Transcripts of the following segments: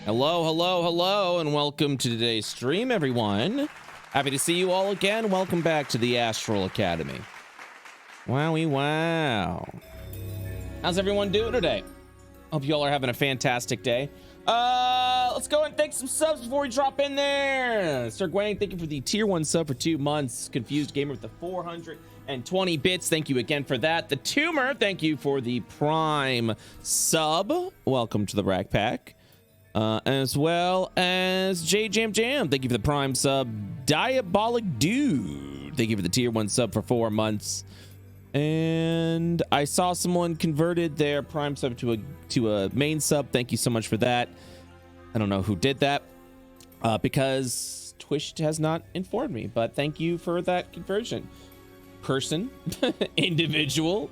Hello, hello, hello, and welcome to today's stream, everyone. Happy to see you all again. Welcome back to the Astral Academy. Wowie wow. How's everyone doing today? Hope you all are having a fantastic day. Let's go and thank some subs before we drop in there. Sir Gwen, thank you for the tier 1 sub for 2 months. Confused Gamer with the 420 bits. Thank you again for that. The Tumor, thank you for the Prime sub. Welcome to the Rack Pack. As well as J Jam Jam, thank you for the Prime sub. Diabolic Dude, thank you for the tier 1 sub for 4 months. And I saw someone converted their Prime sub to a main sub. Thank you so much for that. I don't know who did that because Twitch has not informed me, but thank you for that conversion. Person, individual.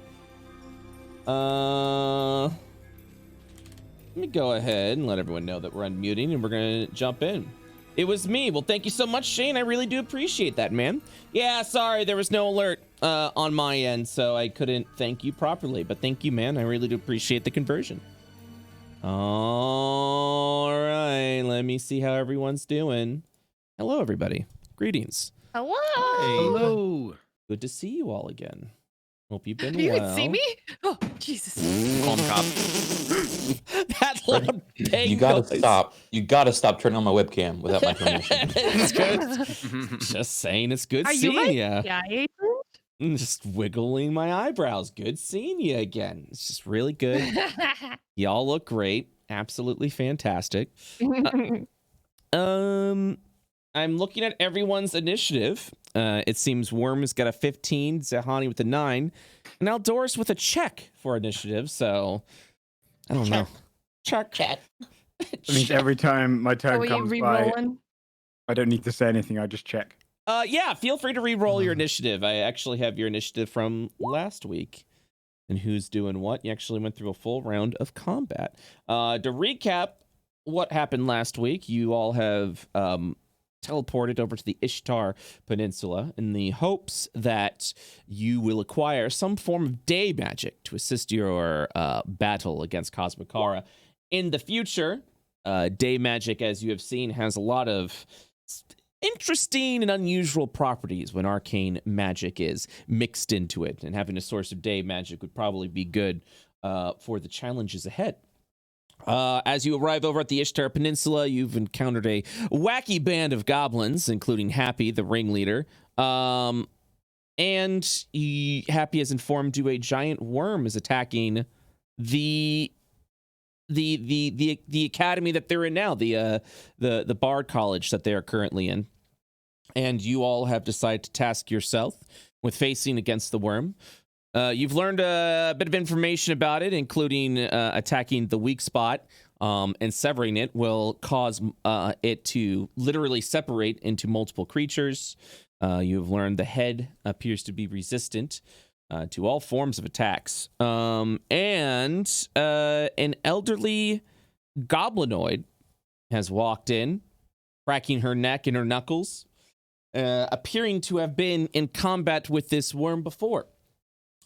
Let me go ahead and let everyone know that we're unmuting and we're gonna jump in. It was me. Well, thank you so much, Shane. I really do appreciate that, man. Yeah, sorry, there was no alert on my end, so I couldn't thank you properly. But thank you, man. I really do appreciate the conversion. All right, let me see how everyone's doing. Hello, everybody. Greetings. Hello. Hey. Hello. Good to see you all again. Hope you've been You well. can see me? Oh, Jesus. Call the cop. That loud bang You gotta noise. stop. You gotta stop turning on my webcam without my permission. It's good. Just saying, it's good Are you seeing right? ya. Yeah, Just wiggling my eyebrows. Good seeing you again. It's just really good. Y'all look great. Absolutely fantastic. I'm looking at everyone's initiative. It seems Worm's got a 15, Zahani with a 9, and Aldoris with a check for initiative. So I don't know. Check. That means every time my turn Are we comes by, re-rolling? I don't need to say anything. I just check. Yeah, feel free to re-roll your initiative. I actually have your initiative from last week. And who's doing what? You actually went through a full round of combat. To recap what happened last week, you all have teleported over to the Ishtar Peninsula in the hopes that you will acquire some form of day magic to assist your battle against Cosmikara. In the future, day magic, as you have seen, has a lot of interesting and unusual properties when arcane magic is mixed into it, and having a source of day magic would probably be good for the challenges ahead. As you arrive over at the Ishtar Peninsula, you've encountered a wacky band of goblins, including Happy, the ringleader. And Happy has informed you a giant worm is attacking the academy that they're in now, the Bard College that they are currently in. And you all have decided to task yourself with facing against the worm. You've learned a bit of information about it, including attacking the weak spot and severing it will cause it to literally separate into multiple creatures. You've learned the head appears to be resistant to all forms of attacks. And an elderly goblinoid has walked in, cracking her neck and her knuckles, appearing to have been in combat with this worm before.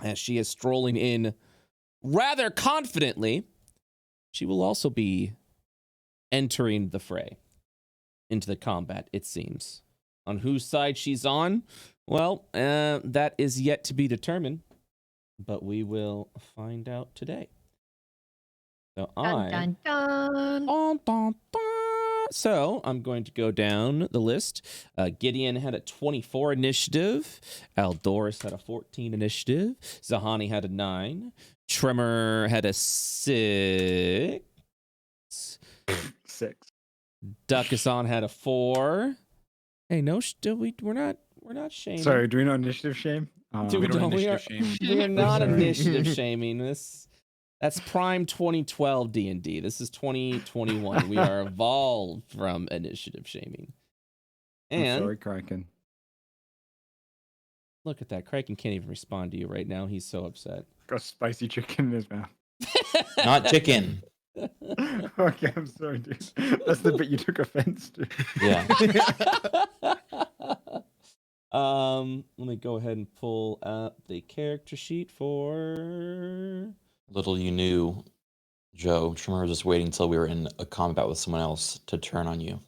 As she is strolling in rather confidently, she will also be entering the fray, into the combat, it seems. On whose side she's on, well, that is yet to be determined, but we will find out today. So Dun, dun, dun. So I'm going to go down the list. Gideon had a 24 initiative. Aldoris had a 14 initiative. Zahani had a 9. Tremor had a 6. 6. Duckason had a 4. Hey, no, we're not shaming. Sorry, do we not initiative shame? We are not initiative shaming. That's prime 2012 D&D. This is 2021. We are evolved from initiative shaming. And I'm sorry, Criken. look at that. Criken can't even respond to you right now. He's so upset. Got spicy chicken in his mouth. Not chicken. Okay, I'm sorry, dude. That's the bit you took offense to. Yeah. Let me go ahead and pull up the character sheet for Little you knew Joe, Tremor was just waiting until we were in a combat with someone else to turn on you.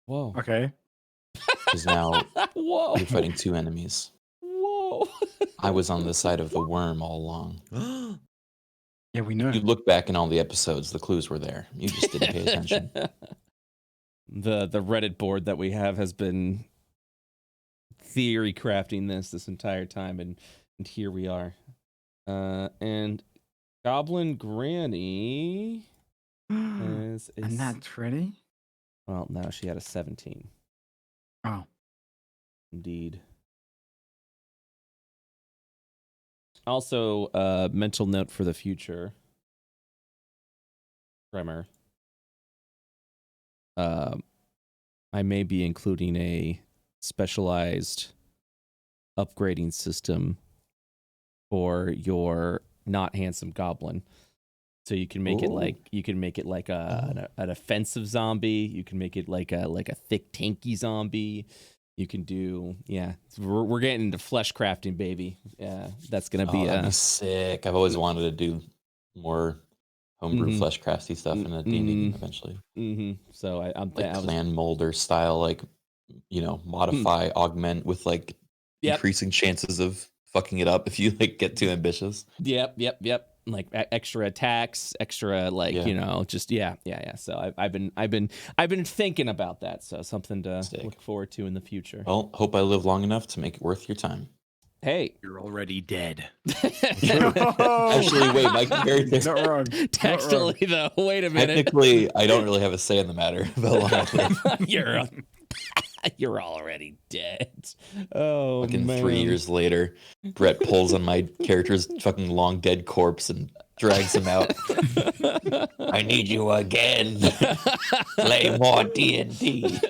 Whoa. Okay. Because now Whoa. you're fighting two enemies. Whoa. I was on the side of the worm all along. Yeah, we know. You look back in all the episodes, the clues were there. You just didn't pay attention. The Reddit board that we have has been theory crafting this entire time, and here we are. And Goblin Granny is And that's ready? well, no, she had a 17. Oh. Indeed. Also, mental note for the future. Tremor. I may be including a specialized upgrading system for your not handsome goblin. So you can make it like an offensive zombie. You can make it like a thick tanky zombie. You can do we're getting into flesh crafting, baby. Yeah, that's gonna be that'd be sick. I've always wanted to do more homebrew flesh crafty stuff in a D&D game eventually. So I'm like clan molder style, like modify, augment with like increasing chances of fucking it up if you like get too ambitious. Yep. Like extra attacks, extra So I've been thinking about that. So something to look forward to in the future. Well, hope I live long enough to make it worth your time. Hey, you're already dead. Actually, wait, my character's not wrong. Textually, though. Wait a minute. Technically, I don't really have a say in the matter of how long I live. You're already dead. Oh, fucking man. 3 years later, Brett pulls on my character's fucking long dead corpse and drags him out. I need you again. Play more D&D.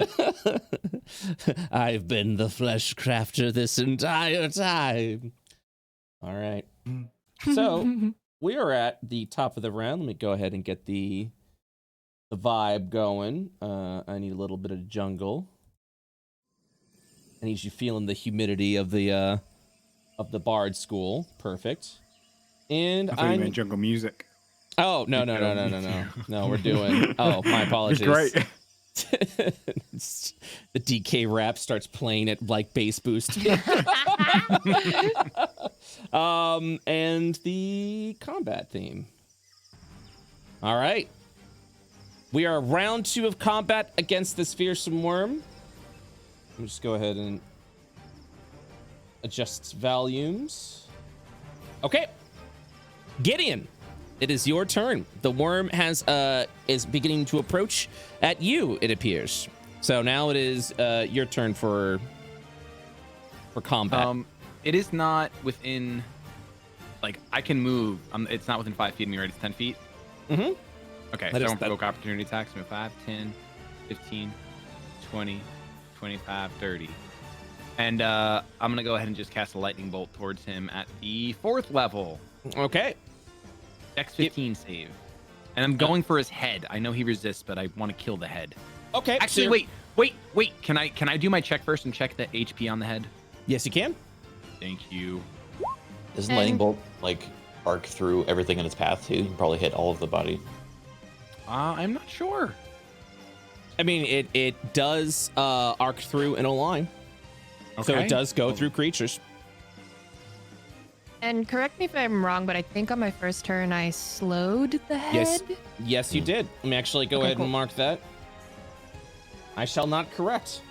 I've been the flesh crafter this entire time. All right. So we are at the top of the round. Let me go ahead and get the vibe going. I need a little bit of jungle. I need you feeling the humidity of the Bard School. Perfect. And I meant jungle music. Oh, no. No, we're doing... Oh, my apologies. Great. The DK rap starts playing at like bass boost. And the combat theme. All right. We are round 2 of combat against this fearsome worm. Let me just go ahead and adjust volumes. Okay. Gideon, it is your turn. The worm is beginning to approach at you, it appears. So now it is your turn for combat. It is not within, like, I can move. It's not within 5 feet of me, right? It's 10 feet? Mm-hmm. Okay, so I don't provoke opportunity attacks. So 5, 10, 15, 20, 25, 30. And I'm going to go ahead and just cast a lightning bolt towards him at the 4th level. Okay. Dex 15 save. And I'm going for his head. I know he resists, but I want to kill the head. Okay. Actually, wait. Can I do my check first and check the HP on the head? Yes, you can. Thank you. Doesn't lightning bolt like arc through everything in its path too? You can probably hit all of the body. I'm not sure. I mean, it does arc through in a line. Okay. So it does go through creatures. And correct me if I'm wrong, but I think on my first turn I slowed the head. Yes, you did. Let me actually go ahead and mark that. I shall not correct.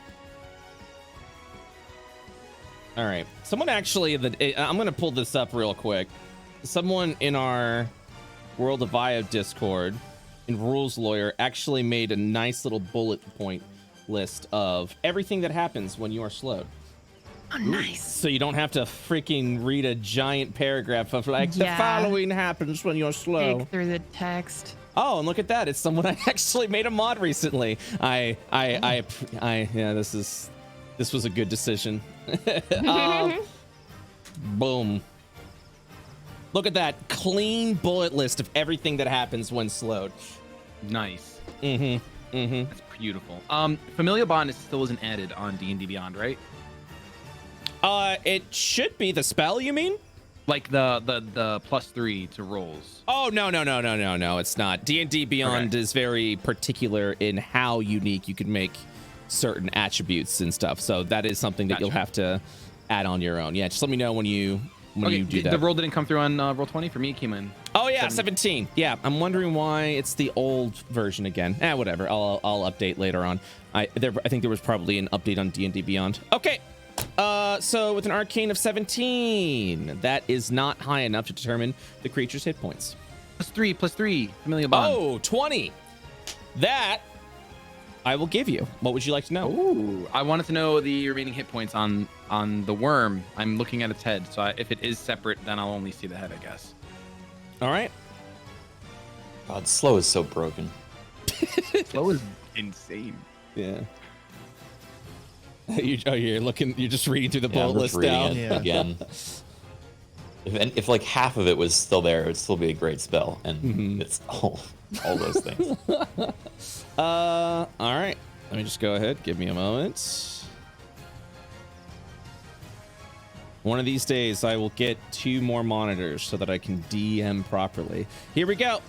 All right. Someone actually, I'm going to pull this up real quick. Someone in our World of Io Discord in Rules Lawyer actually made a nice little bullet point list of everything that happens when you are slowed. Oh, nice. So you don't have to freaking read a giant paragraph of like, the following happens when you're slow. Dig through the text. Oh, and look at that. It's someone I actually made a mod recently. This was a good decision. Boom. Look at that clean bullet list of everything that happens when slowed. Nice. Mm-hmm. That's beautiful. Familial Bond still isn't added on D&D Beyond, right? It should be the spell, you mean? Like the +3 to rolls. Oh, no, it's not. D&D Beyond is very particular in how unique you can make certain attributes and stuff. So that is something that you'll have to add on your own. Yeah, just let me know when you do that. The roll didn't come through on roll 20 for me. It came in. Oh yeah, 17. Yeah, I'm wondering why it's the old version again. Whatever. I'll update later on. I think there was probably an update on D&D Beyond. Okay. So with an arcane of 17, that is not high enough to determine the creature's hit points. +3, familial bond. Oh, 20. That I will give you. What would you like to know? Ooh, I wanted to know the remaining hit points on the worm. I'm looking at its head, so if it is separate, then I'll only see the head, I guess. All right. God, slow is so broken. Slow is insane. Yeah. You're looking. You're just reading through the bullet list now. Again. If like half of it was still there, it'd still be a great spell, and it's all those things. All right. Let me just go ahead. Give me a moment. One of these days, I will get 2 more monitors so that I can DM properly. Here we go.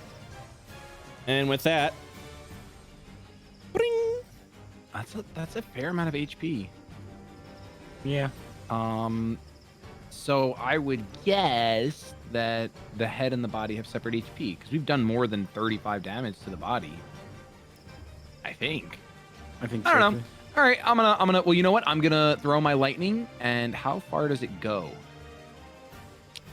And with that, bring. That's a fair amount of HP. Yeah. So I would guess that the head and the body have separate HP because we've done more than 35 damage to the body. I think. I think. I don't know. All right, I'm gonna. Well, you know what? I'm gonna throw my lightning. And how far does it go?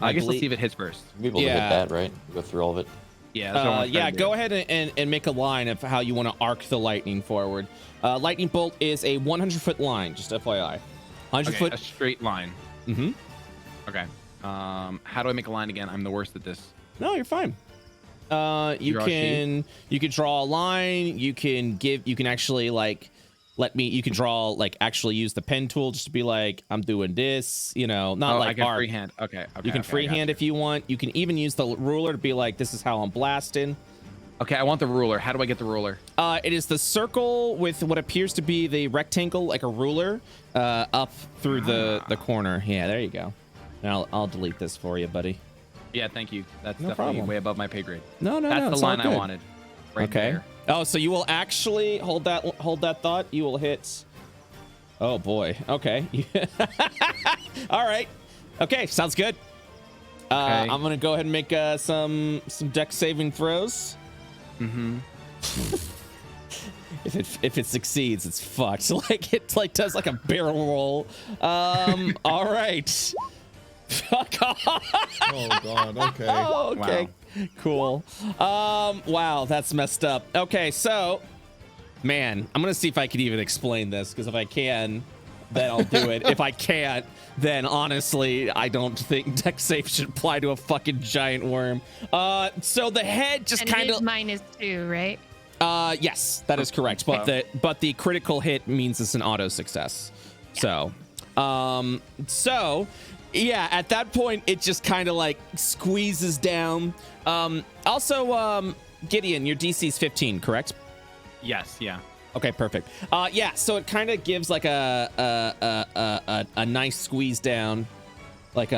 I guess let's see if it hits first. We'll be able to hit that, right? Go through all of it. Yeah. Yeah. Go ahead and make a line of how you want to arc the lightning forward. Lightning bolt is a 100-foot line, just FYI. 100-foot. A straight line. Mm-hmm. Okay. How do I make a line again? I'm the worst at this. No, you're fine. You can draw a line. You can actually like you can draw like actually use the pen tool just to be like, I'm doing this, not like I can art. freehand. Okay. You can freehand if you want. You can even use the ruler to be like, this is how I'm blasting. Okay, I want the ruler. How do I get the ruler? It is the circle with what appears to be the rectangle, like a ruler, up through the corner. Yeah, there you go. And I'll delete this for you, buddy. Yeah, thank you. That's No definitely problem. way above my pay grade. No, That's it's the all line I good. wanted. Right Okay. there. Oh, so you will actually hold that thought. You will hit. Oh boy. Okay. All right. Okay. Sounds good. Okay. I'm gonna go ahead and make some dex saving throws. Mm-hmm. If it succeeds, it's fucked. Like it does like a barrel roll. All right. Fuck off. Oh god. Okay. Oh, okay. Wow. Cool. Wow, that's messed up. Okay, so, man, I'm gonna see if I can even explain this, because if I can, then I'll do it. If I can't, then honestly, I don't think dex save should apply to a fucking giant worm. So the head just kind of -2, right? Yes, that is correct. But the critical hit means it's an auto success. Yeah. So yeah, at that point it just kind of like squeezes down. Also, Gideon, your DC is 15, correct? Yes. Yeah. Okay, perfect. Yeah, so it kind of gives like a nice squeeze down, like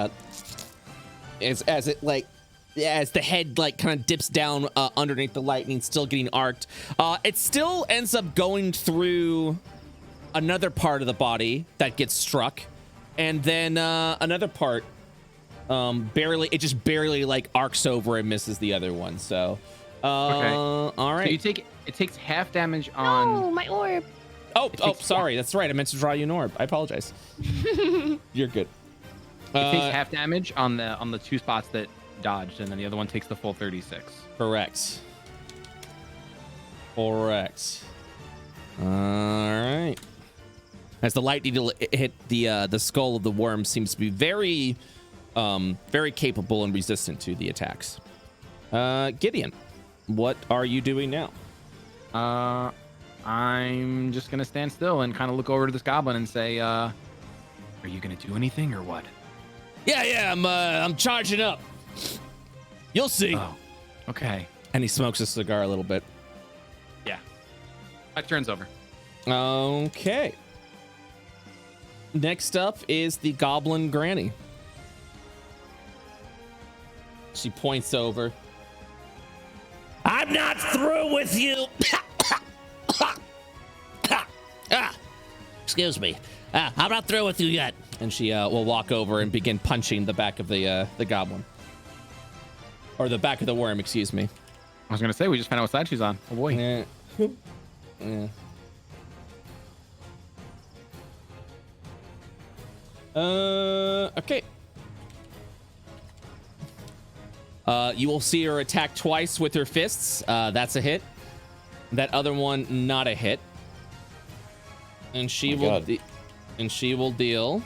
as the head like kind of dips down underneath the lightning, still getting arced. It still ends up going through another part of the body that gets struck, and then another part just barely like arcs over and misses the other one. So Okay. All right. So it takes half damage on. Oh, my orb. Oh, sorry. That's right. I meant to draw you an orb. I apologize. You're good. It takes half damage on the 2 spots that dodged, and then the other one takes the full 36. Correct. All right. As the lightning hit the skull of the worm, seems to be very, very capable and resistant to the attacks. Gideon, what are you doing now? I'm just gonna stand still and kind of look over to this goblin and say, "Are you gonna do anything or what?" Yeah. I'm charging up. You'll see. Oh, okay. And he smokes a cigar a little bit. Yeah. My turn's over. Okay. Next up is the Goblin Granny. She points over. I'm not through with you. Excuse me. I'm not through with you yet. And she will walk over and begin punching the back of the goblin. Or the back of the worm, excuse me. I was gonna say we just found out what side she's on. Oh boy. Yeah. Yeah. Okay. You will see her attack twice with her fists. That's a hit. That other one, not a hit. And she will deal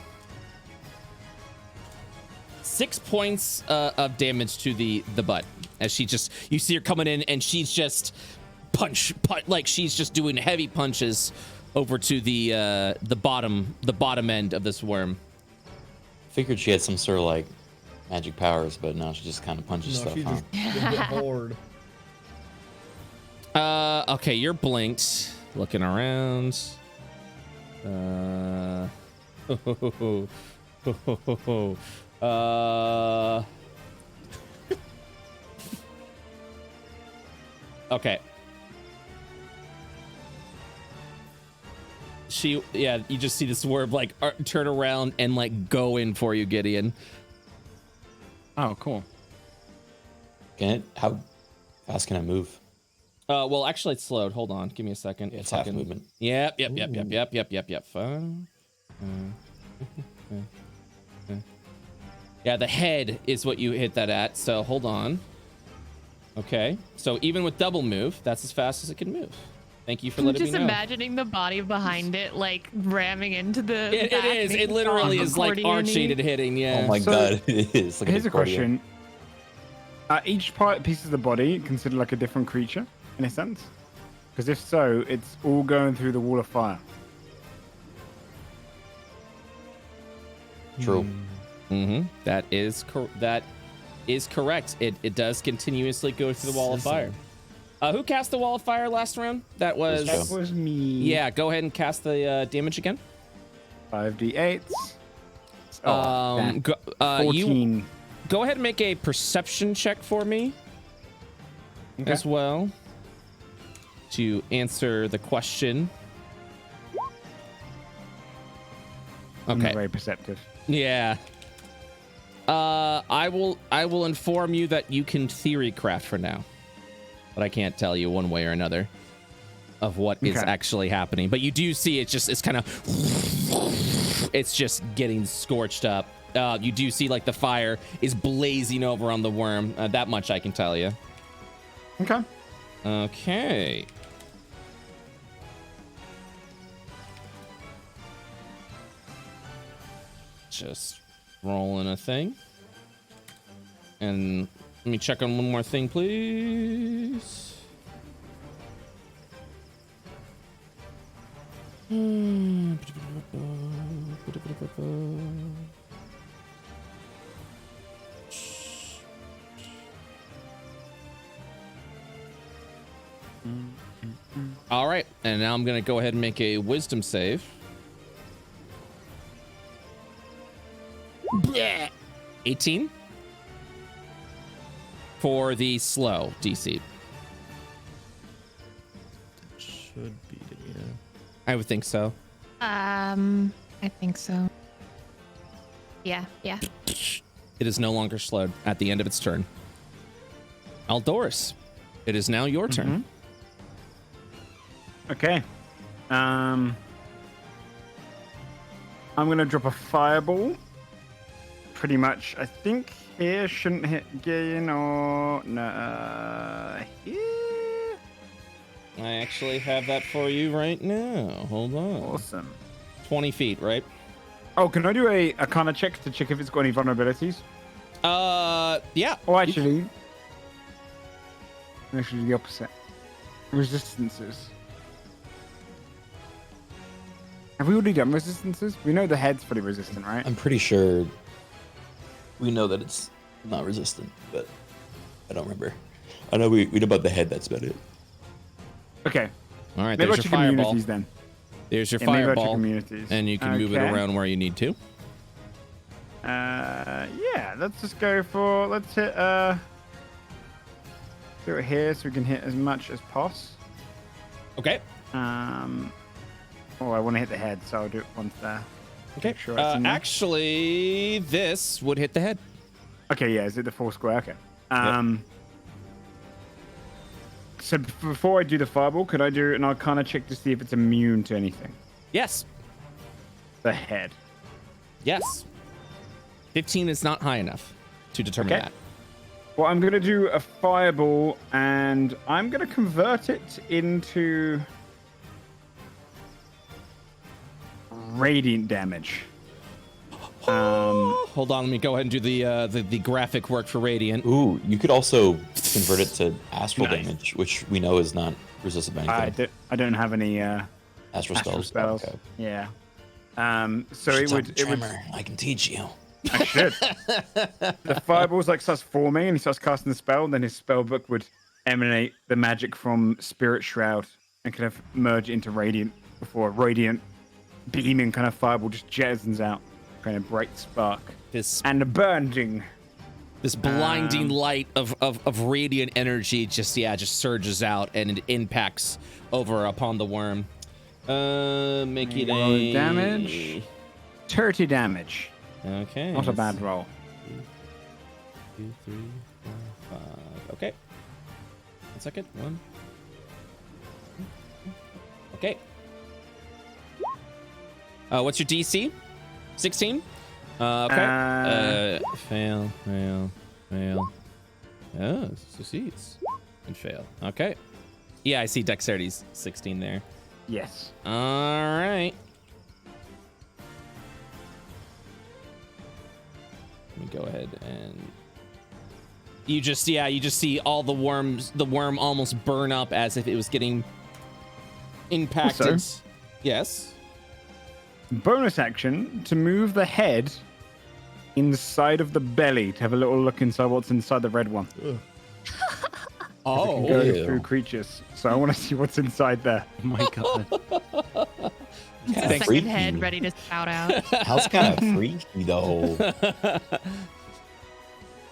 6 points of damage to the butt as you see her coming in and she's just punch like she's just doing heavy punches over to the bottom end of this worm. Figured she had some sort of like magic powers, but no, she just kind of punches stuff. She just get bored. Okay, you're blinked. Looking around. Okay. You just see this worm like turn around and like go in for you, Gideon. Oh, cool. How fast can I move? Well, actually, it's slowed. Hold on, give me a second. Yeah, it's half movement. Yep. Fine. Yeah, the head is what you hit that at. So hold on. Okay, so even with double move, that's as fast as it can move. Thank you for letting me know. Just imagining the body behind it, like ramming into the. It is. It literally is like arch-shaded hitting. Yeah. Oh my god, it is. Like Here's a question: each piece of the body considered like a different creature in a sense? Because if so, it's all going through the wall of fire. True. Mm-hmm. That is correct. It does continuously go through the wall of fire. Who cast the wall of fire last round? That was me. Yeah, go ahead and cast the damage again. 5d8s. 14. You go ahead and make a perception check for me as well to answer the question. I'm Okay. not very perceptive. Yeah. I will inform you that you can theory craft for now, but I can't tell you one way or another of what is actually happening. But you do see it's just getting scorched up. You do see like the fire is blazing over on the worm. That much I can tell you. Okay. Okay. Just rolling a thing. And let me check on one more thing, please. All right, and now I'm gonna go ahead and make a wisdom save. 18 for the slow DC. Should be, yeah. I would think so. I think so. Yeah. It is no longer slowed at the end of its turn. Aldoris, it is now your turn. Okay. I'm gonna drop a fireball. Pretty much, I think here shouldn't hit Gideon or no. Here. I actually have that for you right now. Hold on. Awesome. 20 feet, right? Oh, can I do a Arcana check to check if it's got any vulnerabilities? Yeah. Oh, actually the opposite. Resistances. Have we already done resistances? We know the head's pretty resistant, right? I'm pretty sure we know that it's not resistant, but I don't remember. I know we know about the head. That's about it. Okay. All right, Maybe there's I'll your check fireball. immunities then. There's your Yeah, maybe I'll check fireball. immunities. And you can move it Okay. around where you need to. Yeah, let's just go for, let's hit, do it here so we can hit as much as poss. Okay. Oh, I want to hit the head, so I'll do it once there. Okay. Sure it's in there. Actually, this would hit the head. Okay, yeah, is it the full square? Okay. So before I do the fireball, could I do an Arcana check to see if it's immune to anything? Yes. The head. Yes. 15 is not high enough to determine Okay. that. Well, I'm going to do a fireball, and I'm going to convert it into radiant damage. Hold on, let me go ahead and do the graphic work for Radiant. Ooh, you could also convert it to astral Nice. damage, which we know is not resistant to anything. I don't have any Astral astral spells. spells. Okay. Yeah. So You it should would talk to it would. Tremor. I can teach you. I should. The fireballs like starts forming, and he starts casting the spell. And then his spell book would emanate the magic from Spirit Shroud and kind of merge into Radiant before a radiant beaming kind of fireball just jettisons out, kind of bright spark This and a burning. this blinding light of radiant energy just surges out and it impacts over upon the worm. Make it Roll a damage. 30 damage. Okay. Not a bad roll. 2, 3, 4, 5. Okay. 1 second. 1. Okay. What's your DC? 16? Okay. Fail. Oh, succeeds. And fail. Okay. Yeah, I see dexterity's 16 there. Yes. All right. Let me go ahead and you just see all the worm almost burn up as if it was getting impacted. Also- Yes. Bonus action to move the head inside of the belly to have a little look inside what's inside the red one. Ugh. Oh. Go Ew. through creatures. So I want to see what's inside there. Oh my god. It's a Kinda second freaky. head ready to spout out. How's kind of freaky though?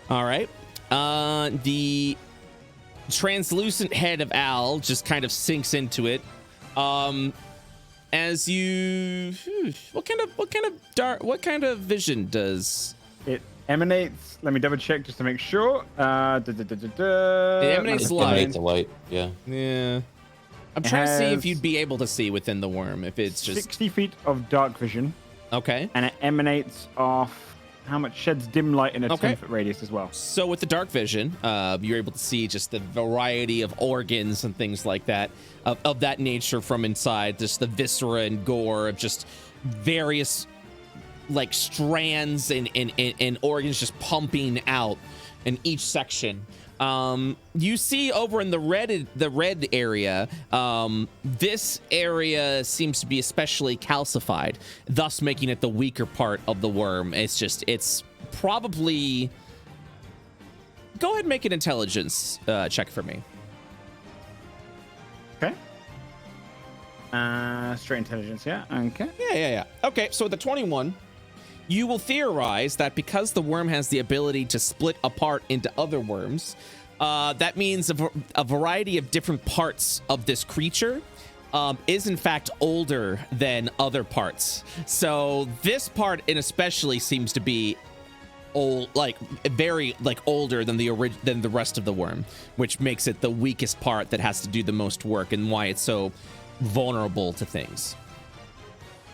All right. The translucent head of Al just kind of sinks into it. As you, what kind of vision does It emanates. Let me double check just to make sure. It emanates It light. emanates a light. Yeah. Yeah. I'm It trying to see if has- you'd be able to see within the worm if it's just 60 feet of dark vision, okay. and it emanates off how much sheds dim light in a Okay. 10-foot radius as well. So with the dark vision, you're able to see just the variety of organs and things like that of that nature from inside, just the viscera and gore of just various like strands and organs just pumping out in each section. You see over in the red area, this area seems to be especially calcified, thus making it the weaker part of the worm. It's probably. Go ahead and make an intelligence check for me. Okay. Straight intelligence, yeah. Okay. Yeah. Okay, so with the 21, you will theorize that because the worm has the ability to split apart into other worms, that means a variety of different parts of this creature is in fact older than other parts. So this part in especially seems to be old, like very like older than the rest of the worm, which makes it the weakest part that has to do the most work and why it's so vulnerable to things.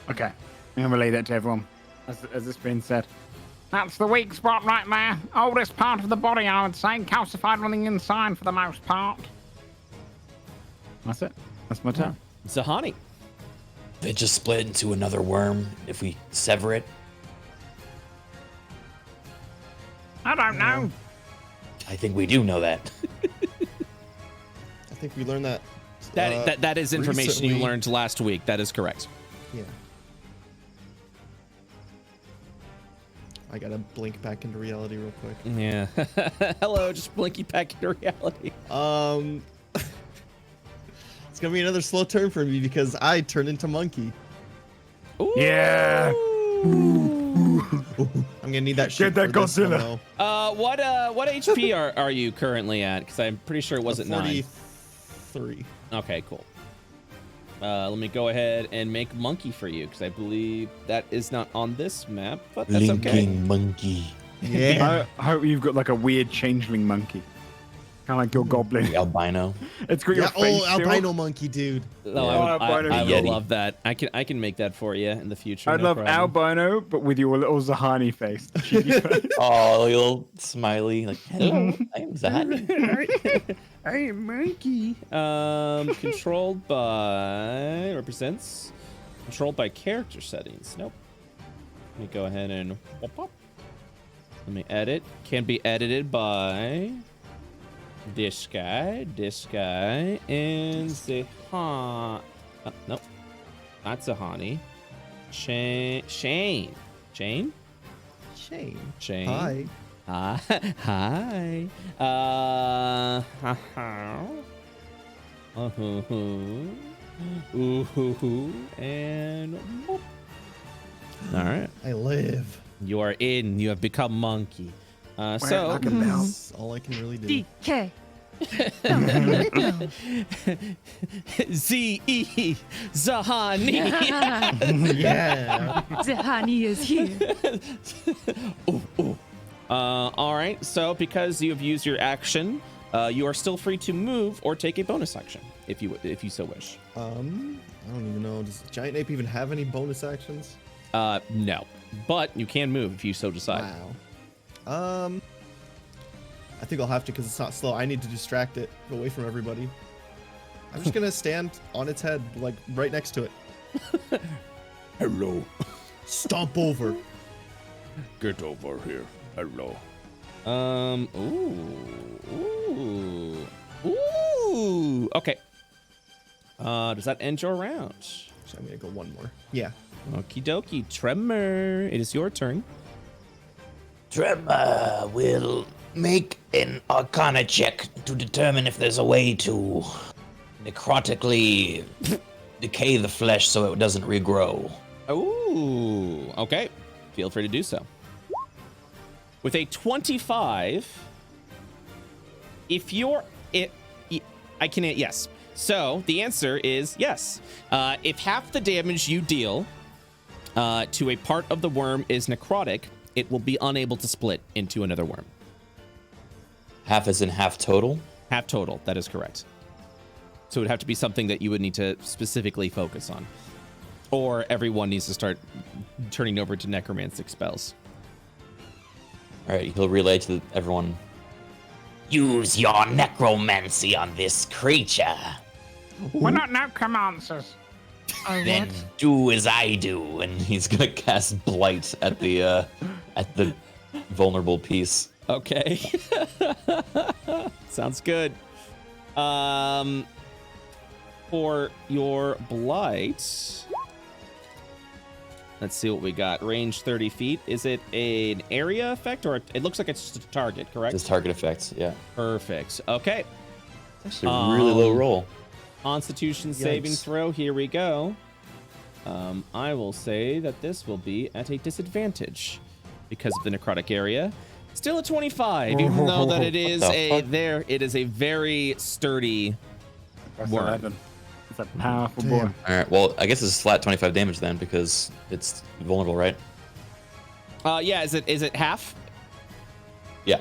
Okay. I'm going to relay that to everyone as it's been said. That's the weak spot right there. Oldest part of the body, I would say. Calcified on the inside for the most part. That's it. That's my turn. Zahani. If it just split into another worm, if we sever it, I don't know. I think we do know that. I think we learned that. That is information you recently. learned last week. That is correct. Yeah. I gotta blink back into reality real quick. Yeah. Hello, just blinky back into reality. It's gonna be another slow turn for me because I turned into monkey. Ooh. Yeah. I'm gonna need that shit. Get that for this one, Godzilla. though. What HP are you currently at? Because I'm pretty sure it wasn't 9. 43. Okay, cool. Let me go ahead and make monkey for you because I believe that is not on this map, but that's okay. Blinking monkey. Yeah. I hope you've got like a weird changeling monkey. Kind of like your goblin. The albino. It's got your Yeah, face oh, still. albino monkey, dude. No, Yeah. I would Yeti. love that. I can make that for you in the future. I'd no love problem. albino, but with your little Zahani face. the cheeky face. Oh, little smiley. Like, hello, I'm Zahani. Hey, monkey. Controlled by represents. Controlled by character settings. Nope. Let me go ahead and whoop up. Let me edit. Can be edited by this guy, and Zahan. Nope. Not Zahani. Shane. Shane. Hi. Hi. And whoop. All right. I live. You are in. You have become monkey. So like a bell. That's all I can really do. DK. Z-E Zahani. Yeah. Zahani is here. All right. So because you have used your action, you are still free to move or take a bonus action if you so wish. I don't even know. Does Giant Ape even have any bonus actions? No, but you can move if you so decide. Wow. I think I'll have to because it's not slow. I need to distract it away from everybody. I'm just gonna stand on its head, like right next to it. Hello. Stomp over. Get over here. Hello. Ooh. Okay. Does that end your round? So I'm gonna go one more. Yeah. Okie dokie. Tremor. It is your turn. Tremor will make an Arcana check to determine if there's a way to necrotically decay the flesh so it doesn't regrow. Ooh. Okay. Feel free to do so. With a 25, if you're it, I can yes. So the answer is yes. If half the damage you deal to a part of the worm is necrotic, it will be unable to split into another worm. Half as in half total? Half total, that is correct. So it would have to be something that you would need to specifically focus on. Or everyone needs to start turning over to necromantic spells. All right, he'll relay to everyone. Use your necromancy on this creature. We're not necromancers. Then do as I do, and he's gonna cast Blight at the vulnerable piece. Okay. Sounds good. For your blight, let's see what we got. Range 30 feet. Is it an area effect or it looks like it's just a target, correct? Just target effects, yeah. Perfect. Okay. It's actually a really low roll. Constitution saving throw. Here we go. I will say that this will be at a disadvantage because of the necrotic area. Still a 25, even though that it is it is a very sturdy That's worm. 11. It's a powerful boy. All right, well, I guess it's flat 25 damage then because it's vulnerable, right? Yeah, is it half? Yeah.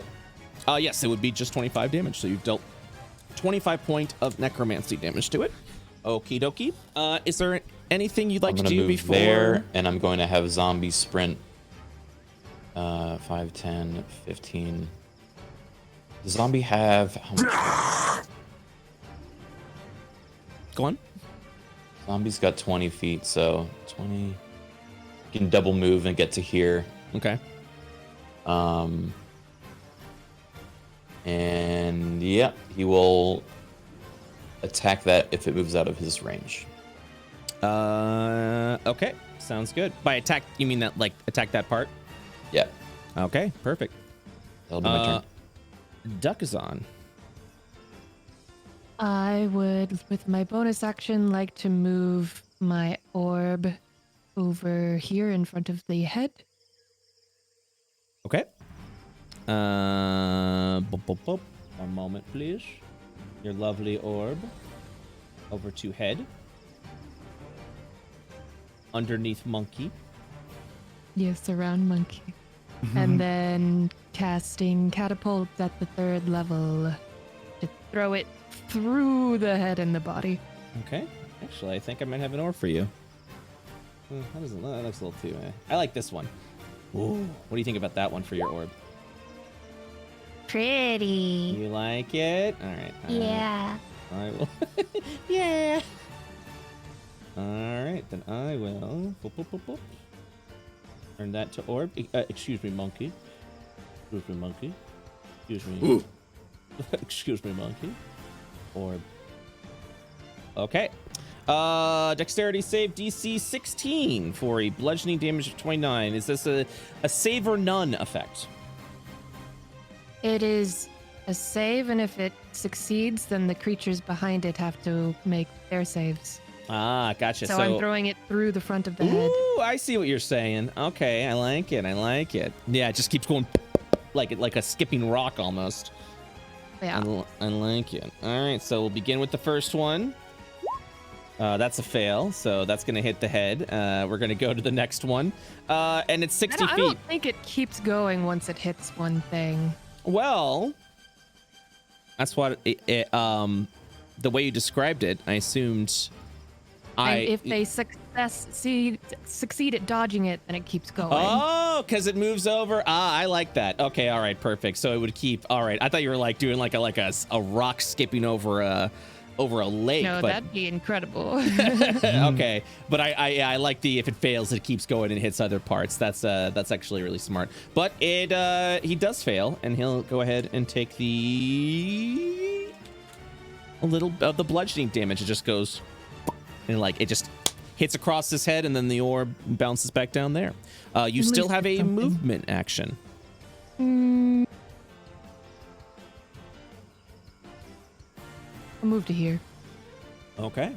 Yes, it would be just 25 damage. So you've dealt 25 point of necromancy damage to it. Okie dokie. Is there anything you'd like I'm to gonna do move before? there, and I'm going to have zombie sprint. 5, 10, 15. Does zombie have how much? Go on. Zombie's got 20 feet, so 20. You can double move and get to here. Okay. And yeah, he will attack that if it moves out of his range. Okay. Sounds good. By attack, you mean that attack that part? Yeah, Okay, perfect. that'll be my turn. Duck is on. I would, with my bonus action, like to move my orb over here in front of the head. Okay. One moment, please. Your lovely orb. Over to head. Underneath monkey. Yes, around monkey. And then casting catapult at the 3rd level to throw it through the head and the body. Okay. Actually, I think I might have an orb for you. How does it look? That looks a little too. I like this one. Ooh. What do you think about that one for your orb? Pretty. You like it? All right. Yeah. I will. Yeah. All right, then I will. Boop, boop, boop, boop. Turn that to orb. Excuse me, monkey. Excuse me, monkey. Excuse me. Ooh. Excuse me, monkey. Orb. Okay. Dexterity save DC 16 for a bludgeoning damage of 29. Is this a save or none effect? It is a save, and if it succeeds, then the creatures behind it have to make their saves. Ah, gotcha. So I'm throwing it through the front of the head. Ooh, I see what you're saying. Okay, I like it. I like it. Yeah, it just keeps going like a skipping rock almost. Yeah. I like it. All right, so we'll begin with the first one. That's a fail, so that's going to hit the head. We're going to go to the next one. And it's 60 I feet. don't think it keeps going once it hits one thing. Well, that's what the way you described it, I assumed. And if they succeed at dodging it, then it keeps going. Oh, because it moves over. Ah, I like that. Okay, all right, perfect. So it would keep. All right, I thought you were like doing like a rock skipping over a lake. No, but, that'd be incredible. okay, but I like the if it fails, it keeps going and hits other parts. That's actually really smart. But he does fail, and he'll go ahead and take a little of the bludgeoning damage. It just goes. And like it just hits across his head, and then the orb bounces back down there. You still have a movement action. I'll move to here. Okay.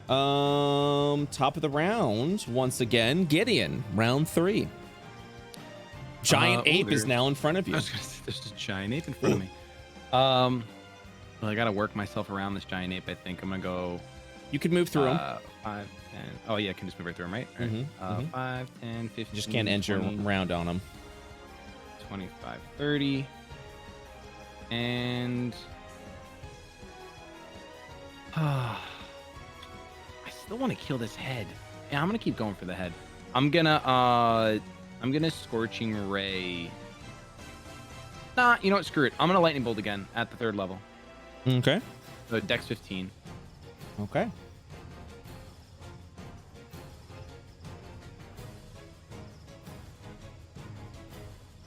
Top of the round once again. Gideon, round 3. Giant ape is now in front of you. I was gonna say, there's a giant ape in front of me. Well, I gotta work myself around this giant ape. I think I'm gonna go. You could move through him. 5, 10. Oh yeah, I can just move right through him, right? All right. 5, 10, 15. You just can't end your 20, round on him. 25, 30, and I still want to kill this head. Yeah, I'm gonna keep going for the head. I'm gonna Scorching Ray. Nah, you know what? Screw it. I'm gonna Lightning Bolt again at the 3rd level. Okay. So Dex 15. Okay.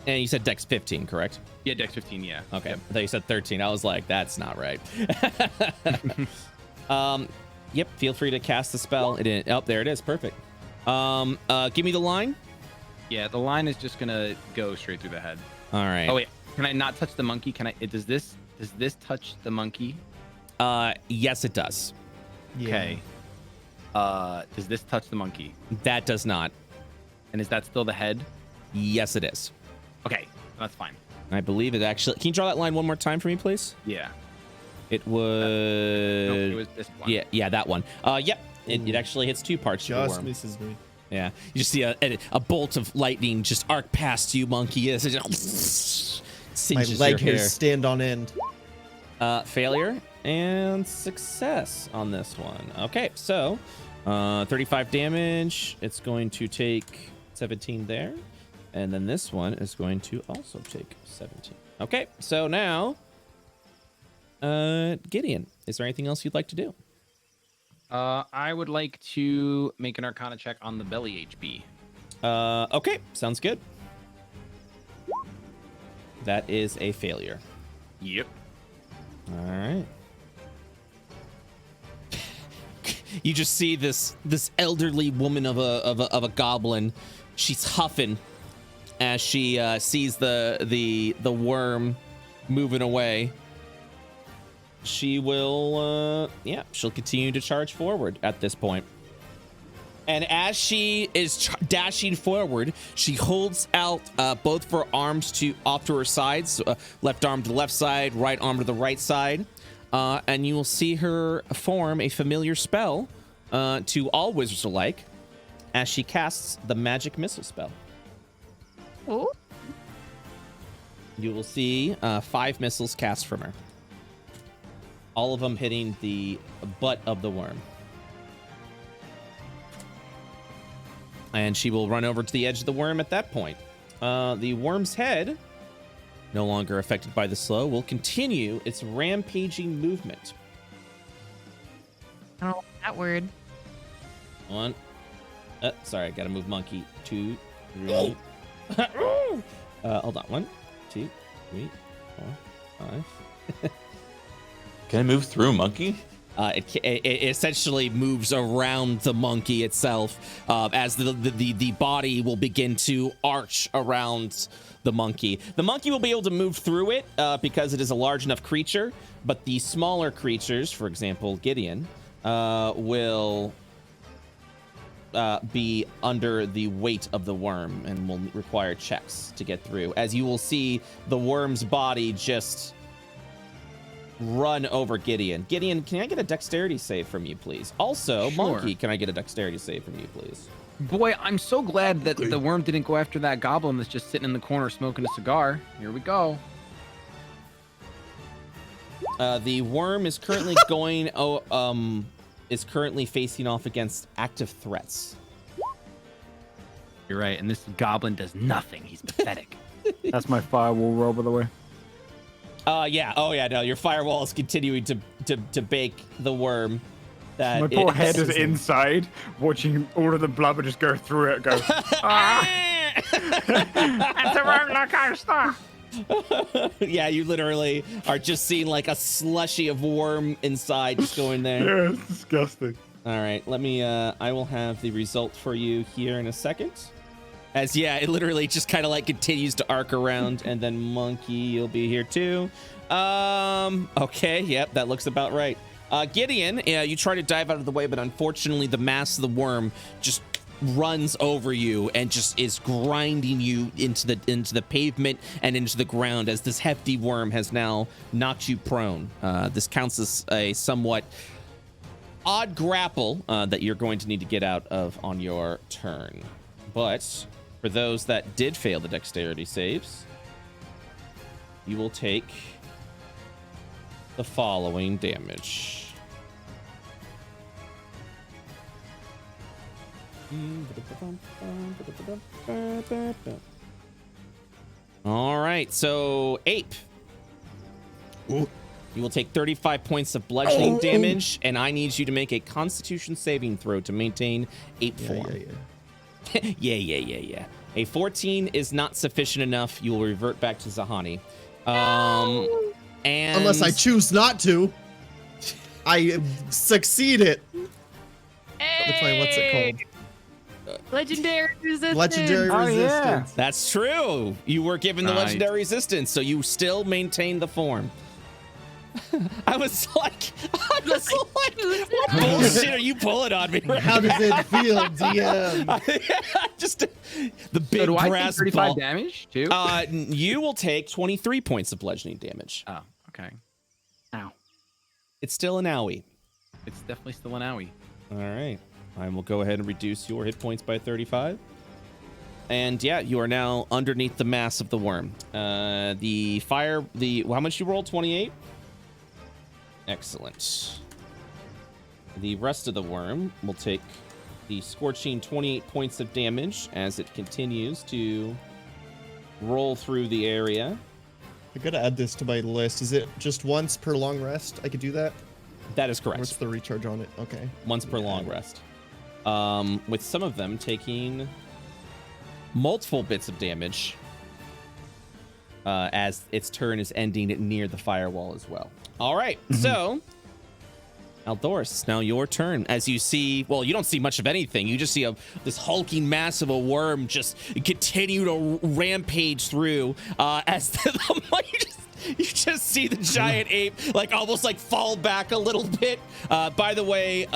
And you said Dex 15, correct? Yeah, Dex 15. Yeah. Okay. Yep. I thought you said 13. I was like, that's not right. Yep. Feel free to cast the spell. It didn't. Oh, there it is. Perfect. Give me the line. Yeah, the line is just gonna go straight through the head. All right. Oh wait, can I not touch the monkey? Can I? Does this touch the monkey? Yes, it does. Yeah. Okay. Does this touch the monkey? That does not. And is that still the head? Yes, it is. Okay, that's fine. I believe it actually. Can you draw that line one more time for me, please? Yeah. It was. No, it was this one. Yeah, that one. Yep. It actually hits 2 parts of the Just worm. misses me. Yeah. You just see a bolt of lightning just arc past you, monkey. Yes. It just My singes leg your hair. hairs stand on end. Failure and success on this one. Okay, so 35 damage. It's going to take 17 there. And then this one is going to also take 17. Okay, so now, Gideon, is there anything else you'd like to do? I would like to make an Arcana check on the belly HP. Okay, sounds good. That is a failure. Yep. All right. You just see this elderly woman of a goblin. She's huffing as she sees the worm moving away. She will she'll continue to charge forward at this point. And as she is dashing forward, she holds out both of her arms off to her sides, left arm to the left side, right arm to the right side. And you will see her form a familiar spell to all wizards alike as she casts the magic missile spell. Oh. You will see 5 missiles cast from her. All of them hitting the butt of the worm. And she will run over to the edge of the worm at that point. The worm's head, no longer affected by the slow, will continue its rampaging movement. I don't like that word. 1. Sorry, I gotta move monkey. 2, 3. Hold on. 1, 2, 3, 4, 5. Can I move through monkey? It essentially moves around the monkey itself as the body will begin to arch around the monkey. The monkey will be able to move through it because it is a large enough creature, but the smaller creatures, for example, Gideon, will be under the weight of the worm and will require checks to get through. As you will see the worm's body just run over Gideon. Gideon, can I get a dexterity save from you, please? Also, Sure. Monkey, can I get a dexterity save from you, please? Boy, I'm so glad that the worm didn't go after that goblin that's just sitting in the corner smoking a cigar. Here we go. The worm is currently is currently facing off against active threats. You're right, and this goblin does nothing. He's pathetic. That's my firewall roll, by the way. Yeah. Oh, yeah. No, your firewall is continuing to bake the worm. That My poor head is inside, watching all of the blubber just go through it. Go. It's a roller coaster. Yeah, you literally are just seeing like a slushy of worm inside just going there. Yeah, it's disgusting. All right, let me. I will have the result for you here in a second. As yeah, it literally just kind of like continues to arc around, and then Monkey, you'll be here too. Okay, yep, that looks about right. Gideon, you try to dive out of the way, but unfortunately, the mass of the worm just runs over you and just is grinding you into the pavement and into the ground as this hefty worm has now knocked you prone. This counts as a somewhat odd grapple that you're going to need to get out of on your turn. But for those that did fail the dexterity saves, you will take the following damage. All right, so Ape. Ooh. You will take 35 points of bludgeoning damage, and I need you to make a Constitution saving throw to maintain ape form. Yeah. A 14 is not sufficient enough. You will revert back to Zahani. And Unless I choose not to. I succeed it. What's it called? Legendary resistance. Legendary Oh, yeah. resistance. That's true. You were given the Nice. legendary resistance, so you still maintain the form. I was like, what bullshit are you pulling on me? Right How does it feel, DM? Just the big So do I take brass 35 ball. damage too? You will take 23 points of bludgeoning damage. Oh, okay. Ow. It's still an owie. It's definitely still an owie. All right. I will go ahead and reduce your hit points by 35. And yeah, you are now underneath the mass of the worm. How much you rolled? 28? Excellent. The rest of the worm will take the scorching 28 points of damage as it continues to roll through the area. I gotta add this to my list. Is it just once per long rest? I could do that? That is correct. What's the recharge on it? Okay. Once per long rest. With some of them taking multiple bits of damage as its turn is ending near the firewall as well. All right, so Aldoris, it's now your turn. As you see, well, you don't see much of anything. You just see this hulking mass of a worm just continue to rampage through as you just see the giant ape like almost like fall back a little bit. By the way,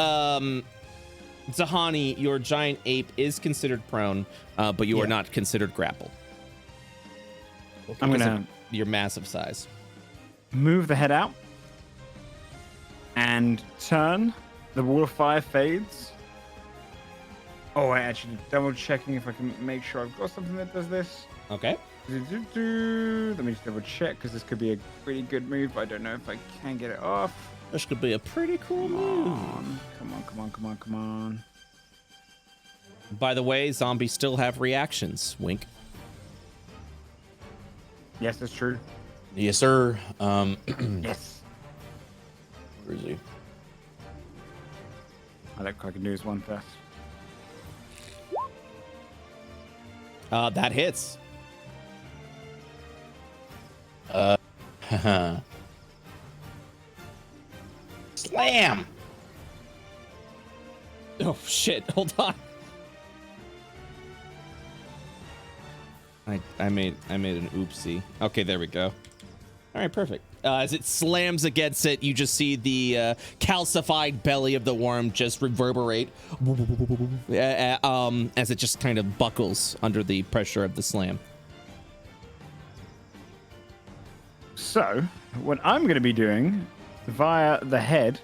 Zahani, your giant ape is considered prone, but you are not considered grappled. Okay. I'm Because gonna of your massive size. move the head out and turn. The wall of fire fades. Oh, I actually double checking if I can make sure I've got something that does this. Okay. Let me just double check because this could be a pretty good move. But I don't know if I can get it off. This could be a pretty cool move. Come on. By the way, zombies still have reactions. Wink. Yes, that's true. Yes, sir. Yes. Where is he? I let Criken do his one first. That hits. Slam. Oh shit! Hold on. I made an oopsie. Okay, there we go. All right, perfect. As it slams against it, you just see the calcified belly of the worm just reverberate as it just kind of buckles under the pressure of the slam. So, what I'm going to be doing via the head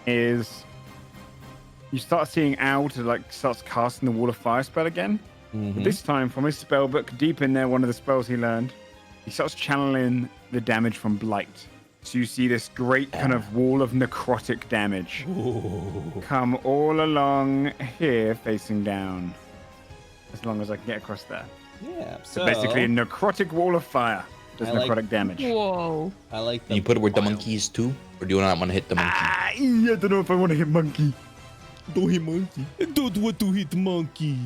is you start seeing Owl to like starts casting the Wall of Fire spell again. But this time, from his spell book, deep in there, one of the spells he learned, he starts channeling the damage from Blight. So you see this great kind of wall of necrotic damage come all along here, facing down. As long as I can get across there. Yeah. So basically, a necrotic wall of fire does I like- necrotic damage. Whoa. I like Can you put it where the monkeys too? Or do you not want to hit the monkey? I don't know if I want to hit monkey. Don't hit monkey. Don't want to hit monkey.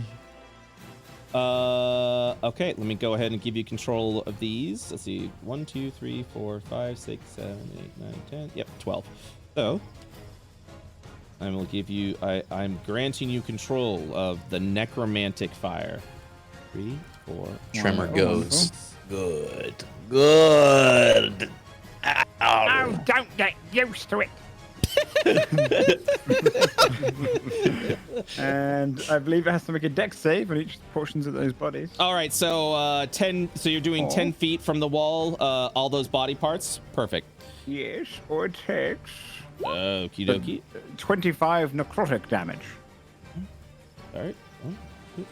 Okay, let me go ahead and give you control of these. Let's see. 1, 2, 3, 4, 5, 6, 7, 8, 9, 10. Yep, 12. So I will give you I'm granting you control of the necromantic fire. 3, 4, Tremor 1, goes. Good. Good. Oh, don't get used to it. And I believe it has to make a dex save on each portions of those bodies. All right, so 10. So you're doing 10 feet from the wall. All those body parts. Perfect. Yes, or it takes Okie dokie. 25 necrotic damage. All right. 1, 2,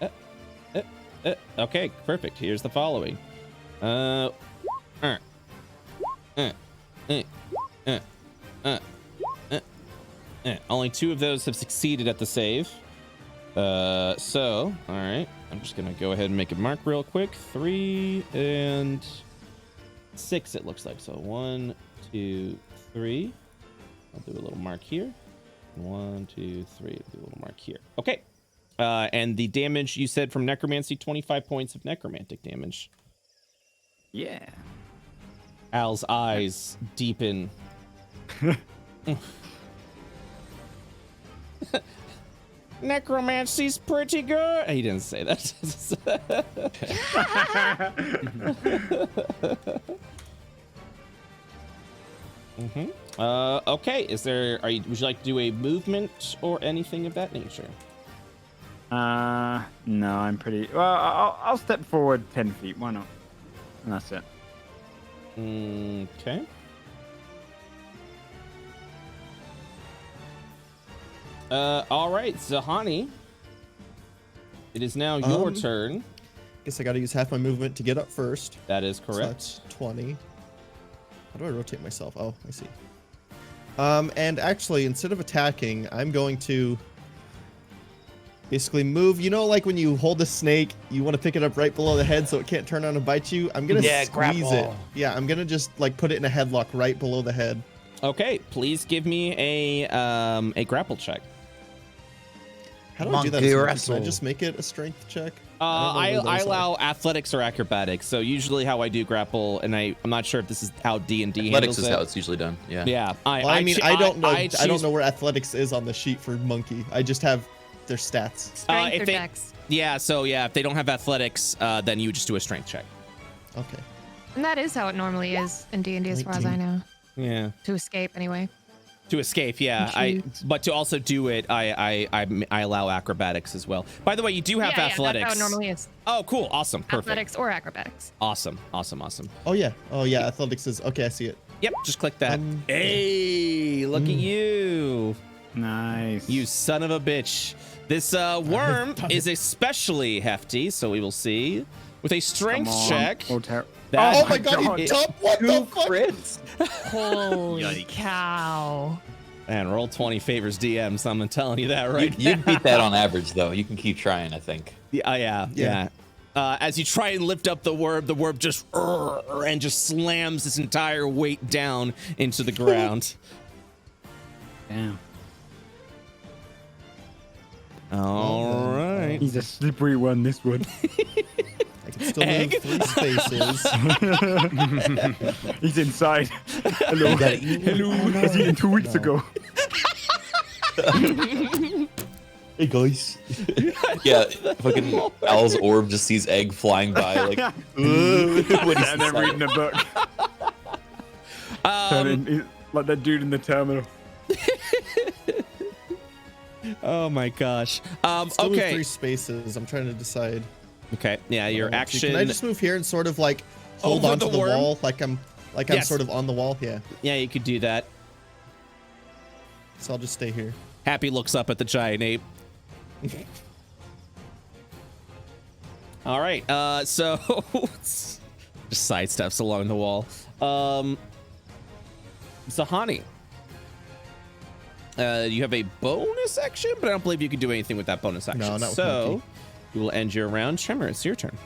3. Okay, perfect. Here's the following. Only 2 of those have succeeded at the save. So, all right. I'm just gonna go ahead and make a mark real quick. 3 and 6. It looks like so. 1, 2, 3. I'll do a little mark here. 1, 2, 3. Do a little mark here. Okay. And the damage you said from necromancy, 25 points of necromantic damage. Yeah. Al's eyes deepen. Necromancy's pretty good. He didn't say that. Okay. Would you like to do a movement or anything of that nature? No, I'm pretty. Well, I'll step forward 10 feet. Why not? And that's it. Okay. All right, Zahani. It is now your turn. Guess I got to use half my movement to get up first. That is So correct. that's 20. How do I rotate myself? Oh, I see. And actually, instead of attacking, I'm going to basically move. You know, like when you hold a snake, you want to pick it up right below the head so it can't turn around and bite you? I'm going to squeeze it. Yeah, I'm going to just like put it in a headlock right below the head. Okay, please give me a grapple check. How do I do that? Monkey Can I wrestle. just make it a strength check? I don't know where those allow athletics or acrobatics. So usually how I do grapple, and I'm not sure if this is how D&D handles Athletics is it. how it's usually done. Yeah. Yeah, Well, I don't know. I don't choose- know where athletics is on the sheet for monkey. I just have their stats. Strength if or they- dex. Yeah, so yeah, if they don't have athletics, then you just do a strength check. Okay. And that is how it normally is in D&D as far as I 19. know. Yeah. To escape, anyway. To escape, yeah. But to also do it, I allow acrobatics as well. By the way, you do have athletics. Yeah, that's how it normally is. Oh, cool. Awesome. Perfect. Athletics or acrobatics. Awesome. Oh yeah. Athletics is okay. I see it. Yep, just click that. Hey, look at you. Nice. You son of a bitch. This worm is especially hefty, so we will see. With a strength check. Oh my god, he jumped! What the fuck? Crits. Holy cow. Man, roll 20 favors DMs. I'm telling you that right now. You'd beat that on average, though. You can keep trying, I think. Yeah. As you try and lift up the worm just and just slams its entire weight down into the ground. Damn. All right. He's a slippery one, this one. I can still move 3 spaces. He's inside. Hello. Hello. I was eating 2 weeks ago. Hey guys. Yeah, fucking Al's orb just sees egg flying by, like, and then reading a book. Like that dude in the terminal. Oh my gosh. Still move Okay. 3 spaces. I'm trying to decide. Okay. Yeah, your action. Can I just move here and sort of like hold Over onto the the worm? wall, like I'm Yes. sort of on the wall? Yeah. Yeah, you could do that. So I'll just stay here. Happy looks up at the giant ape. All right. So just sidesteps along the wall. Zahani. You have a bonus action, but I don't believe you can do anything with that bonus action. No, not with so Monkey. you will end your round. Tremor, it's your turn.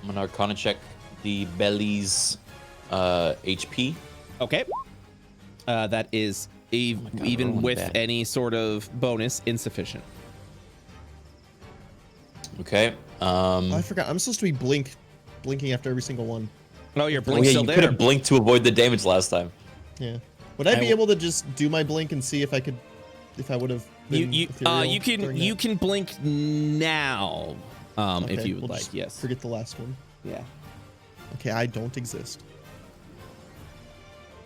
I'm gonna Arcana check the belly's HP. Okay. That is even rolling with bad. any sort of bonus insufficient. Okay. I forgot. I'm supposed to be blinking after every single one. Oh, your Oh, blink's yeah, still you could there. have blinked to avoid the damage last time. Yeah. Would I be able to just do my blink and see if I would have been ethereal You during can blink now, that? if Okay, you would we'll like. just Yes. Forget the last one. Yeah. Okay, I don't exist.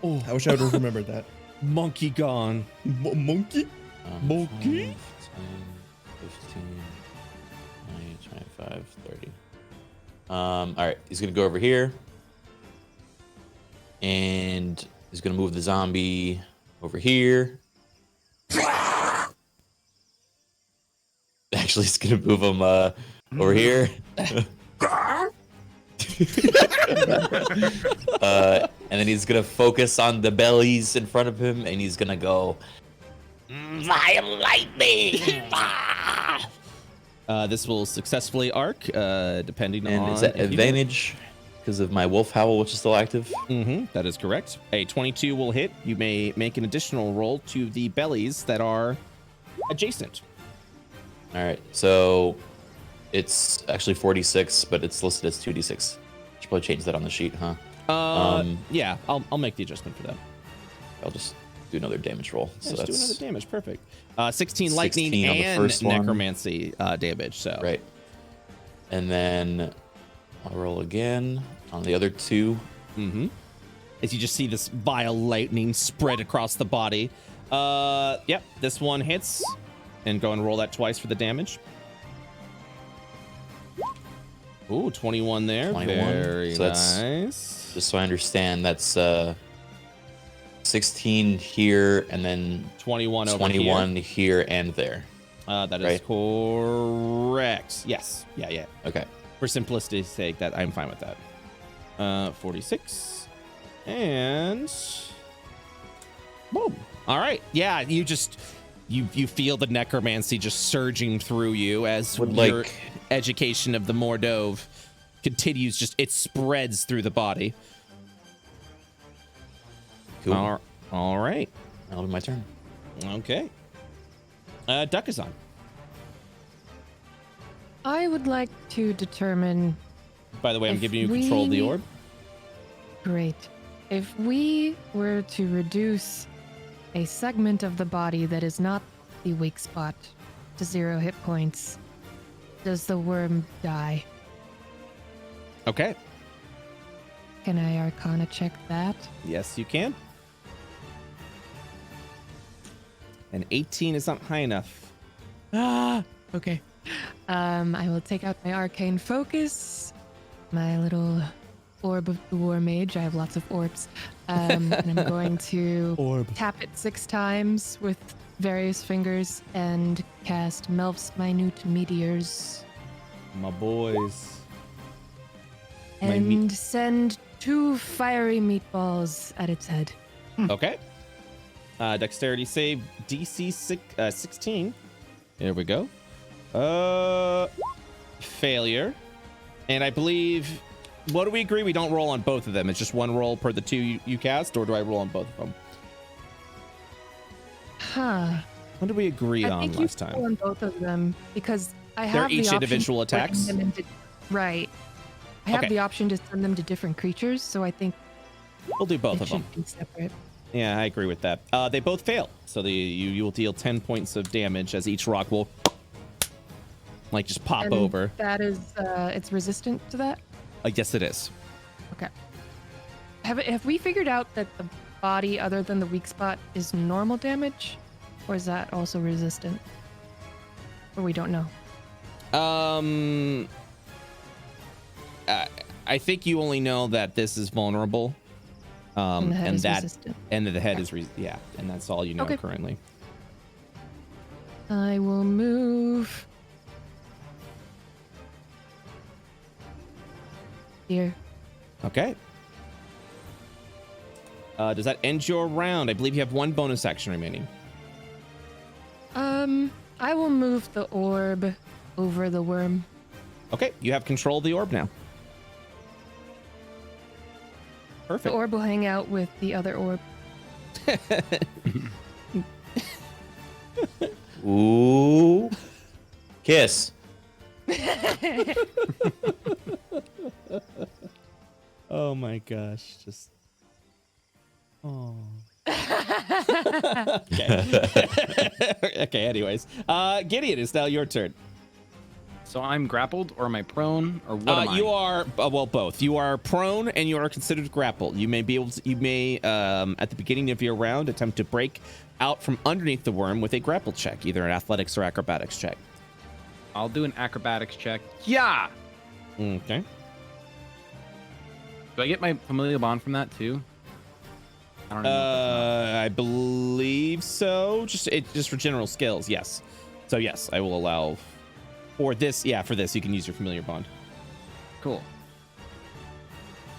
Oh, I wish I would have remembered that. Monkey gone. Monkey? Monkey? 5, 10, 15, 20, 25, 30. All right, he's gonna go over here, and he's gonna move the zombie over here. Actually, he's gonna move him over here. And then he's gonna focus on the bellies in front of him, and he's gonna go, "Vile lightning!" This will successfully arc, depending And on is that if you do. advantage because of my wolf howl, which is still active? That is correct. A 22 will hit. You may make an additional roll to the bellies that are adjacent. All right, so it's actually 46, but it's listed as 2d6. Should probably change that on the sheet, huh? Yeah, I'll make the adjustment for that. I'll just do another damage roll. So Let's do that's another damage. Perfect. 16 lightning 16 on the and first one. necromancy damage. So right. And then I'll roll again on the other 2. as you just see this vile lightning spread across the body. Yep, this one hits. And go and roll that twice for the damage. Ooh, 21 there. 21. Very So that's- nice. Just so I understand, that's 16 here, and then 21 over 21 here and there. That is right? correct. Yes. Yeah. Okay. For simplicity's sake, that I'm fine with that. 46. And boom. All right. Yeah, you just you feel the necromancy just surging through you as Would your like- education of the Mordove continues. Just it spreads through the body. Cool. All right. That'll be my turn. Okay. Duck is on. I would like to determine. By the way, I'm If giving you control of the we- orb. Great. If we were to reduce a segment of the body that is not the weak spot to 0 hit points, does the worm die? Okay. Can I Arcana check that? Yes, you can. And 18 is not high enough. Ah, okay. I will take out my arcane focus, my little orb of the war mage. I have lots of orbs. And I'm going to tap it 6 times with various fingers and cast Melf's Minute Meteors. My boys. And send 2 fiery meatballs at its head. Okay. Dexterity save DC 16. There we go. Failure. And I believe, what do we agree? We don't roll on both of them. It's just one roll per the 2 you cast, or do I roll on both of them? Huh. What did we agree I on think last you time? roll on both of them because I They're have each the option individual to turn attacks? them into- right. I have Okay. the option to send them to different creatures, so I think We'll do both it of them. should be separate. Yeah, I agree with that. They both fail. So you will deal 10 points of damage as each rock will like just pop And over. That is, it's resistant to that? Yes, it is. Okay. Have we figured out that the body, other than the weak spot, is normal damage? Or is that also resistant? Or we don't know. I think you only know that this is vulnerable. And the head is that resistant. and that the head is yeah, and that's all you know Okay. currently. I will move here. Okay. Does that end your round? I believe you have 1 bonus action remaining. I will move the orb over the worm. Okay, you have control of the orb now. The Perfect. orb will hang out with the other orb. Ooh. Kiss. Oh my gosh, just oh. Okay. Okay, anyways. Gideon, it's now your turn. So I'm grappled, or am I prone, or what am I? You are well, both. You are prone and you are considered grappled. You may be able to, at the beginning of your round attempt to break out from underneath the worm with a grapple check, either an athletics or acrobatics check. I'll do an acrobatics check. Yeah. Okay. Do I get my familial bond from that too? I don't know. I believe so. Just for general skills, yes. So yes, I will allow for this. Yeah, for this you can use your familiar bond. Cool.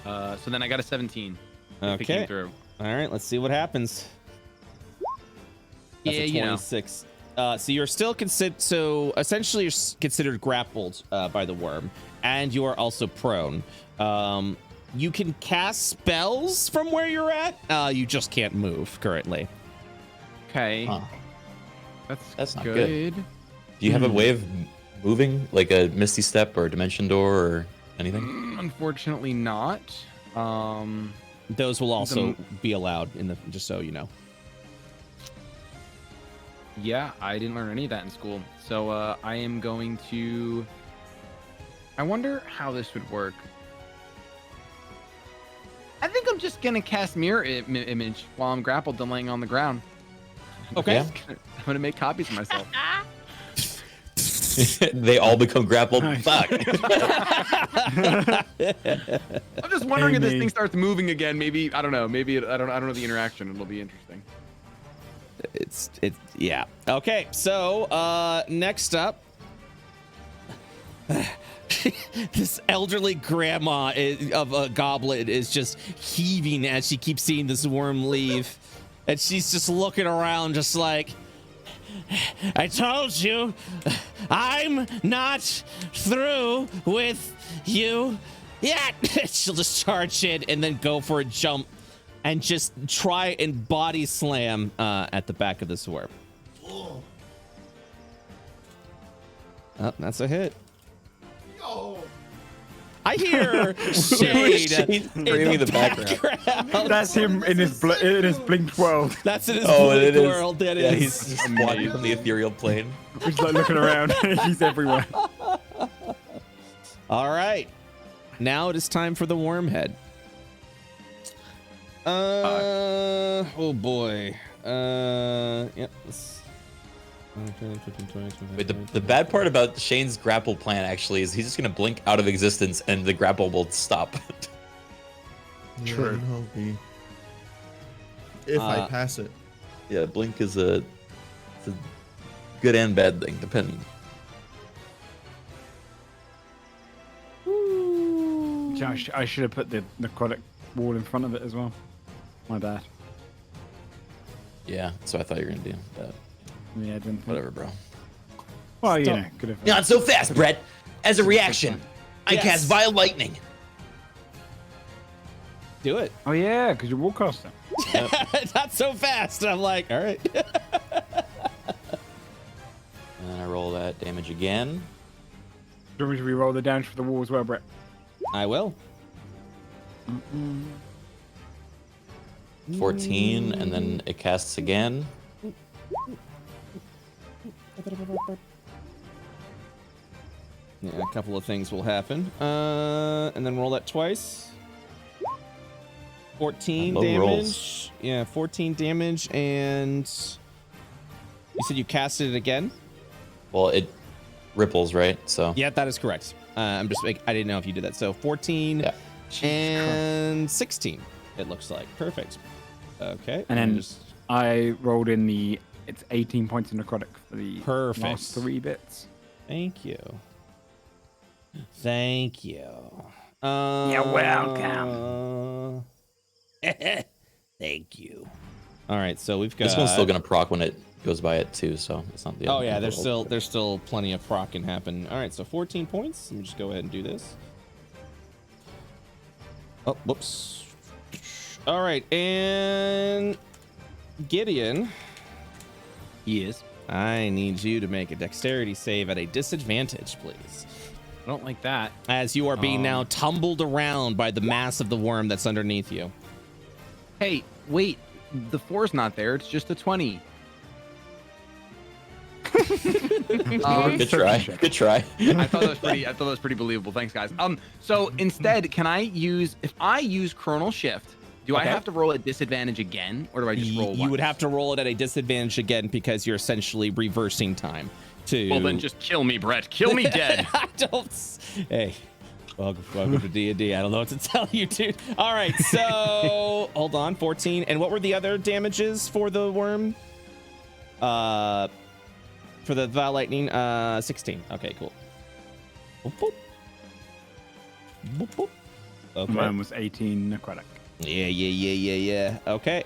So then I got a 17. If it came Okay. through. All right, let's see what happens. That's Yeah, a you know. 26. So you're still considered. So essentially, you're considered grappled by the worm, and you are also prone. You can cast spells from where you're at. You just can't move currently. Okay. Huh. That's not good. Do you have a way of moving, like a Misty Step or a Dimension Door or anything? Unfortunately not. Those will also be allowed in the. Just so you know. Yeah, I didn't learn any of that in school. So I am going to. I wonder how this would work. I think I'm just gonna cast mirror image while I'm grappled and laying on the ground. Okay. Yeah. I'm gonna make copies of myself. They all become grappled. Nice. Fuck. I'm just wondering if this Amy. thing starts moving again. Maybe I don't know. Maybe I don't know the interaction. It'll be interesting. It's yeah. Okay, so next up, this elderly grandma of a goblet is just heaving as she keeps seeing this worm leave, and she's just looking around, just like, I told you, I'm not through with you yet. She'll just charge in and then go for a jump and just try and body slam at the back of this worm. Oh, that's a hit. I hear Shade Screaming in the background. That's him in his blinked world. That's in his it is. world. That Yeah, is. he's just walking from the ethereal plane. He's like looking around. He's everywhere. All right. Now it is time for the worm head. Oh boy. Yep. Wait, the bad part about Shane's grapple plan actually is he's just gonna blink out of existence and the grapple will stop. True. Yeah, no, if I pass it. Yeah, blink is it's a good and bad thing, depending. I should have put the necrotic wall in front of it as well. My bad. Yeah, that's what I thought you were gonna do. But Yeah, I didn't think. whatever, bro. Well, you know, could have. Not so fast, Brett. As a reaction, I Yes. cast Vile Lightning. Do it. Oh yeah, because you're warcaster. Not so fast. I'm like, all right. And I roll that damage again. Do you want me to re-roll the damage for the wall as well, Brett? I will. 14, and then it casts again. Yeah, a couple of things will happen. And then roll that twice. 14 Low damage. rolls. Yeah, 14 damage, and you said you casted it again? Well, it ripples, right? So Yeah, that is correct. I didn't know if you did that. So 14 yeah. and 16, it looks like. Perfect. Okay. And then just I rolled in it's 18 points of necrotic for the Perfect. last 3 bits. thank you. Thank you. You're welcome. Thank you. All right, so we've got This one's still gonna proc when it goes by it too, so it's not the. Oh end yeah, of the there's world. still plenty of proc can happen. All right, so 14 points. Let me just go ahead and do this. Oh, whoops. All right, and Gideon, Yes. I need you to make a dexterity save at a disadvantage, please. I don't like that. As you are being now tumbled around by the mass of the worm that's underneath you. Hey, wait. The 4's not there. It's just a 20. Good try. Good try. I thought that was pretty believable. Thanks, guys. So instead, if I use Chronal Shift, do I Okay. have to roll at disadvantage again, or do I just roll You once? would have to roll it at a disadvantage again because you're essentially reversing time. Well, then just kill me, Brett. Kill me dead. I don't. Hey, welcome to D&D. I don't know what to tell you, dude. All right, so hold on, 14. And what were the other damages for the worm? For the Vile Lightning, 16. Okay, cool. Boop, boop. Boop, boop. Okay. Mine was 18 necrotic. Yeah. Okay.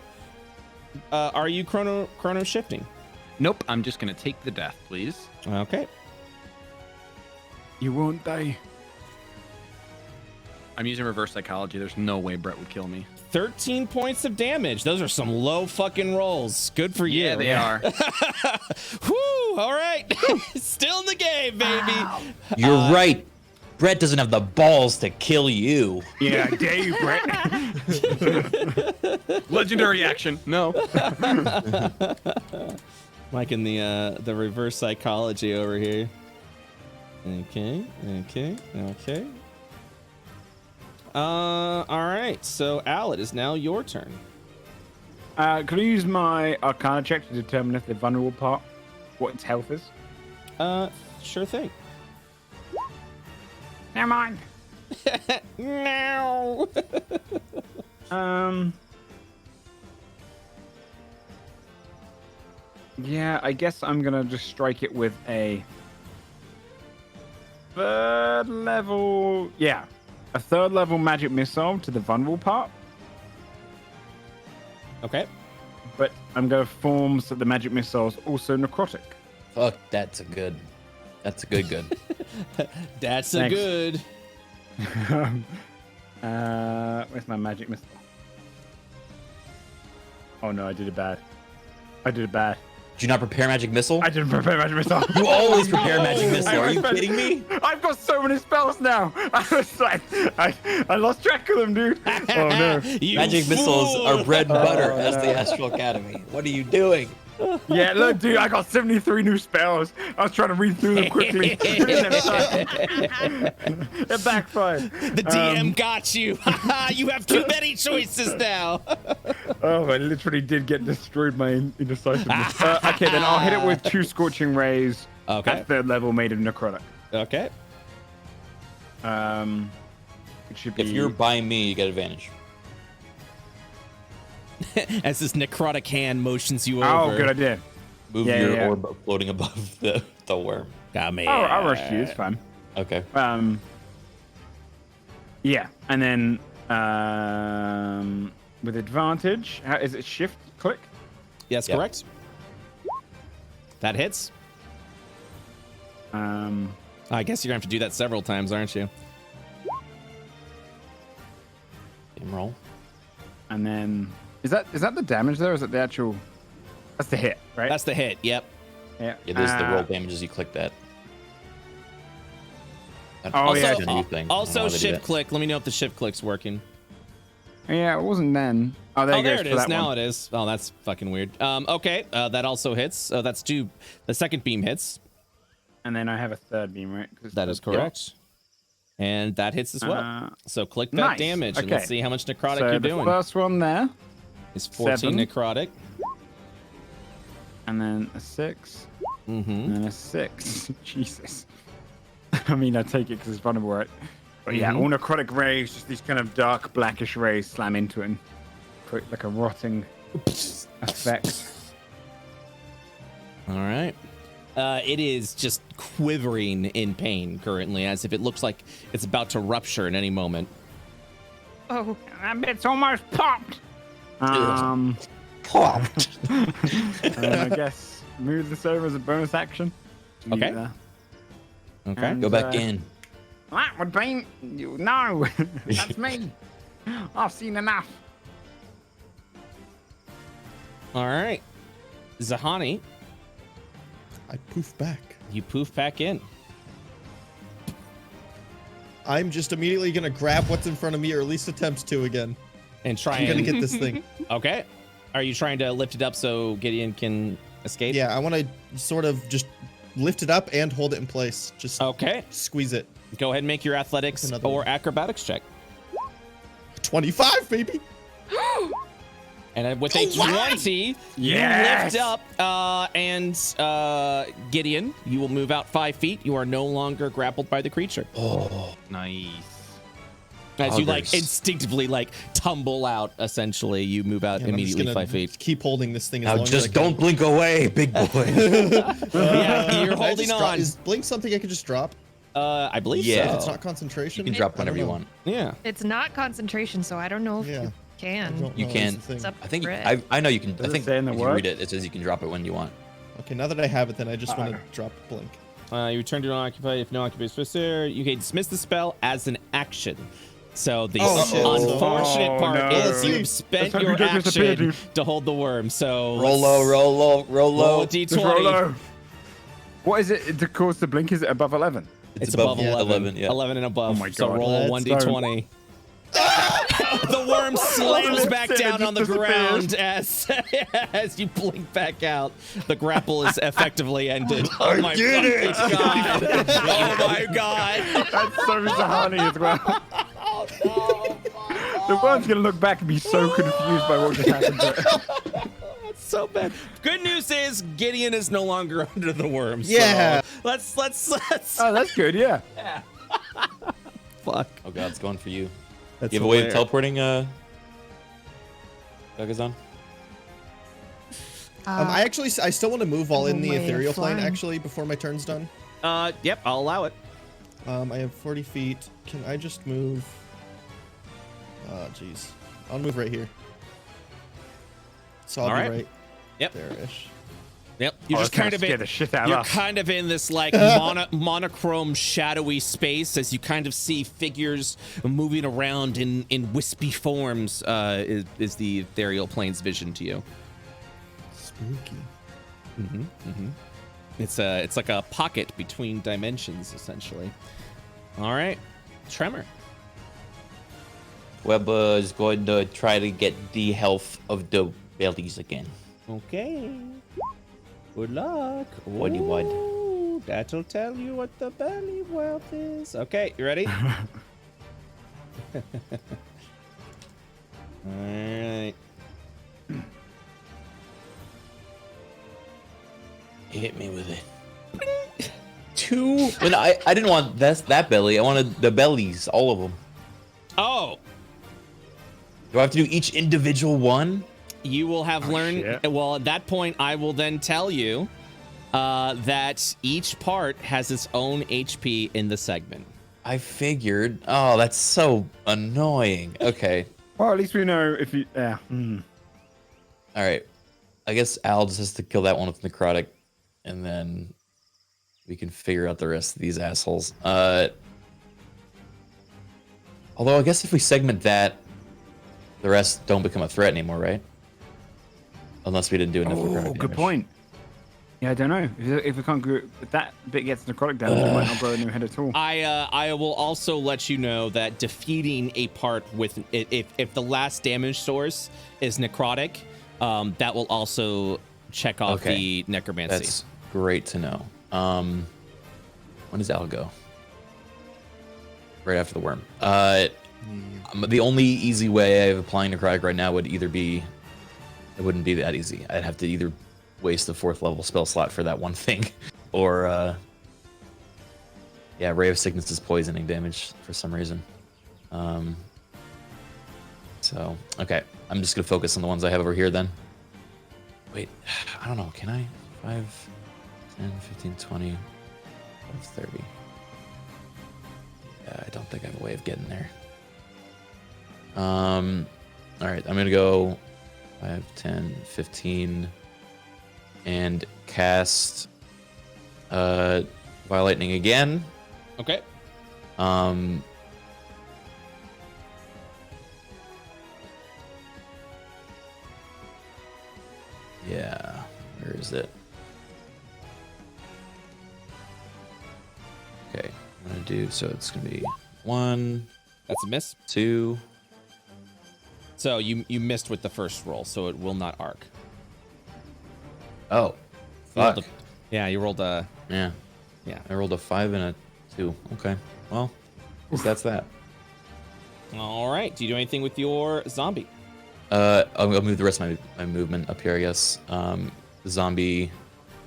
Are you chrono shifting? Nope. I'm just gonna take the death, please. Okay. You won't die. I'm using reverse psychology. There's no way Brett would kill me. 13 points of damage. Those are some low fucking rolls. Good for you. Yeah, they are. Whoo! All right. Still in the game, baby. You're right. Brett doesn't have the balls to kill you. Yeah, dare you, Brett. Legendary action. No. Liking the reverse psychology over here. Okay. All right. So, Al, it is now your turn. Can I use my Arcana check to determine if the vulnerable part, what its health is? Sure thing. Never mind. No. Yeah, I guess I'm gonna just strike it with a third level. Yeah, a third level magic missile to the vulnerable part. Okay. But I'm gonna form so the magic missile is also necrotic. Fuck, that's a good. That's a good. That's a Thanks. good. Where's my magic missile? Oh no, I did it bad. Did you not prepare magic missile? I didn't prepare magic missile. You always prepare magic missile. I Are you spent- kidding me? I've got so many spells now. I was like, I lost track of them, dude. Oh no. You Magic fool. missiles are bread and butter Oh, as no. the Astral Academy. What are you doing? Yeah, look, dude, I got 73 new spells. I was trying to read through them quickly. It backfired. The DM got you. You have too many choices now. Oh, I literally did get destroyed by indecisiveness. Okay, then I'll hit it with 2 Scorching Rays. Okay. At 3rd level, made of necrotic. Okay. It should be. If you're by me, you get advantage. As this necrotic hand motions you over. Oh, good idea. Move your orb floating above the worm. Got me. Oh, I'll rush you. It's fine. Okay. Yeah, and then with advantage, is it shift click? Yes, Yep. correct. That hits. I guess you're gonna have to do that several times, aren't you? Same roll. And then is that the damage there? Or is it the actual? That's the hit, right? That's the hit. Yep. yeah. Yeah, there's the roll damage as you click that. Oh, Also, yeah. It's a new thing. I don't know also why they do shift that. click. Let me know if the shift click's working. Yeah, it wasn't then. Oh, there Oh, you go. there it for is. that Now one. it is. Oh, that's fucking weird. Okay. That also hits. That's 2. The second beam hits. And then I have a 3rd beam, right? That is correct. And that hits as well. So click that nice. damage and Okay. let's see how much necrotic So you're the doing. first one there, It's 14 7. necrotic. and then a 6, Mm-hmm. and then a 6. Jesus. I mean, I take it because it's vulnerable, right? But yeah, Mhm. all necrotic rays, just these kind of dark blackish rays slam into it and create like a rotting effect. All right. It is just quivering in pain currently, as if it looks like it's about to rupture at any moment. Oh, That bit's almost popped. Popped. I guess move this over as a bonus action. Leave Okay. it there. Okay. And, Go back in. That would be no. That's me. I've seen enough. All right. Zahani, I poof back. you poof back in. I'm just immediately gonna grab what's in front of me, or at least attempt to again. And try I'm gonna and... get this thing. Okay. Are you trying to lift it up so Gideon can escape? Yeah, I want to sort of just lift it up and hold it in place. Just Okay. squeeze it. Go ahead and make your athletics Another or one. acrobatics check. 25, baby. And with a 20, Yes! you lift up, and Gideon, you will move out 5 feet. You are no longer grappled by the creature. Oh, Nice. As you like Huggers. instinctively like tumble out, essentially, you move out Yeah, I'm just immediately gonna 5 feet. Keep holding this thing as now long just as I can. don't blink away, big boy. Yeah, you're Can I holding just drop- on. Is blink something I can just drop? I believe Yeah. If so. it's not concentration. You can drop I don't whenever you know. want. Yeah. it's not concentration, so I don't know if Yeah. you I can. don't You know, can. that's the thing. It's up I think to Brett. I know you can. Does I it think say in the if you word? read it, it says you can drop it when you want. Okay, now that I have it, then I just want to drop blink. You return to unoccupied. If no occupied space there, you can dismiss the spell as an action. So the Oh, shit. unfortunate Oh, part no. is you've Let's spent hope your you don't disappear, action dude. to hold the worm. So Roll low, roll low, roll roll low. a d20. Just roll low. What is it to cause the blink? Is it above 11? It's above 11. 11, yeah. 11 and above. Oh my So God. roll a Let's 1d20. The worm slams back It down just on the disappears. ground as you blink back out. The grapple is effectively ended. Oh my did fucking god! Oh my god! That's so Zahani as well. The worm's gonna look back and be so confused by what just happened to it. That's so bad. Good news is Gideon is no longer under the worm. So Yeah. let's Oh, that's good, yeah. fuck. Oh god, it's going for you. That's You have a way of hilarious. teleporting, Gagazon? I still want to move while in the way of ethereal plane, flying. actually, before my turn's done. Yep, I'll allow it. I have 40 feet. Can I just move? Oh, jeez. I'll move right here. So I'll All be right. right Yep. there-ish. Yep. You're just kind of scare in. the shit out of You're us. kind of in this like monochrome shadowy space as you kind of see figures moving around in wispy forms. Is the ethereal plane's vision to you? Spooky. It's like a pocket between dimensions, essentially. All right, Tremor. Webba is going to try to get the health of the bellies again. Okay. Good luck. What do you want? Ooh, that'll tell you what the belly wealth is. Okay, you ready? All right. Hit me with it. 2. And I didn't want that belly. I wanted the bellies, all of them. Oh, Do I have to do each individual one? you will have learned. shit. Well, at that point, I will then tell you that each part has its own HP in the segment. I figured. Oh, that's so annoying. Okay. Well, at least we know if you. Yeah. All right. I guess Al just has to kill that one with necrotic, and then we can figure out the rest of these assholes. Although I guess if we segment that, the rest don't become a threat anymore, right? Unless we didn't do enough necrotic Oh, good damage. point. Yeah, I don't know. If we can't grow, if that bit gets necrotic damage, we might not grow a new head at all. I will also let you know that defeating a part with if the last damage source is necrotic, that will also check off Okay. the necromancy. That's great to know. When does Al go? Right after the worm. The only easy way of applying necrotic right now would either be, it wouldn't be that easy. I'd have to either waste the 4th level spell slot for that one thing, or yeah, Ray of Sickness is poisoning damage for some reason. So okay, I'm just gonna focus on the ones I have over here then. Wait, I don't know, can I? 5, 10, 15, 20, 30. Yeah, I don't think I have a way of getting there. All right, I'm gonna go 5, 10, 15, and cast Vile Lightning again. Okay. Yeah, where is it? Okay, I'm gonna do, so it's gonna be 1, That's a miss. 2. So you missed with the first roll, so it will not arc. Oh, You rolled fuck. yeah, you rolled a. Yeah, Yeah. I rolled a 5 and a 2. Okay, well, guess that's that. All right. Do you do anything with your zombie? I'll move the rest of my movement up here, I guess. The zombie,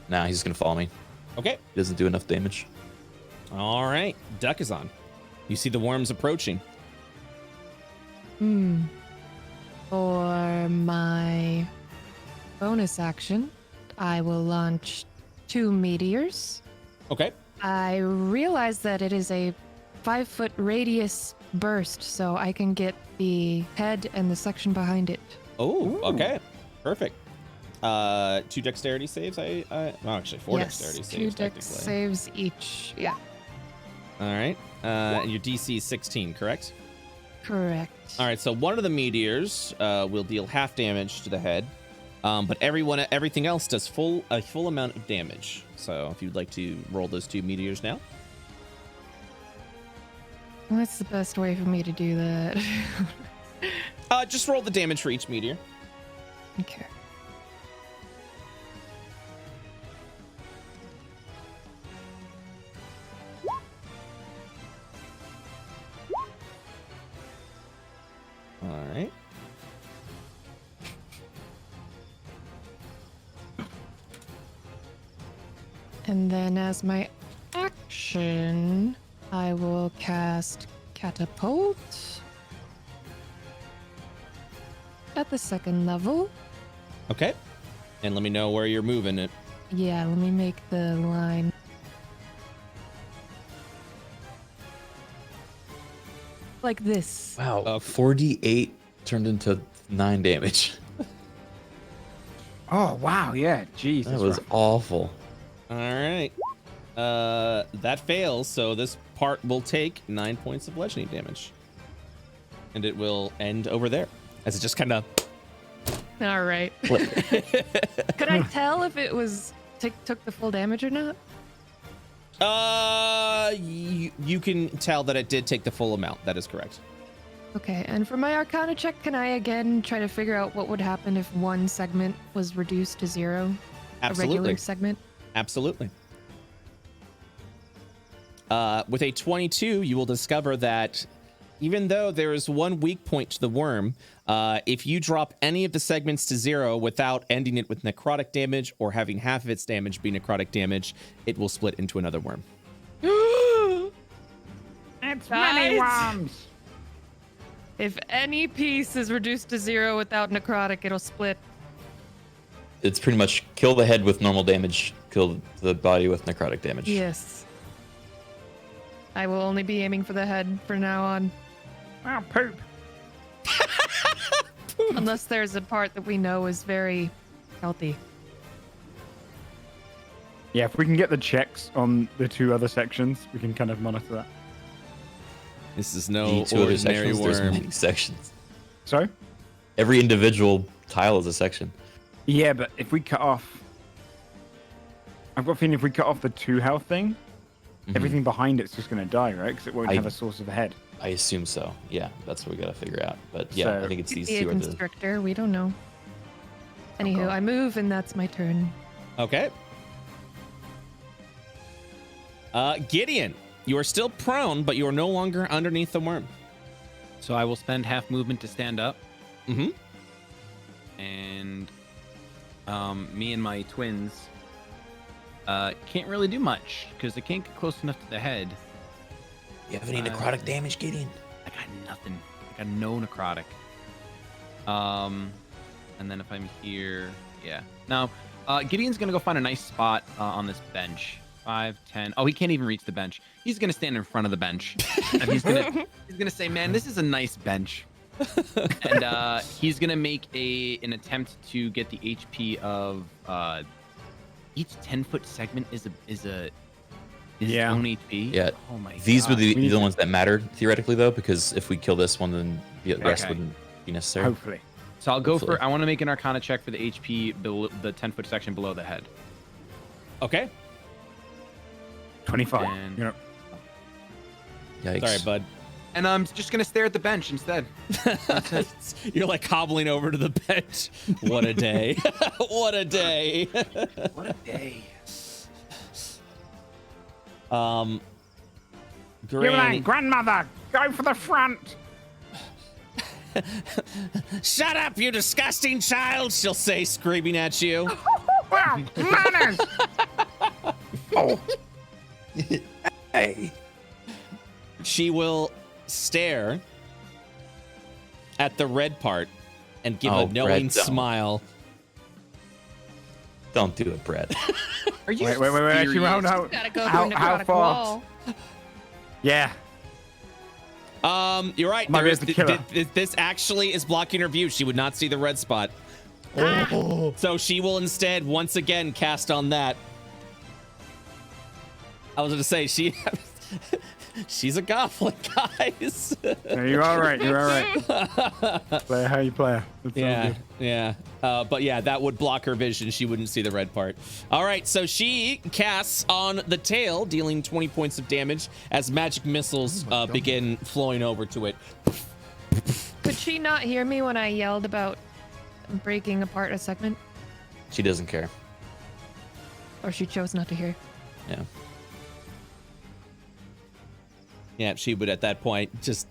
nah, he's just gonna follow me. Okay. He doesn't do enough damage. All right. Duck is on. You see the worms approaching. For my bonus action, I will launch 2 meteors. Okay. I realize that it is a 5-foot radius burst, so I can get the head and the section behind it. Oh, okay. Perfect. 2 dexterity saves. Well, actually, 4 yes, dexterity 2 saves. dex technically. saves each. Yeah, All right. And your DC is 16, correct? correct. All right. So one of the meteors will deal half damage to the head, but everything else does a full amount of damage. So if you'd like to roll those 2 meteors now. What's the best way for me to do that? Just roll the damage for each meteor. Okay. All right. And then as my action, I will cast Catapult at the 2nd level. Okay. And let me know where you're moving it. Yeah, let me make the line. Like this. Wow, 48 turned into 9 damage. Oh wow, yeah, jeez, That that's was rough. awful. All right. That fails, so this part will take 9 points of bludgeoning damage. And it will end over there. As it just kind of... All right. Could I tell if it was took the full damage or not? You can tell that it did take the full amount. That is correct. Okay, and for my Arcana check, can I again try to figure out what would happen if one segment was reduced to 0? A regular Absolutely. segment? Absolutely. With a 22, you will discover that even though there is one weak point to the worm, if you drop any of the segments to 0 without ending it with necrotic damage or having half of its damage be necrotic damage, it will split into another worm. It's many worms. If any piece is reduced to 0 without necrotic, it'll split. It's pretty much kill the head with normal damage, kill the body with necrotic damage. Yes. I will only be aiming for the head from now on. Oh, poop. Unless there's a part that we know is very healthy. Yeah, if we can get the checks on the 2 other sections, we can kind of monitor that. This is The no 2 other ordinary sections, there's worm. many sections. Sorry? Every individual tile is a section. Yeah, but if we cut off... I've got a feeling if we cut off the 2 health thing, everything behind it's just going to die, right? Because it won't have a source of a head. I assume so. Yeah, that's what we gotta figure out. But yeah, So- I think it's Could these be a 2 are the. constrictor, we don't know. Anywho, I move and that's my turn. Okay. Gideon, you are still prone, but you are no longer underneath the worm. So I will spend half movement to stand up, Mm-hmm. and me and my twins can't really do much because they can't get close enough to the head. You have any necrotic damage, Gideon? I got nothing. I got no necrotic. And then if I'm here, yeah. Now, Gideon's gonna go find a nice spot on this bench. 5, 10. Oh, he can't even reach the bench. He's gonna stand in front of the bench, and he's gonna say, "Man, this is a nice bench." And he's gonna make an attempt to get the HP of each 10-foot segment is its Yeah. own HP. Yeah. Oh my These God. would be We need the to- ones that mattered theoretically, though, because if we kill this one, then the rest Okay. wouldn't be necessary. Hopefully. So I'll go Hopefully. for. I want to make an Arcana check for the HP below the 10-foot section below the head. Okay. 25. And- You know, Yikes. Sorry, bud. And I'm just gonna stare at the bench instead. You're like hobbling over to the bench. What a day. What a day. What a day. Granny. grandmother, go for the front. Shut up, you disgusting child, she'll say, screaming at you. Well, manners. Hey. She will stare at the red part and give Oh, a knowing Brett, don't. smile. Don't do it, Brett. Are you Wait. Actually, serious? hold on. Gotta go How- through a how necrotic far? wall. Yeah. You're right. Might There be is, able to kill her. this actually is blocking her view. She would not see the red spot. Oh, So she will instead once again cast on that. I was going to say, she's a goblin, guys. No, you're all right. You're all right. Play how you play. That's all Yeah, good. yeah. But yeah, that would block her vision. She wouldn't see the red part. All right, so she casts on the tail, dealing 20 points of damage as magic missiles God. begin flowing over to it. Could she not hear me when I yelled about breaking apart a segment? She doesn't care. Or she chose not to hear? Yeah. Yeah, she would at that point just.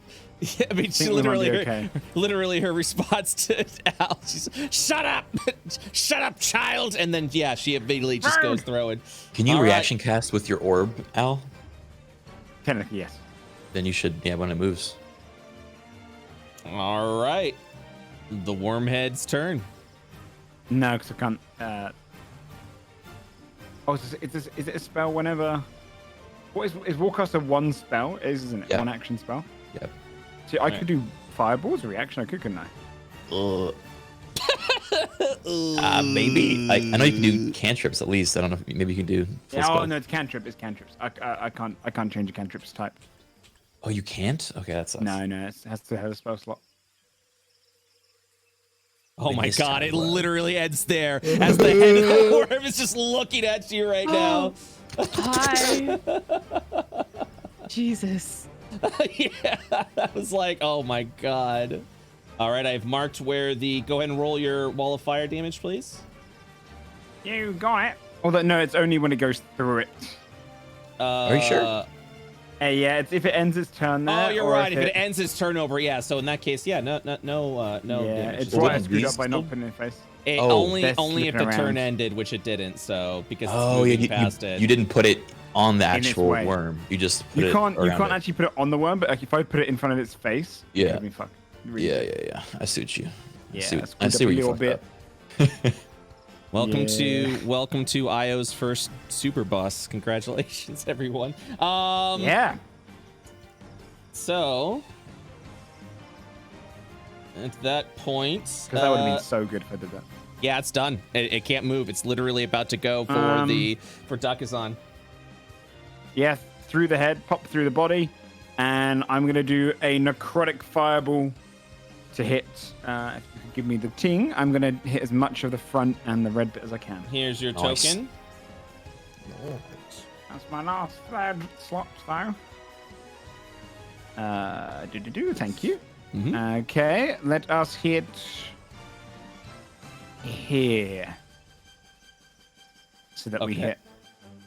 I mean, she think we might be literally, okay. literally her response to Al, she's, "Shut up, shut up, child!" And then yeah, she immediately just goes throwing. Can you All right. reaction cast with your orb, Al? Technically, yes. Then you should, yeah, when it moves. All right, the wormhead's turn. No, because I can't. Oh, is it a spell whenever? What is Warcaster one spell? Isn't it? Yeah. One action spell. Yep. See, I Right. could do fireballs reaction. I could, couldn't I? Maybe. I know you can do cantrips at least. I don't know. If, maybe you can do. Full Yeah, spell. oh no, it's cantrip. It's cantrips. I can't change a cantrip's type. Oh, you can't? Okay, that sucks. No, it has to have a spell slot. Oh my This god, time it what? literally ends there as the head of the worm is just looking at you right now. Hi. Jesus. Yeah, I was like, oh my god. All right, I've marked where the. Go ahead and roll your wall of fire damage, please. You got it. Although no, it's only when it goes through it. Are you sure? Yeah, it's if it ends its turn there. Oh, you're or right. If it ends its turnover, yeah. So in that case, yeah, no. Yeah, damage it's is why I done. screwed up by not putting it in face. It Oh. only They're if the slipping turn around. ended, which it didn't. So because it's Oh, yeah, moving past it. you didn't put it on the In its actual way. worm. You just put You it can't around it. actually put it on the worm, but like if I put it in front of its face, Yeah. it'd be fucking really Yeah. I suit you. Yeah, I see where you little fucked bit. up. Welcome to IO's first super boss. Congratulations, everyone. Yeah. So at that point, Because that would have been so good if I did that. yeah, it's done. It can't move. It's literally about to go for for Dakazan. Yeah, through the head, pop through the body, and I'm gonna do a necrotic fireball to hit. If you could give me the ting, I'm gonna hit as much of the front and the red bit as I can. Here's your Nice. token. That's my last third slot, though. Thank you. Mhm. Okay, let us hit here, so that we Okay. hit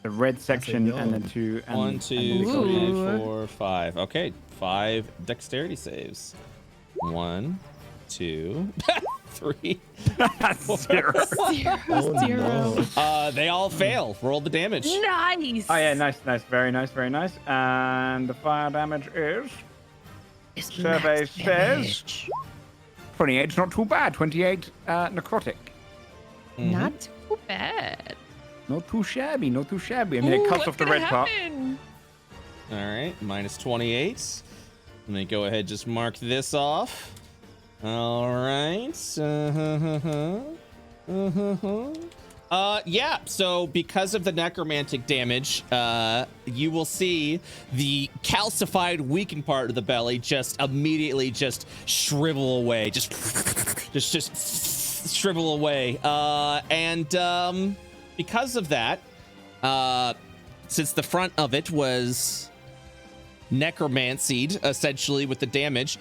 the red section and the yawn. two. And, 1, and 2, the 3, Ooh. 4, 5. Okay, 5 dexterity saves. 1, 2, 3. Zero. Oh, Zero. no. They all fail. Roll the damage. Nice. Oh yeah, nice, very nice. And the fire damage is It's survey max says damage. 28. Not too bad. 28 necrotic. Mhm. Not too bad. Not too shabby. I mean, it Ooh, cuts what's off the gonna red part. happen? All right, minus 28. Let me go ahead, just mark this off. All right. Yeah, so because of the necromantic damage, you will see the calcified, weakened part of the belly just immediately just shrivel away. Just shrivel away. And because of that, since the front of it was necromancied essentially with the damage,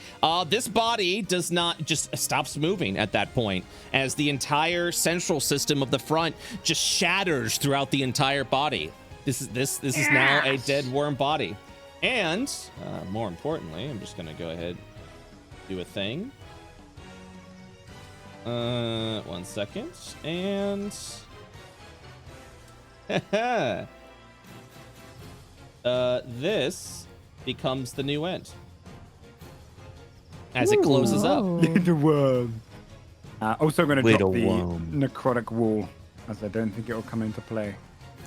this body does not just stops moving at that point, as the entire central system of the front just shatters throughout the entire body. This is now a dead worm body. And more importantly, I'm just gonna go ahead do a thing. 1 second, and this becomes the new end as it closes up. Oh. The worm. Also going to drop Little the worm. necrotic wall, as I don't think it will come into play.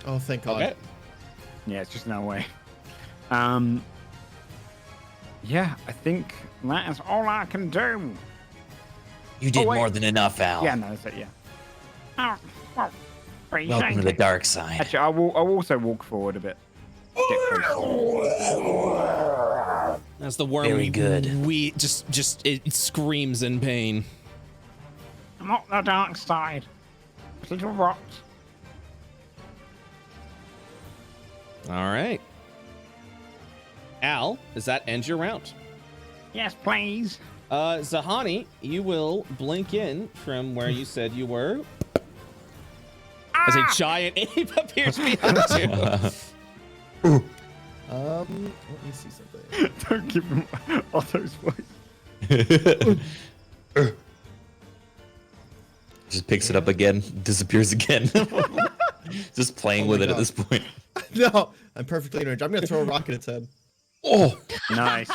Oh, thank God. Okay. Yeah, it's just no way. Yeah, I think that is all I can do. You did wait. more than enough, Al. Yeah, no, that's it. Yeah. Oh, well, very Welcome to the shiny. dark side. Actually, I'll also walk forward a bit. Get closer. As the worm Very good. we just it screams in pain. Not the dark side. Little rot. All right. Al, does that end your round? Yes, please. Zahani, you will blink in from where you said you were. As a giant ape appears behind you. Let me see something. Don't give him Otto's voice. Just picks it up again, disappears again. Just playing Oh with my it at God. this point. No, I'm perfectly in range. I'm gonna throw a rock at its head. Oh, Nice.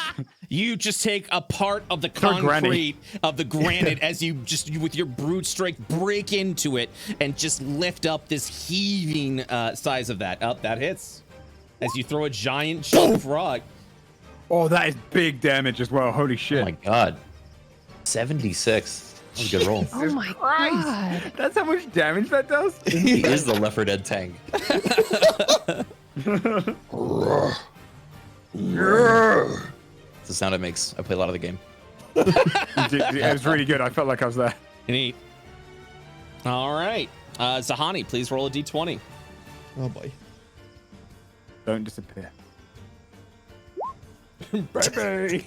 You just take a part of the Throw granny. concrete of the granite as you with your brute strength break into it and just lift up this heaving size of that. Up, that hits. As you throw a giant chunk of rock. Oh, that is big damage as well. Holy oh shit. my God. 76. That was a good roll. Oh my Christ. God. That's how much damage that does? He is the Left 4 Dead tank. It's the sound it makes. I play a lot of the game. It was really good. I felt like I was there. Neat. All right. Zahani, please roll a d20. Oh boy. Don't disappear. Baby.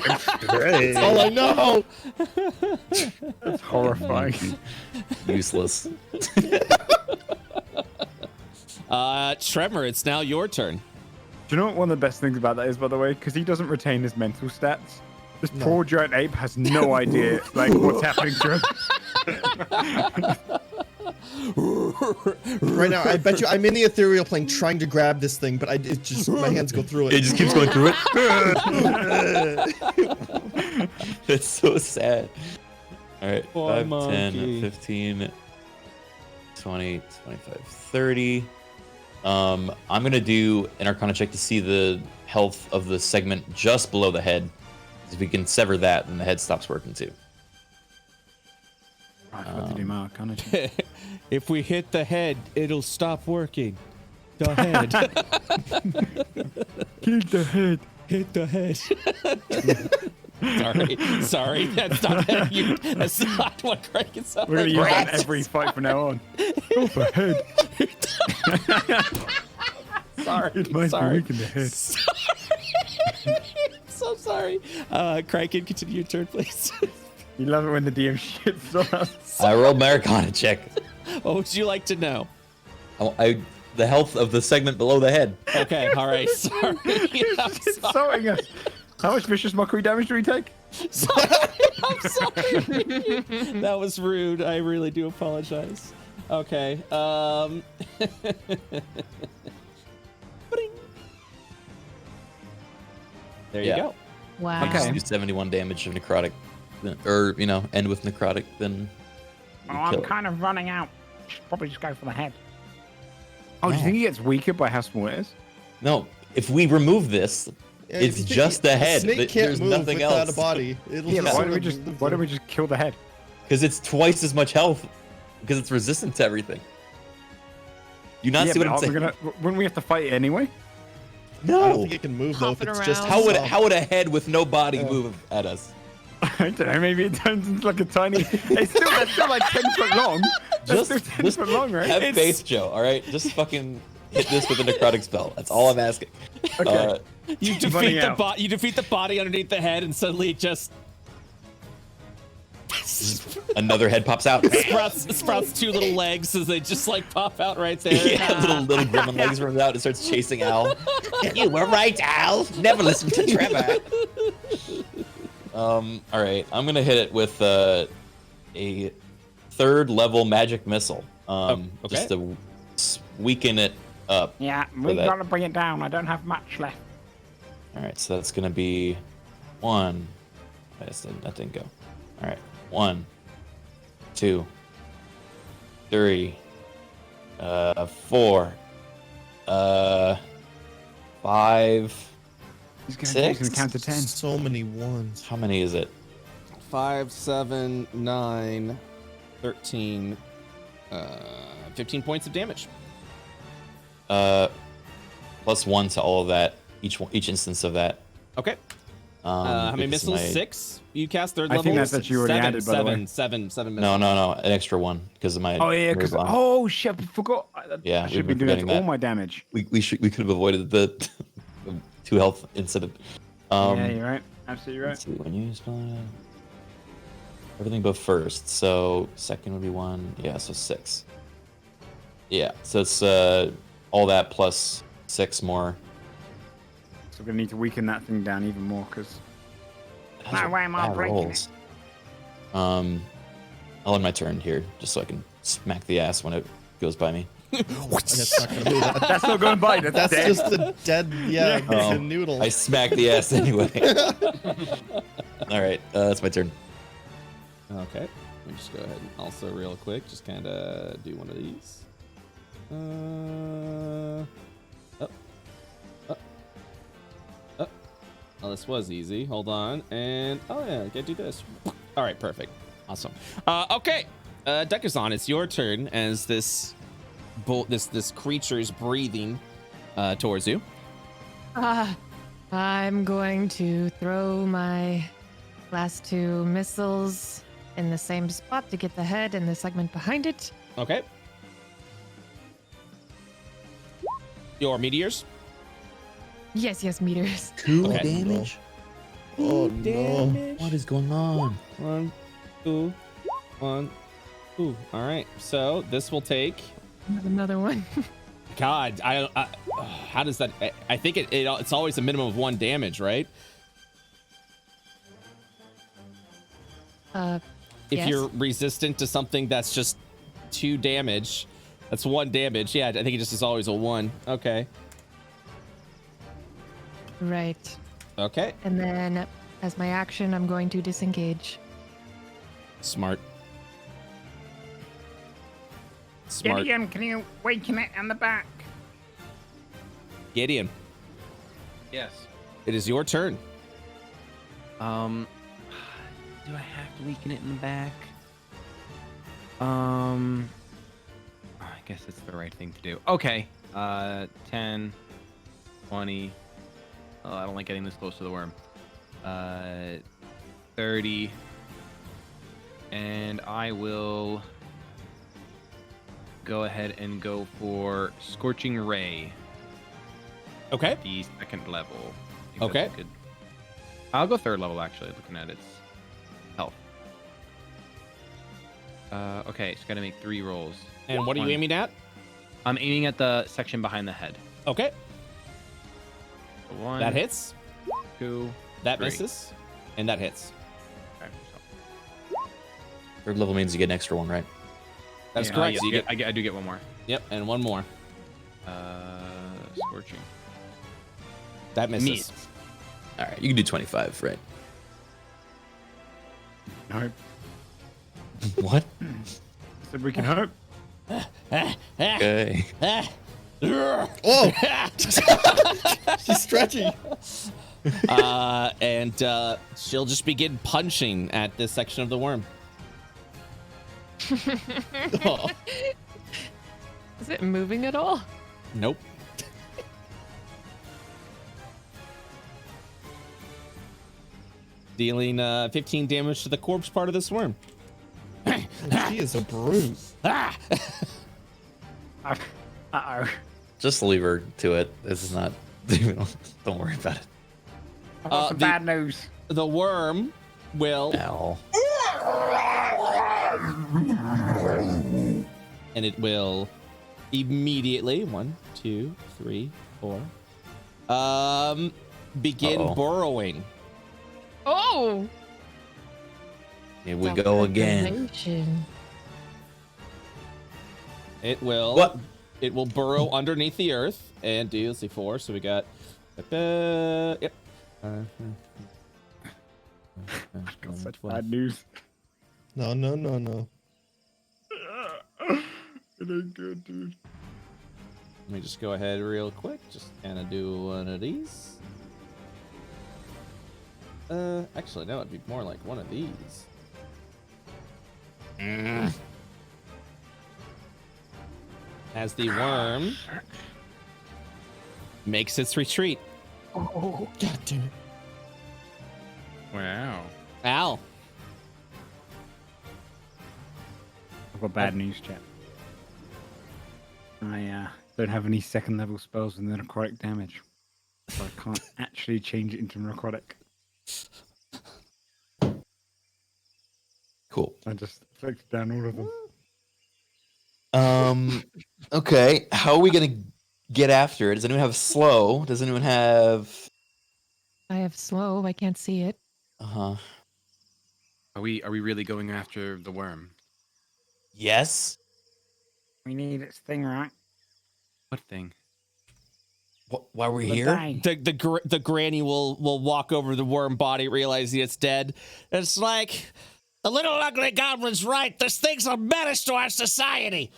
That's all I know. That's horrifying. Useless. Tremor, it's now your turn. Do you know what one of the best things about that is, by the way? Because he doesn't retain his mental stats. This poor giant ape has no idea like what's happening to him. Right now, I bet you I'm in the ethereal plane trying to grab this thing, but it just my hands go through it. It just keeps going through it. It's so sad. All right, Poor 5, monkey. 10, 15, 20, 25, 30. I'm gonna do an Arcana check to see the health of the segment just below the head. If we can sever that, then the head stops working too. I forgot to do my Arcana check. If we hit the head, it'll stop working. The head. Kill the head. Hit the head. Sorry, that's not that's not what Criken sounds We're gonna like. use that in every fight from now on. Kill the head. Sorry, It might be weak in the head. So sorry. Criken, continue your turn, please. You love it when the DM shits on us. I rolled my Arcana check. What would you like to know? The health of the segment below the head. Okay, all right. Sorry. I'm sorry. Insulting us. How much vicious mockery damage do we take? Sorry. I'm sorry. That was rude. I really do apologize. Okay. Ba-ding. There you Yeah. go. Wow. Okay. Do 71 damage of necrotic, or end with necrotic, then. Oh, you I'm kill it. kind of running out. Should probably just go for the head. Oh, do you think he gets weaker by how small it is? No, if we remove this, Yeah, it's if you just the head. Snake can't There's move nothing without else. a body. It'll Yeah, but just why sort don't we of just kill the head? Because it's twice as much health. Because it's resistant to everything. You not Yeah, see what but I'm saying? wouldn't we have to fight it anyway? I don't No. think it can move though. If Hop it it's just around. How would a head with no body move at us? I don't know. Maybe it turns into like a tiny. That's still like 10 foot long. That's still 10 foot long, right? Have faith, Joe. All right, just fucking hit this with a necrotic spell. That's all I'm asking. Okay. You Running defeat out. you defeat the body underneath the head, and suddenly it just Another head pops out. sprouts two little legs as they just like pop out right there. Yeah, little gremlin legs runs out and starts chasing Al. You were right, Al. Never listen to Trevor. All right, I'm gonna hit it with a 3rd level magic missile. okay. Just to weaken it up. Yeah, we gotta bring it down. I don't have much left. All right, so that's gonna be 1. That didn't go. All right, 1, 2, 3, 4, 5. He's gonna, Six? he's gonna count to 10. so many ones. How many is it? 5, 7, 9, 13, 15 points of damage. Plus 1 to all of that. Each instance of that. Okay. How many because missiles? my- 6? You cast 3rd I level? think that's what you already added, by the way. seven missiles. No, an extra 1 because of my. Oh yeah, because Mirror shit, I forgot. Yeah, I we've should be been doing that to forgetting all that. my damage. we could have avoided the 2 health incident. Yeah, you're right. Absolutely right. Let's see, when you spell it, everything but first. So 2nd would be 1. Yeah, so 6. Yeah, so it's all that plus 6 more. So we're gonna need to weaken that thing down even more because. Those No are way am I bad breaking rolls. I'll end my turn here just so I can smack the ass when it goes by me. That's not gonna do that. That's not going by. That's dead. just a dead, yeah, Oh. it's a noodle. I smack the ass anyway. All right, that's my turn. Okay. Let me just go ahead and also real quick, just kind of do one of these. Oh, this was easy. Hold on. And, oh yeah, I can do this. All right, perfect. Awesome. Okay. Dekazan, it's your turn as this creature is breathing towards you. I'm going to throw my last 2 missiles in the same spot to get the head and the segment behind it. Okay. Your meteors. Yes, meters. 2 Oh, damage? Oh no. What is going on? 1, 2, 1, 2. All right. So this will take. Another one. God, how does that? I think it's always a minimum of 1 damage, right? If Yes. you're resistant to something that's just 2 damage, that's 1 damage. Yeah, I think it just is always a 1. Okay. Right. Okay. And then, as my action, I'm going to disengage. Smart. Smart. Gideon, can you waken it on the back? Gideon, Yes. it is your turn. Do I have to weaken it in the back? I guess it's the right thing to do. Okay. 10, 20. Oh, I don't like getting this close to the worm. 30. And I will go ahead and go for Scorching Ray, Okay. the 2nd level. I think Okay. that's good. I'll go 3rd level, actually, looking at its health. Okay, so gotta make 3 rolls. And what are you One. aiming at? I'm aiming at the section behind the head. Okay. So 1, That hits. 2, That 3. misses. And that hits. Okay, so. 3rd level means you get an extra one, right? That's Yeah, correct. yes, So you get. I do get one more. Yep. And 1 more. Scorching. That misses. Miss. All right, you can do 25, right? No. What? Said we can hope. Okay. Oh! She's stretchy. And she'll just begin punching at this section of the worm. Oh. Is it moving at all? Nope. Dealing 15 damage to the corpse part of this worm. She is a bruise. Ah! Uh-oh. Just leave her to it. This is not. Don't worry about it. I've got some the- bad news. The worm will, Ow. and it will immediately 1, 2, 3, 4. Begin Uh-oh. burrowing. Oh! Here we go again. Organization. It will. What? It will burrow underneath the earth and do. Let's see, 4. So we got. Yep. Got such bad news. No. It ain't good, dude. Let me just go ahead real quick. Just kind of do one of these. Actually, no, it'd be more like one of these. As the worm makes its retreat. Oh, God damn it. Wow. Ow. I've got bad news, chat. I don't have any 2nd level spells with necrotic damage. So I can't actually change it into necrotic. Cool. I just flicked down all of them. Okay. How are we gonna get after it? Does anyone have slow? Does anyone have? I have slow. I can't see it. Uh-huh. Are we really going after the worm? Yes. We need its thing, right? What thing? Why are we The here? die. The granny will walk over the worm body, realizing it's dead. It's like the little ugly goblin's right. This thing's a menace to our society.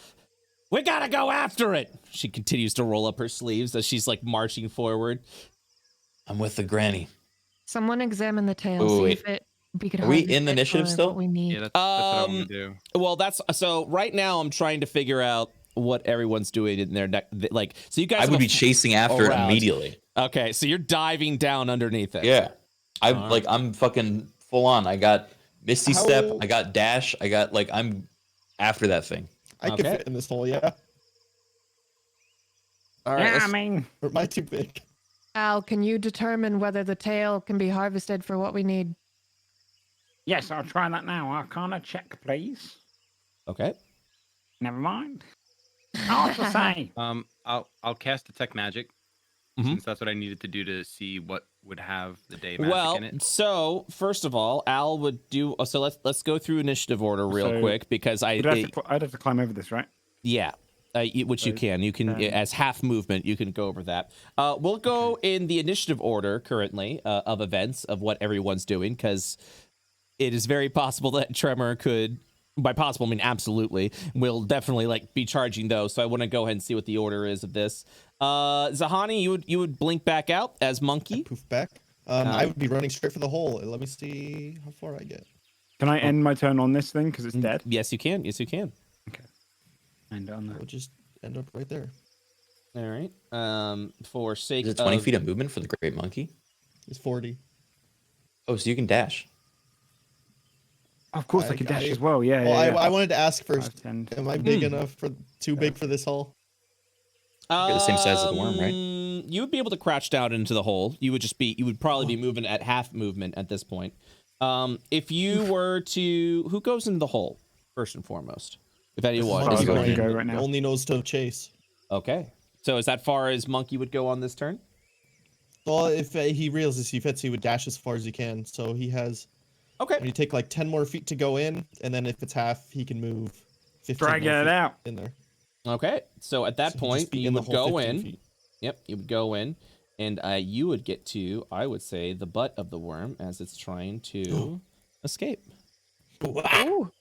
We gotta go after it. She continues to roll up her sleeves as she's like marching forward. I'm with the granny. Someone examine the tail. Wait, See wait. if it. We could Are we harvest in the it initiative for still? What we need. Yeah, that's what I want to do. Well, that's so. Right now, I'm trying to figure out what everyone's doing in their like. So you guys I would have be a- chasing after it around. immediately. Okay, so you're diving down underneath it. Yeah. Alright. I'm fucking full on. I got Misty Step. How- I got Dash. I got I'm after that thing. I could Okay. fit in this hole, yeah. All right. Yeah, let's- I mean, Or am I too big? Al, can you determine whether the tail can be harvested for what we need? Yes, I'll try that now. Arcana check, please. Okay. Never mind. Hard to say. I'll cast detect magic Mhm. since that's what I needed to do to see what would have the day magic Well, in it. so first of all, Al would do. So let's go through initiative order real So, quick because I'd have to climb over this, right? yeah, which you can. You can as half movement. You can go over that. We'll go in the initiative order currently of events of what everyone's doing because it is very possible that Tremor could. By possible, I mean absolutely. Will definitely like be charging those. So I want to go ahead and see what the order is of this. Zahani, you would blink back out as monkey. Poof back. I would be running straight for the hole. Let me see how far I get. Can I end my turn on this thing because it's dead? Yes, you can. Yes, you can. Okay. End on that. We'll just end up right there. All right. For sake Is it 20 of feet of movement for the great monkey? It's 40. Oh, so you can dash. Of course, I can dash as well. Yeah. Well, I wanted to ask first. 5, 10. Am I big enough too big for this hole? You're the same size as the worm, right? You would be able to crouch down into the hole. You would probably be moving at half movement at this point. If you were to, who goes into the hole first and foremost? If anyone, Monkey's go going. go right now. Only knows to chase. Okay. So is that far as monkey would go on this turn? Well, if he realizes he fits, he would dash as far as he can. So he has. Okay. When you take like 10 more feet to go in, and then if it's half, he can move 15 Drag more it feet out. in there. Okay. So at that So he'll just point, be you in the would hole go 15 in. feet. Yep, you would go in, and you would get to, I would say, the butt of the worm as it's trying to escape. Ooh.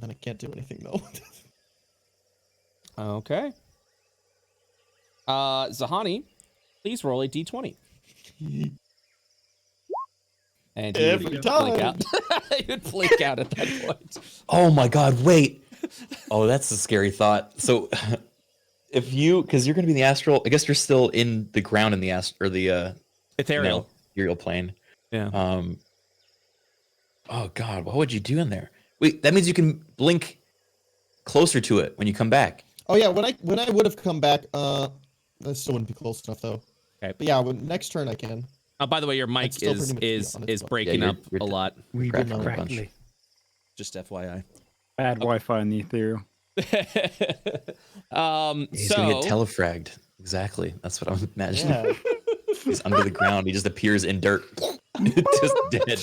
Then I can't do anything though. Okay. Zahani, please roll a d20. And you Every would time. blink out. You would blink out at that point. Oh my god, wait. Oh, that's a scary thought. So if you, because you're going to be in the astral, I guess you're still in the ground in the Ethereal. ethereal plane. Yeah. Oh god, what would you do in there? Wait, that means you can blink closer to it when you come back. Oh yeah, when I would have come back, I still wouldn't be close enough though. Okay. But yeah, next turn I can. By the way, your mic I'd still pretty much be is on its butt. breaking Yeah, up you're a lot. We Cracking did a bunch. correctly. Just FYI. Bad Wi-Fi in the ethereal. He's gonna get telefragged. Exactly. That's what I'm imagining. Yeah. He's under the ground. He just appears in dirt. Just dead.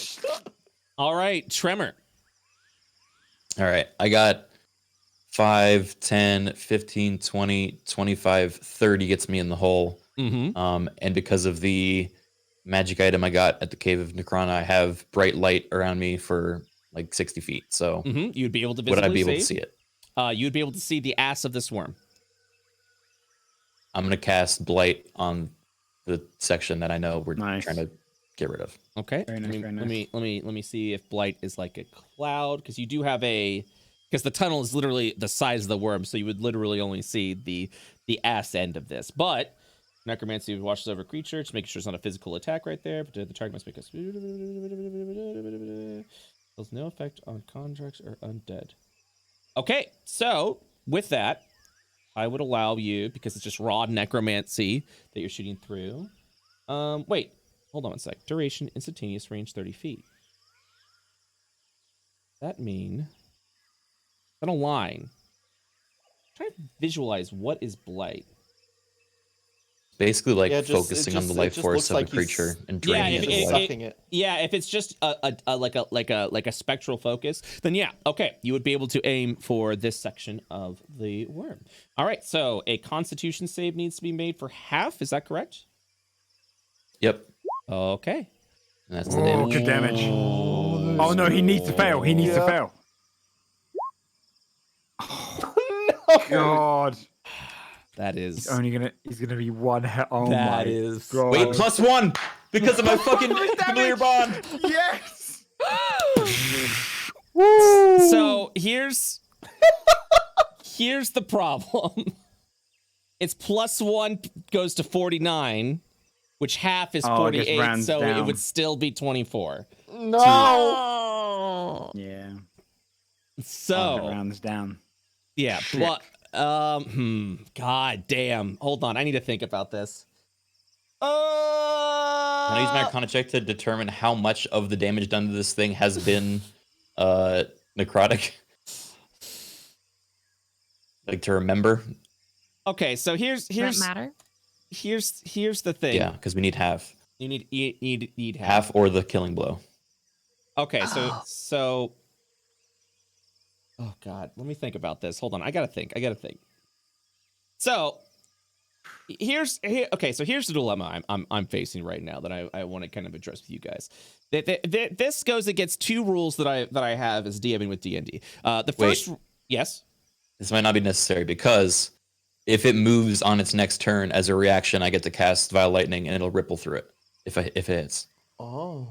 All right, Tremor. All right. I got 5, 10, 15, 20, 25, 30 gets me in the hole. Mm-hmm. And because of the magic item I got at the Cave of Necrona, I have bright light around me for like 60 feet. So Mm-hmm. You'd be able to would I be able save. to see it? You'd be able to see the ass of this worm. I'm going to cast Blight on the section that I know we're Nice. trying to get rid of. Okay. Very nice, very nice. Let me see if blight is like a cloud, because you do have because the tunnel is literally the size of the worm, so you would literally only see the ass end of this. But necromancy washes over creature, just making sure it's not a physical attack right there. But the target must make us. Has no effect on contracts or undead. Okay, so with that, I would allow you, because it's just raw necromancy that you're shooting through. Wait, hold on one sec. Duration, instantaneous, range 30 feet. That mean? Is that a line? I'm trying to visualize what is blight. Basically, like Yeah, focusing on the life force of a creature and draining if it it- away. Sucking it. Yeah, if it's just a spectral focus, then yeah, okay, you would be able to aim for this section of the worm. All right, so a Constitution save needs to be made for half. Is that correct? Yep. Okay. And that's the damage. Good damage. Oh no, he needs to fail. He needs to fail. God. That is. He's gonna be one hit. Oh That my is- God. Wait, +1 because of my fucking familiar bond. Yes. So here's the problem. It's +1 goes to 49, which half is Oh, it just 48, rounds so it down. would still be 24. No. Yeah. So It rounds down. yeah, Shit. but god damn. Hold on, I need to think about this. Can I use my Arcana check to determine how much of the damage done to this thing has been necrotic? Like to remember? Okay, so Does that matter? here's the thing. Yeah, because we need half. You need Half or the killing blow. Okay, so oh god, let me think about this. Hold on, I gotta think. So here's the dilemma I'm facing right now that I want to kind of address with you guys. This goes against two rules that I have as DMing with D&D. The first, yes, this might not be necessary because if it moves on its next turn as a reaction, I get to cast Vile Lightning and it'll ripple through it if it hits. Oh,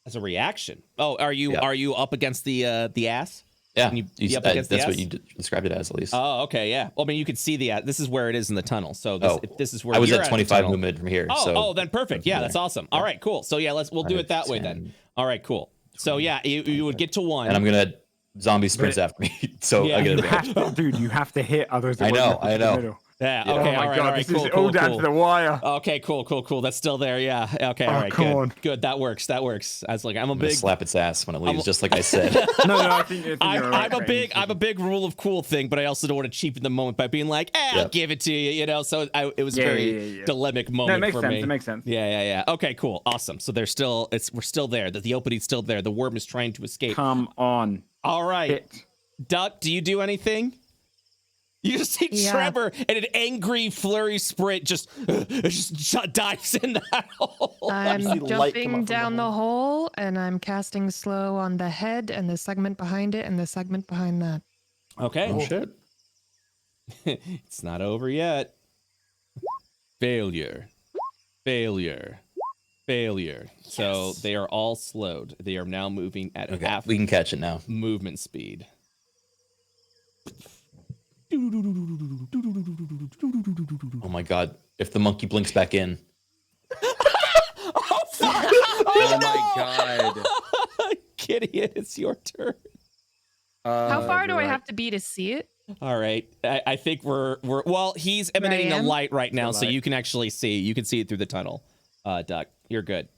as a reaction. Oh, are you up against the ass? Yeah, that's what you described it as, at least. Oh, okay, yeah. Well, I mean, you can see this is where it is in the tunnel. So this is where I was you're at 25 movement from here. Oh, then perfect. Yeah, that's awesome. All right, cool. So yeah, we'll do it that way then. All right, cool. So yeah, you would get to 1, and I'm gonna zombie sprints after me. So yeah. I get advantage. Dude, you have to hit others. I know. Yeah. Oh Okay. my all right. god, All right. this Cool. is all down to the wire. Okay. Cool. That's still there. Yeah. Okay. All right. come Good. on. Good. That works. I was like, I'm gonna slap its ass when it leaves, just like I said. No, I think it's I'm a big rule of cool thing, but I also don't want to cheapen the moment by being like, I'll give it to you, you know. So it was a very dilemic moment for me. It makes sense. Yeah. Okay. Cool. Awesome. So we're still there. The opening's still there. The worm is trying to escape. Come on. All right. Hit. Duck, do you do anything? You just see Trevor and an angry flurry sprint just dives in that hole. I'm jumping down the hole and I'm casting slow on the head and the segment behind it and the segment behind that. Okay. Oh shit. It's not over yet. Failure. So they are all slowed. They are now moving at half. We can catch it now. Movement speed. Oh my god! If the monkey blinks back in. Oh my god! Gideon, it's your turn. How far do I have to be to see it? All right, I think we're well. He's emanating a light right now, so you can actually see. You can see it through the tunnel. Duck, you're good.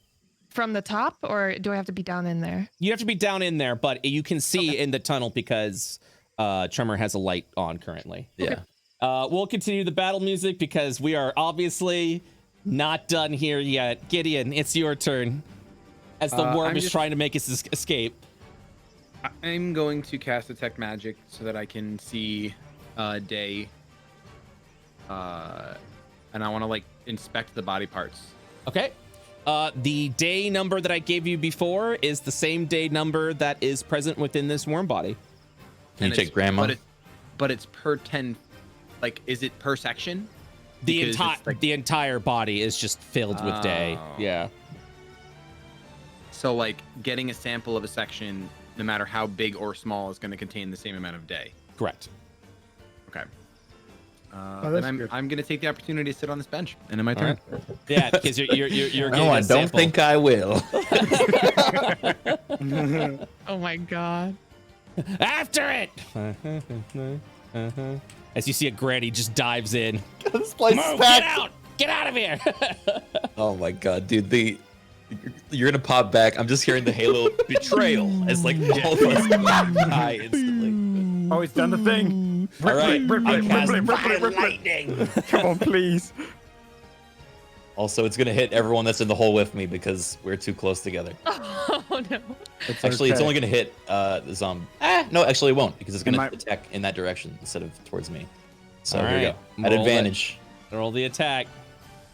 From the top, or do I have to be down in there? You have to be down in there, but you can see in the tunnel because Tremor has a light on currently. Yeah. We'll continue the battle music because we are obviously not done here yet. Gideon, it's your turn. As the worm is trying to make its escape. I'm going to cast Detect Magic so that I can see day. And I want to inspect the body parts. Okay. The day number that I gave you before is the same day number that is present within this worm body. Can you check grandma? But it's per 10. Is it per section? The entire body is just filled with day. Yeah. So getting a sample of a section, no matter how big or small, is going to contain the same amount of day. Correct. Okay. Then I'm going to take the opportunity to sit on this bench, and in my turn. Right. Yeah, because you're getting I don't think I will. Oh my god. After it! As you see a granny just dives in. This place is packed. Get out of here! Oh my god, dude, you're gonna pop back. I'm just hearing the Halo betrayal as all of us die instantly. Oh, it's done the thing. All right, Lightning. Come on, please. Also, it's gonna hit everyone that's in the hole with me because we're too close together. Oh no. Actually, it's only gonna hit the zombie. No, actually it won't because it's gonna attack in that direction instead of towards me. So here we go. At advantage. Roll the attack.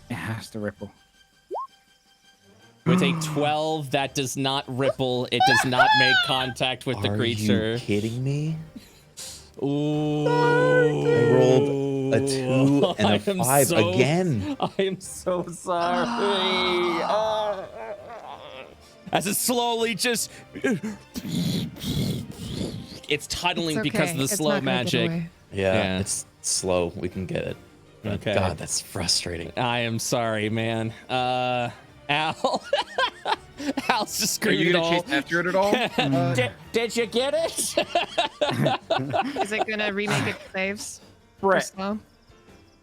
It has to ripple. With a 12, that does not ripple. It does not make contact with the creature. Are you kidding me? Ooh. I rolled a 2 and a 5 again. I am so sorry. As it slowly just... It's tunneling because of the slow magic. Yeah, it's slow. We can get it. Okay. God, that's frustrating. I am sorry, man. Al. Al's just screaming. Are you gonna chase after it at all? Did you get it? Is it gonna remake its saves? Brett.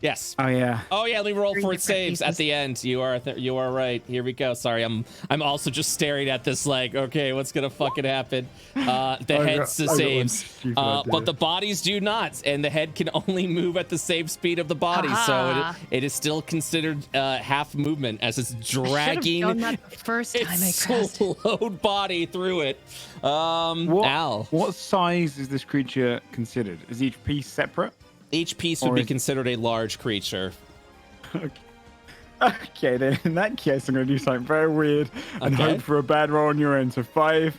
Yes. Oh yeah. Oh yeah, let me roll Three for different saves at pieces. the end. You are right. Here we go. Sorry, I'm also just staring at this like, okay, what's gonna fucking happen? The heads to I got one saves, stupid idea. but the bodies do not, and the head can only move at the same speed of the body, so Aha. it is still considered half movement as it's dragging Done that the first time I its cast it. slowed body through it. What, Al, what size is this creature considered? Is each piece separate? each piece would Or be is- considered a large creature. Okay, then in that case, I'm going to do something very weird and Okay. hope for a bad roll on your end. So 5,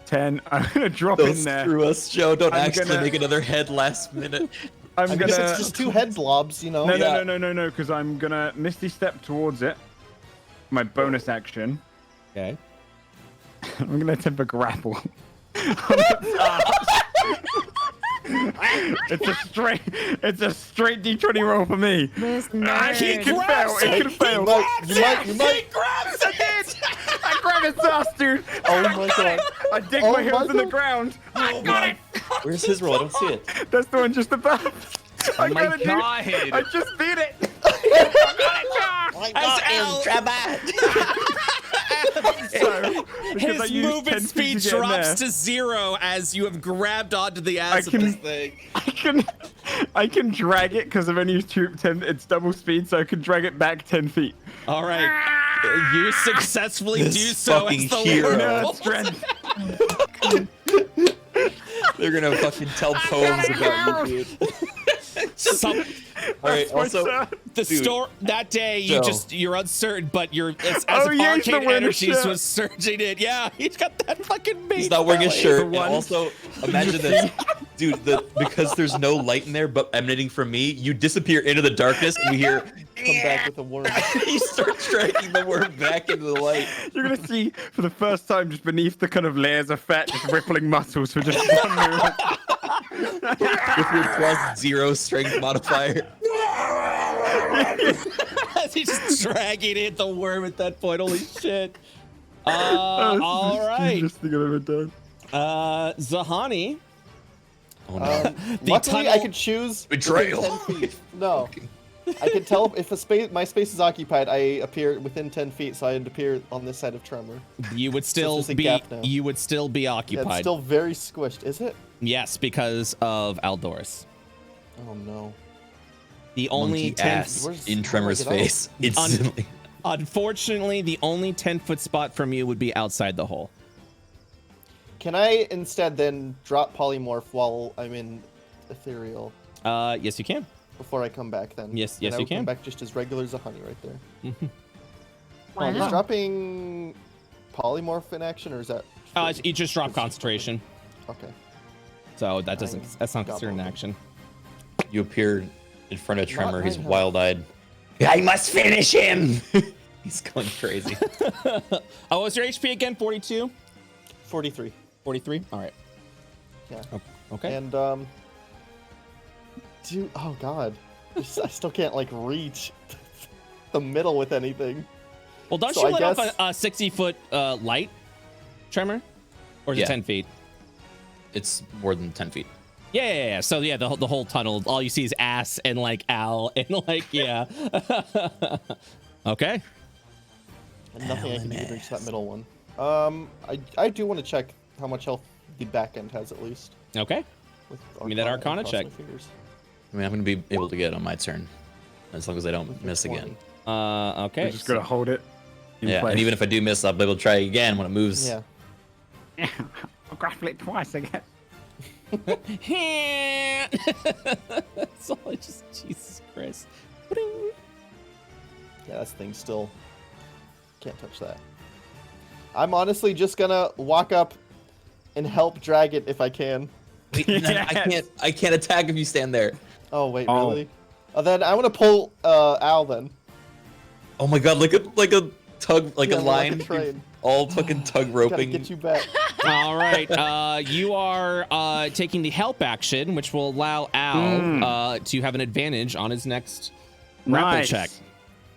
10. I'm going to drop Don't in there. screw us, Joe. Don't I'm actually gonna- make another head last minute. I'm I going guess it's to. just 2 head blobs, you know? No, Yeah. no, because I'm going to Misty Step towards it. My bonus action. Okay. I'm going to attempt a grapple. It's a straight D20 roll for me. This It nerd. could fail. It could fail. You might. grabs it. I grab its ass, dude. Oh my god. I dig Oh my my heels in the God. ground. I got it. Where's his roll? I don't see it. That's the one just above. I my got it, dude. God. I just beat it. I got it, As Al, so, because I his used 10 movement feet speed to get in there, drops to 0 as you have grabbed onto the ass of can- this thing. I can drag it because I've only used 10. It's double speed, so I can drag it back 10 feet. All right, you successfully This do so fucking as the hero. No, world. strength. They're gonna fucking tell poems about you, dude. Some, All right. That's my Also, son. the Dude. store that day, Joe. you're uncertain, but as Oh, if yeah, he's not arcane wearing a energies shirt. was surging in. Yeah, he's got that fucking mate. he's not wearing a belly. shirt. For And one. also, imagine this, dude. Because there's no light in there, but emanating from me, you disappear into the darkness, and we hear. Come back with a worm. You start dragging the worm back into the light. You're gonna see for the first time, just beneath the kind of layers of fat, just rippling muscles for just one movement. With your +0 strength modifier. He's just dragging in the worm at that point. Holy shit. That's All the right. stupidest thing I've ever done. Zahani. Oh no. Luckily, tunnel- I could choose within Betrayal. 10 feet. No. I can tell if my space is occupied, I appear within 10 feet, so I'd appear on this side of Tremor. You would still there's a be gap now. you would still be Yeah, occupied. it's still very squished, is it? Yes, because of Aldoris. Oh no. The only Monkey 10 ass Where's- in how do I Tremor's get out? face instantly. Unfortunately, the only 10-foot spot from you would be outside the hole. Can I instead then drop polymorph while I'm in ethereal Yes, you can. before I come back then? Yes, And yes, I you would come can. back just as regular as a honey right there. Why Is not? dropping polymorph in action or is that? You just drop concentration, Okay. so that's not considered an Got action. You appear in front of Tremor. Not He's right now. wild-eyed. I must finish him. He's going crazy. Oh, what's your HP again? 42? 43. 43? All right. Yeah. Okay. And dude, oh god, I still can't like reach the middle with anything. Well, don't so you I let off guess- a 60-foot light, Tremor? Or is it Yeah. 10 feet? It's more than 10 feet. Yeah. So yeah, the whole tunnel, all you see is ass and like Al and like yeah. Okay. And nothing I can do to Alan reach that middle one. I do want to check how much health the back end has at least. Okay. With Give me that Arcana cross check. my fingers. I mean, I'm going to be able to get it on my turn. As long as I don't With miss 20. again. Okay. We're just gonna hold it. In Yeah, place. and even if I do miss, I'll be able to try again when it moves. Yeah. I'll grapple it twice again. That's all I just Jesus Christ. Yeah, that thing still can't touch that. I'm honestly just gonna walk up and help drag it if I can. Wait, no, I can't attack if you stand there. Oh wait, Oh. really? Then I'm gonna pull Al then. Oh my god, like a tug, like Yeah, a like line. a train. All fucking tug Gotta roping. get you back. All right. You are taking the help action, which will allow Al to have an advantage on his next grapple Nice. check.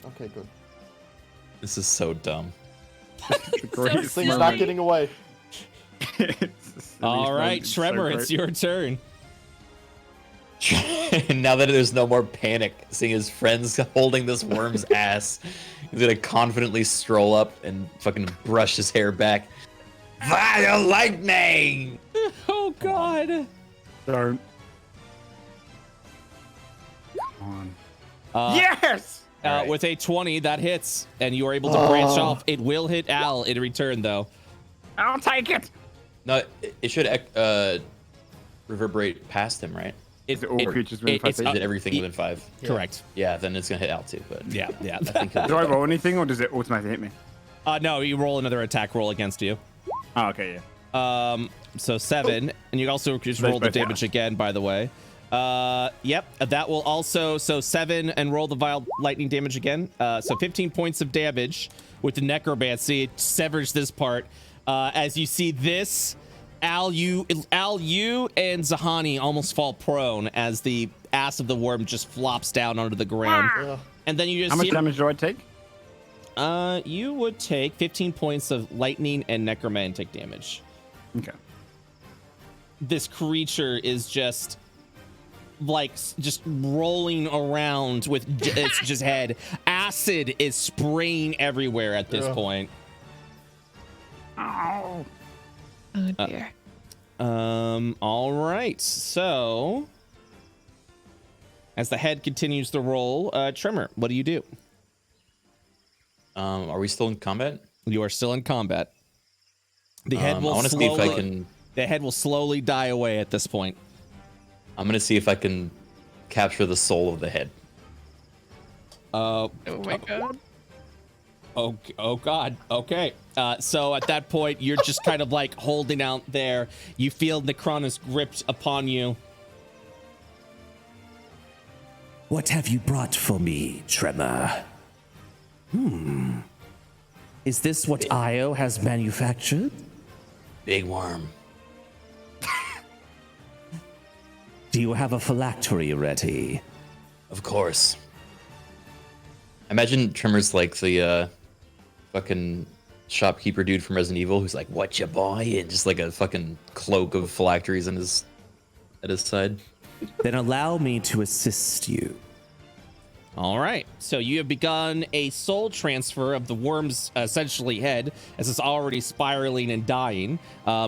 Okay, good. This is so dumb. The greatest This thing's moment. not getting away. It's the silliest All right, moment. It's so Tremor, great. it's your turn. Now that there's no more panic, seeing his friends holding this worm's ass, he's gonna confidently stroll up and fucking brush his hair back. Fire lightning! Oh God. Don't. Come on. Yes. Alright. With a 20, that hits, and you are able to branch off. It will hit Al in return, though. I'll take it. No, it should reverberate past him, right? Is it all creatures within 5 feet? Is it everything within 5? Correct. Yeah, then it's gonna hit Al too. But Yeah. I think Do I roll anything, or does it automatically hit me? No, you roll another attack roll against you. Oh, okay, yeah. So 7, and you also just Those roll the both damage again, by the way. Yep, that will also, so 7 and roll the vile lightning damage again. So 15 points of damage with the necromancy. It severs this part. As you see this, Al, you and Zahani almost fall prone as the ass of the worm just flops down onto the ground. And then you just How much see damage do I take? you would take 15 points of lightning and necromantic damage. Okay. This creature is just just rolling around with its just head. Acid is spraying everywhere at this point. Oh. Oh dear. All right. So, as the head continues to roll, Tremor, what do you do? Are we still in combat? You are still in combat. The head will I want to see if I can. The head will slowly die away at this point. I'm gonna see if I can capture the soul of the head. Oh my god. Oh God. Okay. So at that point, you're just kind of like holding out there. You feel Necronus gripped upon you. What have you brought for me, Tremor? Is this what Io has manufactured? Big worm. Do you have a phylactery ready? Of course. Imagine Tremor's like the fucking shopkeeper dude from Resident Evil who's like, "What you buying?" Just like a fucking cloak of phylacteries at his side. Then allow me to assist you. All right. So you have begun a soul transfer of the worm's essentially head, as it's already spiraling and dying.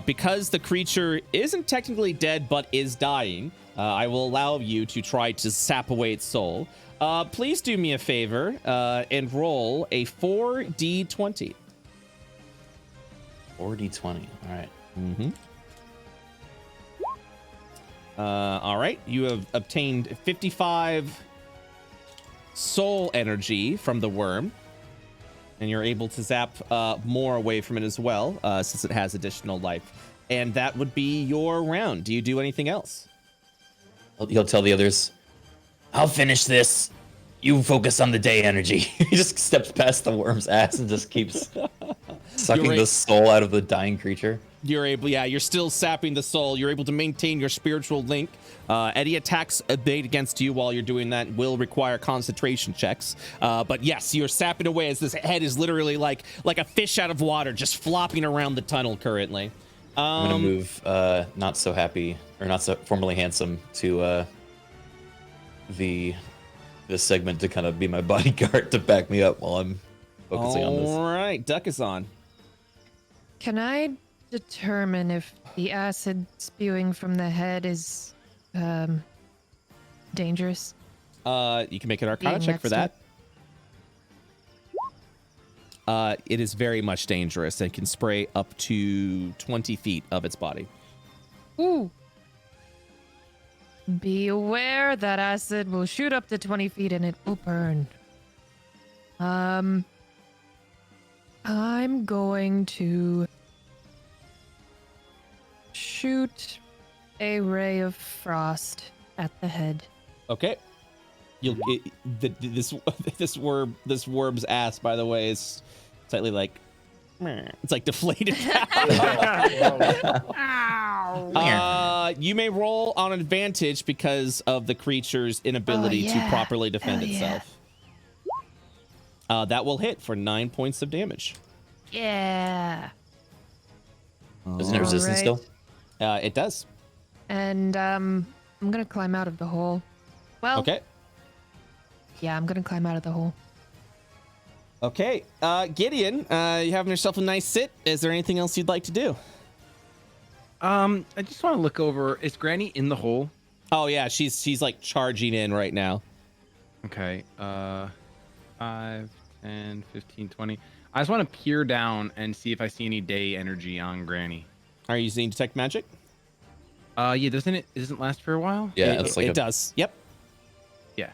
Because the creature isn't technically dead but is dying, I will allow you to try to sap away its soul. Please do me a favor and roll a 4d20. 4d20. All right. Mm-hmm. All right. You have obtained 55 soul energy from the worm, and you're able to zap more away from it as well, since it has additional life. And that would be your round. Do you do anything else? He'll tell the others, "I'll finish this. You focus on the day energy." He just steps past the worm's ass and just keeps sucking the soul out of the dying creature. You're able, yeah, you're still sapping the soul. You're able to maintain your spiritual link. Any attacks made against you while you're doing that will require concentration checks. But yes, you're sapping away as this head is literally like a fish out of water, just flopping around the tunnel currently. I'm gonna move not so happy or not so formerly handsome to this segment to kind of be my bodyguard to back me up while I'm focusing on this. All right, Duck is on. Can I determine if the acid spewing from the head is dangerous? You can make an Arcana Being check for next that. It is very much dangerous and can spray up to 20 feet of its body. Ooh. Be aware that acid will shoot up to 20 feet and it will burn. I'm going to shoot a ray of frost at the head. Okay. This worm's ass, by the way, is slightly like it's like deflated. You may roll on advantage because of the creature's inability to properly defend itself. That will hit for 9 points of damage. Yeah. Isn't it resistant still? It does. And I'm gonna climb out of the hole. Well, Okay. yeah, I'm gonna climb out of the hole. Okay. Gideon, you having yourself a nice sit. Is there anything else you'd like to do? I just want to look over. Is Granny in the hole? Oh yeah, she's like charging in right now. Okay. 5, 10, 15, 20. I just want to peer down and see if I see any day energy on Granny. Are you using detect magic? Yeah, doesn't it last for a while? Yeah, it, it's like it a, does. Yep. Yeah.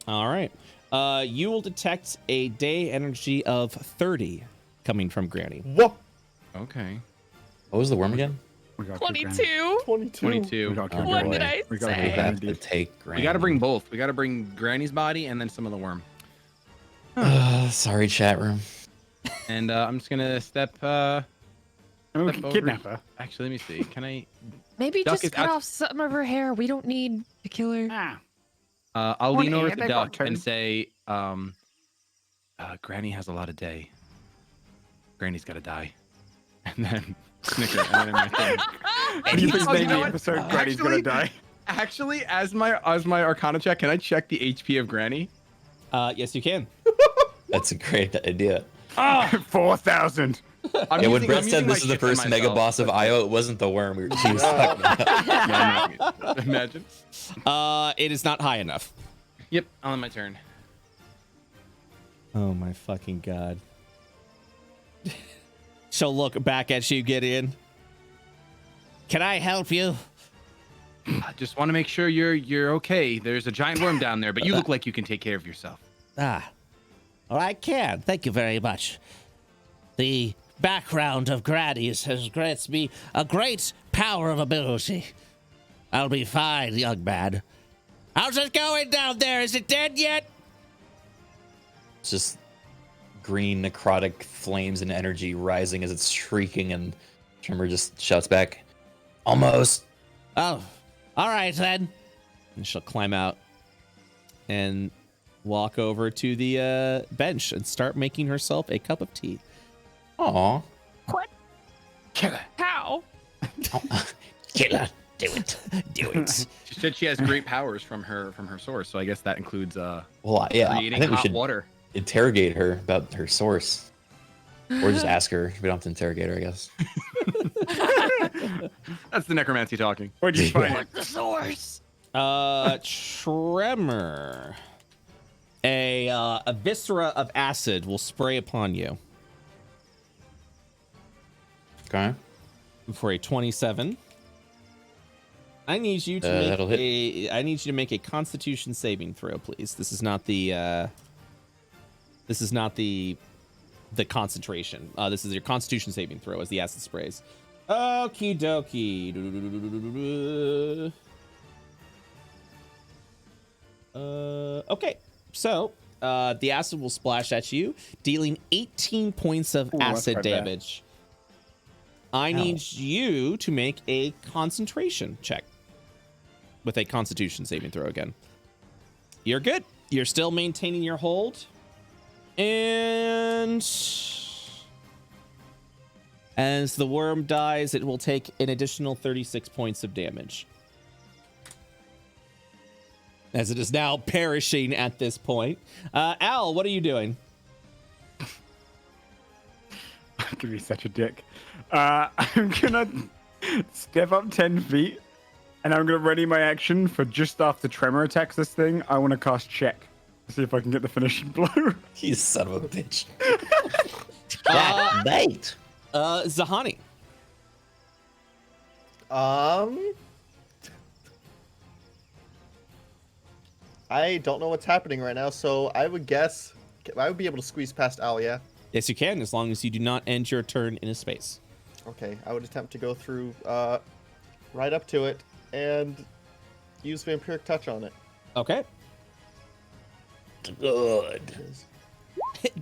All right. You will detect a day energy of 30 coming from Granny. Whoa. Okay. What was the worm again? We got to 22. 22. We got to What boy. did I We gotta We say? go. have to take Granny. We got to bring both. We got to bring Granny's body and then some of the worm. Sorry, chat room. And I'm just gonna step. And we Step can over. kidnap her. Actually, let me see. Can I? Maybe Duck just is cut out- off some of her hair. We don't need to kill her. Ah. I'll lean over air, to they've got Duck and turn. say, Granny has a lot of day. Granny's got to die. And then snicker. And then my thing. And you think Oh, you maybe know what? episode Granny's gonna Actually- die? Actually, as my Arcana check, can I check the HP of Granny? Yes, you can. That's a great idea. 4,000. I'm Yeah, when using- Brett I'm said using my this is the shit on first mega myself. boss of Io, it wasn't the worm. She was talking about. Yeah, I'm not gonna- Imagine. It is not high enough. Yep, on my turn. Oh my fucking god. She'll look back at you, Gideon. Can I help you? I just want to make sure you're okay. There's a giant worm down there, but you look like you can take care of yourself. Well, I can. Thank you very much. The background of Granny's has grants me a great power of ability. I'll be fine, young man. How's it going down there? Is it dead yet? It's just green necrotic flames and energy rising as it's shrieking, and Tremor just shouts back, "Almost." Oh, all right then. And she'll climb out and walk over to the bench and start making herself a cup of tea. Aw. How? Killer, do it. Do it. She said she has great powers from her source, so I guess that includes Well, yeah, I creating think we hot should water. interrogate her about her source. Or just ask her. We don't have to interrogate her, I guess. That's the necromancy talking. Where'd you find it? The source. Tremor. A viscera of acid will spray upon you Okay. for a 27. I need you to That'll hit. I need you to make a Constitution saving throw, please. This is not the concentration. This is your Constitution saving throw as the acid sprays. Okie dokie. Okay. So, the acid will splash at you, dealing 18 points of that's acid quite bad. damage. I need you to make a concentration check with a Constitution saving throw again. You're good. You're still maintaining your hold. And as the worm dies, it will take an additional 36 points of damage. As it is now perishing at this point. Al, what are you doing? I'm gonna be such a dick. I'm gonna step up 10 feet, and I'm gonna ready my action for just after Tremor attacks this thing. I want to cast Check to see if I can get the finishing blow. You son of a bitch. Mate. Zahani. I don't know what's happening right now, so I would guess I would be able to squeeze past Al, yeah? Yes, you can, as long as you do not end your turn in a space. Okay, I would attempt to go through right up to it and use Vampiric Touch on it. Okay. Good.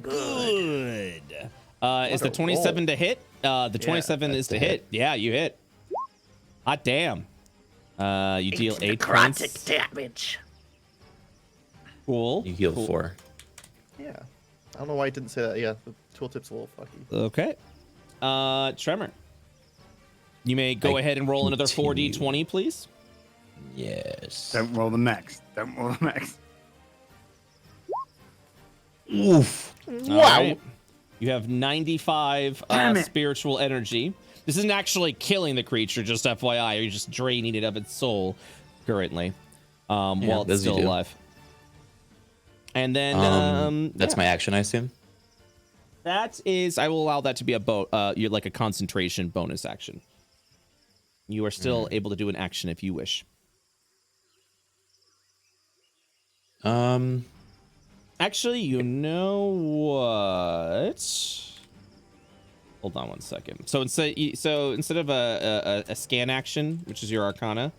Good. Is the a 27 to hit? The 27 is that's to a hit. hit. Yeah, you hit. Hot damn. You deal 8 points. damage. Cool. You healed Cool. 4. Yeah. I don't know why I didn't say that. Yeah, the tooltip's a little fucky. Okay. Tremor. You may go I ahead and roll another continue. 4d20, please. Yes. Don't roll the max. Don't roll the max. Oof. All right. You have 95 Damn it. spiritual energy. This isn't actually killing the creature, just FYI. You're just draining it of its soul currently while it's as you still do. alive. And then That's my action, I assume. that is, I will allow that to be you're like a concentration bonus action. You are still able to do an action if you wish. Actually, you know what? Hold on one second. So instead of a scan action, which is your Arcana,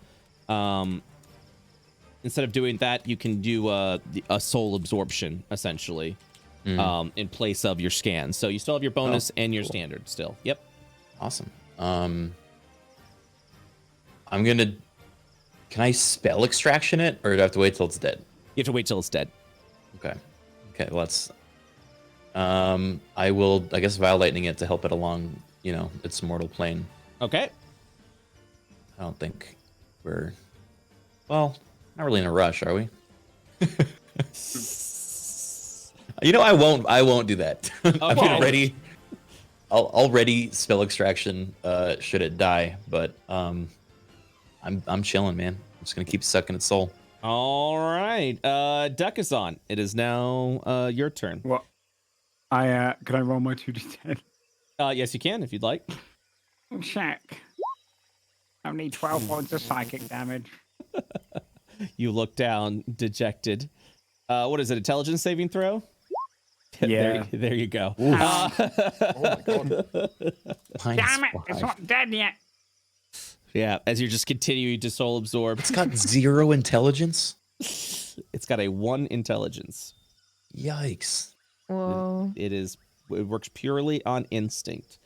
instead of doing that, you can do a soul absorption essentially, in place of your scan. So you still have your bonus and your standard still. Yep. Awesome. I'm gonna. Can I spell extraction it, or do I have to wait till it's dead? You have to wait till it's dead. Okay. Let's. I will, I guess, Vile Lightning it to help it along, its mortal plane. Okay. I don't think we're, well, not really in a rush, are we? I won't do that. I'm Okay. ready. I'll ready spell extraction, should it die, but I'm chilling, man. I'm just gonna keep sucking its soul. All right. Duck is on. It is now your turn. What? Can I roll my 2d10? Yes, you can if you'd like. Check. I need 12 points of psychic damage. You look down, dejected. What is it? Intelligence saving throw? Yeah. there you go. Oh my god. Damn it! It's not dead yet. Yeah, as you're just continuing to soul absorb. It's got 0 intelligence. It's got a 1 intelligence. Yikes. Whoa. It works purely on instinct.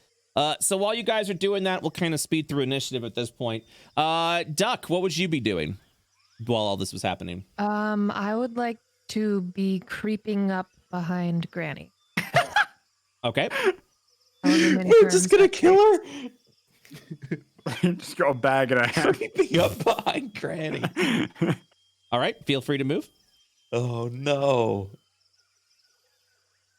So while you guys are doing that, we'll kind of speed through initiative at this point. Duck, what would you be doing while all this was happening? I would like to be creeping up behind Granny. Okay. We're just gonna kill her. Just got a bag in her hand. Creeping up behind Granny. All right, feel free to move. Oh no.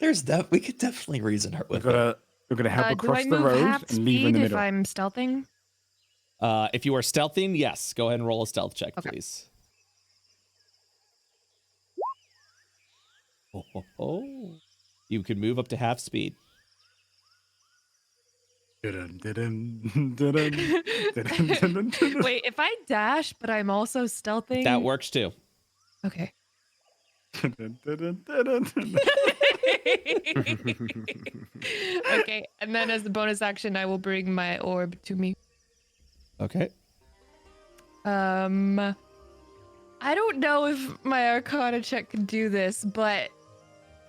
We could definitely reason her with it. We're gonna help Do I across the move road half and leave her in speed the if middle. I'm stealthing? If you are stealthing, yes. Go ahead and roll a stealth check, Okay. please. Oh. You can move up to half speed. Wait, if I dash, but I'm also stealthing. That works too. Okay. Okay, and then as the bonus action, I will bring my orb to me. Okay. I don't know if my Arcana check can do this, but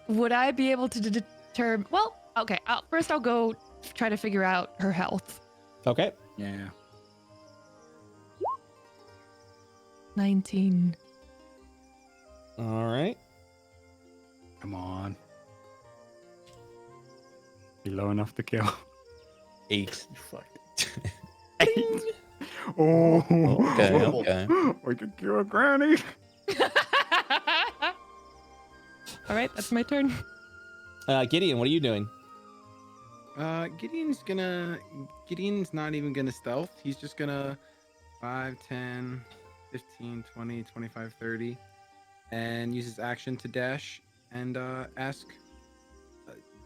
would I be able to determine? Well, okay. First, I'll go try to figure out her health. Okay. Yeah. 19. All right. Come on. Be low enough to kill. 8. Fuck. 8. Oh. Okay. We could kill a granny. All right, that's my turn. Gideon, what are you doing? Gideon's not even gonna stealth. He's just gonna 5, 10, 15, 20, 25, 30, and use his action to dash and ask,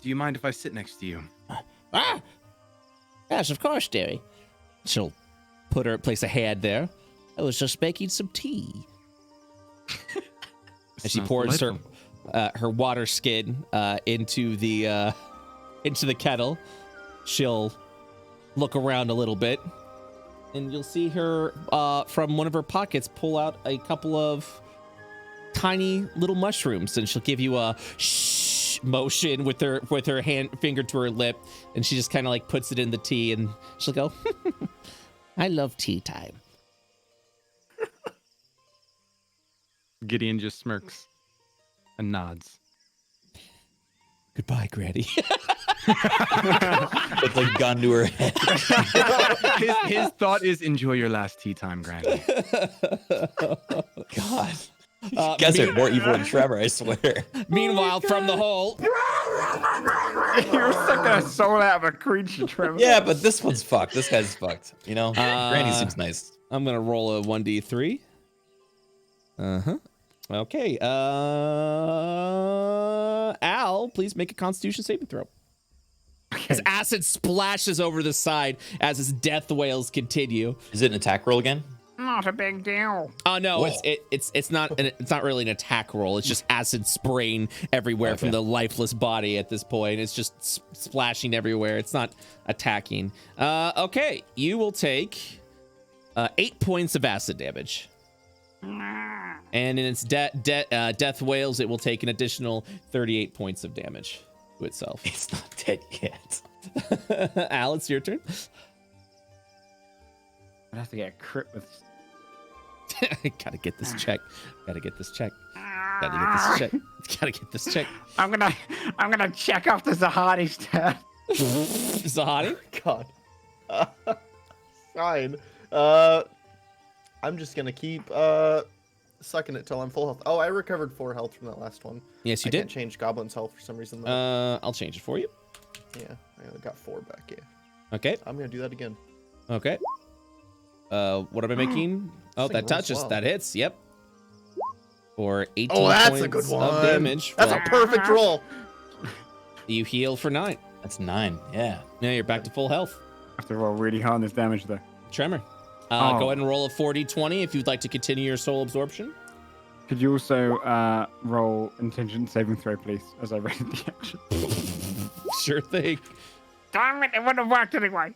do you mind if I sit next to you? Yes, of course, dearie. She'll place a hand there. I was just making some tea. As she pours her water skin into the kettle. She'll look around a little bit, and you'll see her from one of her pockets pull out a couple of tiny little mushrooms, and she'll give you a shh motion with her finger to her lip, and she just kind of like puts it in the tea, and she'll go, I love tea time. Gideon just smirks and nods. Goodbye, Granny. It's like gun to her head. his thought is enjoy your last tea time, Granny. God. You guys are more evil than Trevor, I swear. Meanwhile, from the hole. You're sucking a soul out of a creature, Trevor. Yeah, but this one's fucked. This guy's fucked. You know? Granny seems nice. I'm going to roll a 1d3. Okay. Al, please make a Constitution saving throw. As acid splashes over the side as his death wails continue. Is it an attack roll again? Not a big deal. Oh no, Whoa. it's not really an attack roll. It's just acid spraying everywhere from the lifeless body at this point. It's just splashing everywhere. It's not attacking. Okay, you will take 8 points of acid damage. And in its death wails, it will take an additional 38 points of damage to itself. It's not dead yet. Al, it's your turn. I'd have to get a crit with. Gotta get this check. Gotta get this check. Gotta get this check. Gotta get this check. I'm gonna check off the Zahadi's turn. Zahadi? God. Fine. I'm just gonna keep sucking it till I'm full health. Oh, I recovered 4 health from that last one. Yes, you I did. can't change Goblin's health for some reason though. I'll change it for you. Yeah, I got 4 back. Yeah, Okay. I'm gonna do that again. Okay. What am I making? Oh, This thing that rolls touches. well. That hits. Yep. For 18 Oh, that's points a good of one. damage. That's Well, a perfect roll. you heal for 9. That's 9. Yeah. Now you're back to full health. I have to roll really hard on this damage though. Tremor. Go ahead and roll a 40-20 if you'd like to continue your soul absorption. Could you also roll intelligence saving throw, please, as I read the action? Sure thing. Damn it! It wouldn't have worked anyway.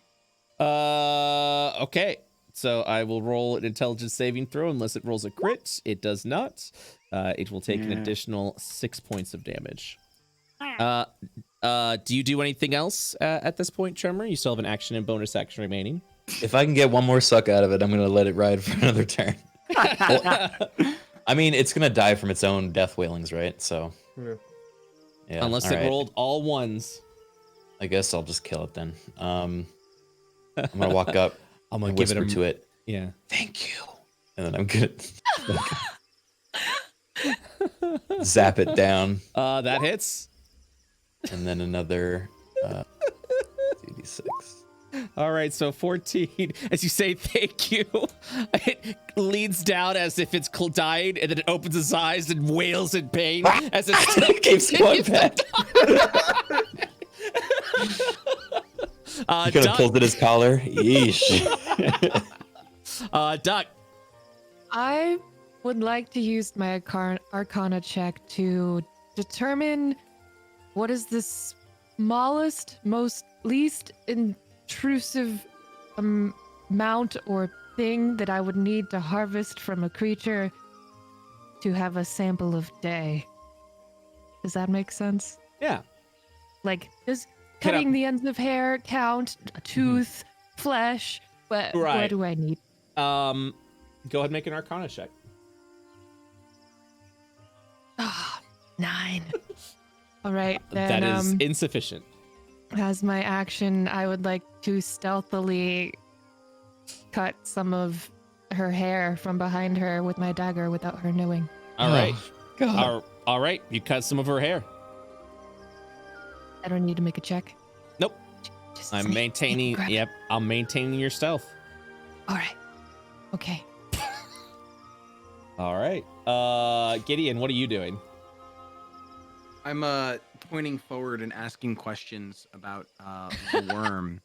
Okay. So I will roll an intelligence saving throw unless it rolls a crit. It does not. It will take an additional 6 points of damage. Do you do anything else at this point, Tremor? You still have an action and bonus action remaining. If I can get one more suck out of it, I'm going to let it ride for another turn. I mean, it's going to die from its own death wailings, right? So, yeah. Unless all it right. rolled all ones. I guess I'll just kill it then. I'm going to walk up. I'm going and to give whisper it to it. Yeah. Thank you. And then I'm going to zap it down. That hits. And then another 2d6. All right, so 14. As you say thank you, it leans down as if it's dying, and then it opens its eyes and wails in pain as it still Keeps going back. He kind of Duck. pulls at his collar. Yeesh. Duck. I would like to use my Arcana check to determine what is the smallest, least intrusive amount or thing that I would need to harvest from a creature to have a sample of day. Does that make sense? Yeah. Like, does cutting the ends of hair count? A tooth, flesh? What Right. do I need? Go ahead and make an Arcana check. 9. All right, then. That is insufficient. As my action, I would like to stealthily cut some of her hair from behind her with my dagger without her knowing. All right. God. All right. You cut some of her hair. I don't need to make a check. Nope. Just I'm sneak maintaining. grab it. Yep. I'm maintaining your stealth. All right. Okay. All right. Gideon, what are you doing? I'm pointing forward and asking questions about the worm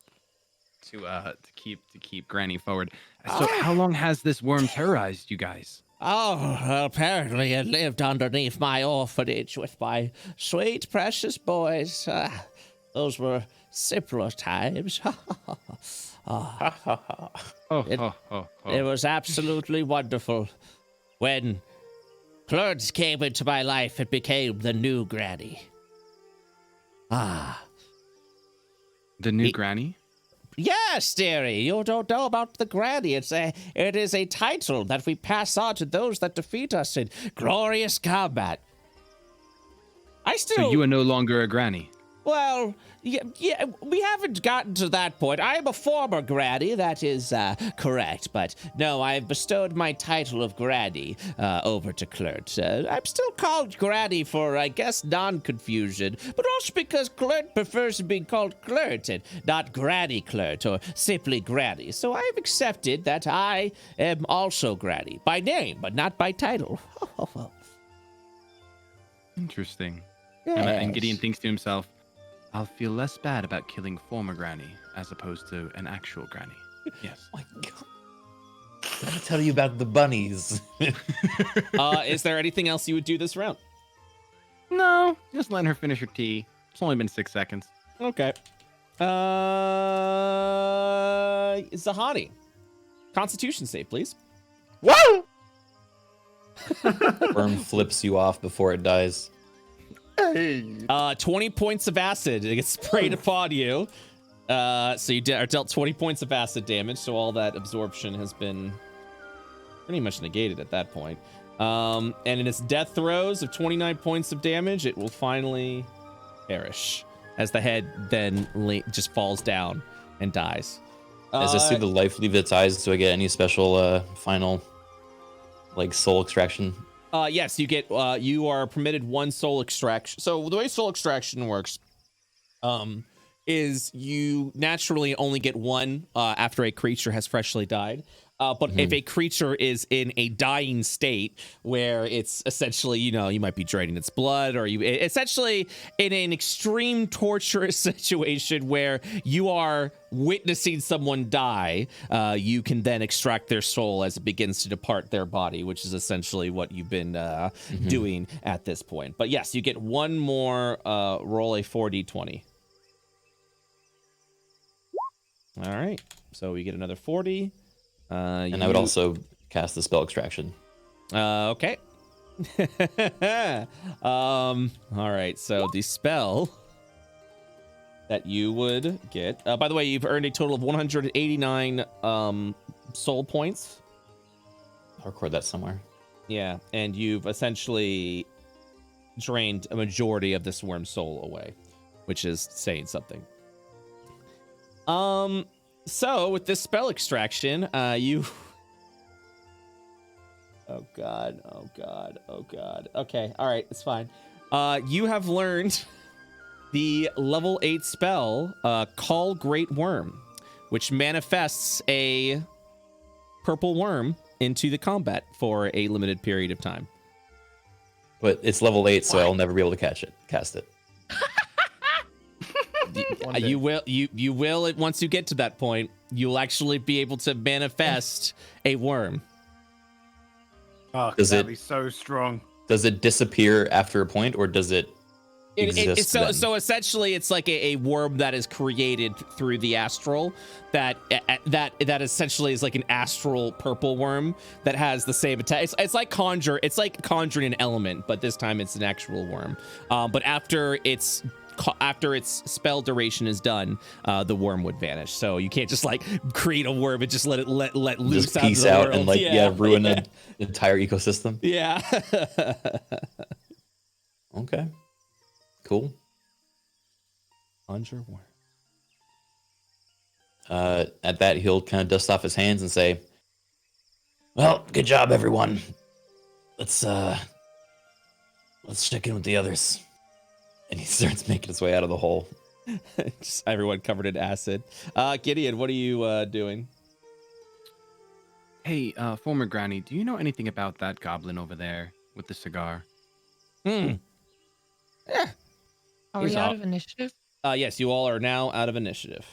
to keep Granny forward. So how long has this worm terrorized you guys? Oh, apparently it lived underneath my orphanage with my sweet, precious boys. Those were simpler times. It was absolutely wonderful. When Plurds came into my life, it became the new Granny. The new Granny? Yes, dearie, you don't know about the Granny. It is a title that we pass on to those that defeat us in glorious combat. I still. So you are no longer a granny. Well, yeah, we haven't gotten to that point. I am a former granny, that is correct. But no, I have bestowed my title of granny over to Clert. I'm still called granny for, I guess, non-confusion, but also because Clert prefers to be called Clert and not Granny Clert or simply Granny. So I've accepted that I am also granny, by name, but not by title. Interesting. Yes. And Gideon thinks to himself, I'll feel less bad about killing former granny as opposed to an actual granny. Yes. Oh my God. Let me tell you about the bunnies. Is there anything else you would do this round? No, just letting her finish her tea. It's only been 6 seconds. Okay. Zahani. Constitution save, please. Whoa! Worm flips you off before it dies. Hey. 20 points of acid. It gets sprayed upon you. So you are dealt 20 points of acid damage. So all that absorption has been pretty much negated at that point. And in its death throes of 29 points of damage, it will finally perish as the head then just falls down and dies. As I see the life leave its eyes, do I get any special final, like, soul extraction? Yes, you get. You are permitted one soul extraction. So the way soul extraction works, is you naturally only get one after a creature has freshly died. But if a creature is in a dying state where it's essentially, you might be draining its blood, or you essentially in an extreme torturous situation where you are witnessing someone die, you can then extract their soul as it begins to depart their body, which is essentially what you've been doing at this point. But yes, you get one more roll a 4d20. All right, so we get another 40. And I would also cast the spell extraction. Okay. All right. So the spell that you would get. By the way, you've earned a total of 189 soul points. I'll record that somewhere. Yeah, and you've essentially drained a majority of this worm's soul away, which is saying something. So with this spell extraction, you. Oh god. Okay, all right, it's fine. You have learned the level 8 spell, Call Great Worm, which manifests a purple worm into the combat for a limited period of time. But it's level 8, so I'll never be able to cast it. You will once you get to that point. You'll actually be able to manifest a worm. Oh, Does that'd it- be so strong. Does it disappear after a point, or does it exist then? So essentially, it's like a worm that is created through the astral. That essentially is like an astral purple worm that has the same attack. It's like conjuring an element, but this time it's an actual worm. But after its spell duration is done, the worm would vanish. So you can't just like create a worm and just let it let loose Just out peace into the out world. and ruin an entire ecosystem? Yeah. Okay. Cool. Conjure worm. At that, he'll kind of dust off his hands and say, "Well, good job, everyone. Let's check in with the others." And he starts making his way out of the hole. Just everyone covered in acid. Gideon, what are you doing? Hey, former granny, do you know anything about that goblin over there with the cigar? Are He's we out out. of initiative? Yes, you all are now out of initiative.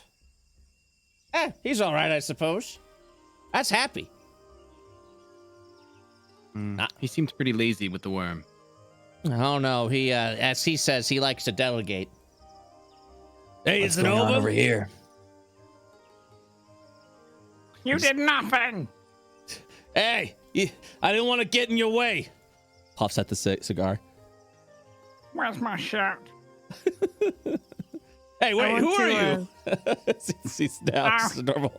He's all right, I suppose. That's happy. He seems pretty lazy with the worm. Oh no, he as he says, he likes to delegate. Hey, What's is it going on over over? here? You did nothing. Hey, I didn't want to get in your way. Puffs at the cigar. Where's my shirt? Hey, wait, who are you? He's now just a normal.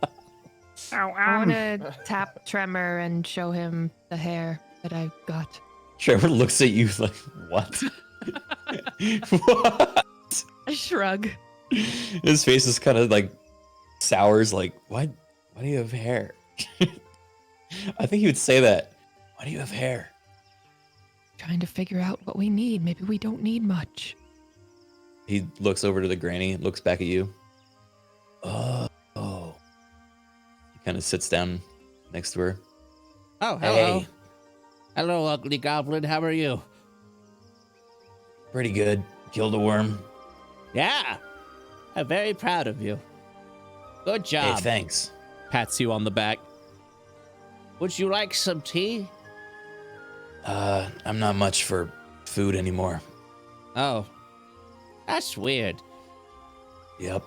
Oh, I want to tap Tremor and show him the hair that I got. Trevor looks at you like, what? What? I shrug. His face is kind of like sours. Like, why do you have hair? I think he would say that. Why do you have hair? Trying to figure out what we need. Maybe we don't need much. He looks over to the granny, looks back at you. Oh. He kind of sits down next to her. Oh, hello. Hey. Hello, ugly goblin. How are you? Pretty good. Killed a worm. Yeah. I'm very proud of you. Good job. Hey, thanks. Pats you on the back. Would you like some tea? I'm not much for food anymore. Oh. That's weird. Yep.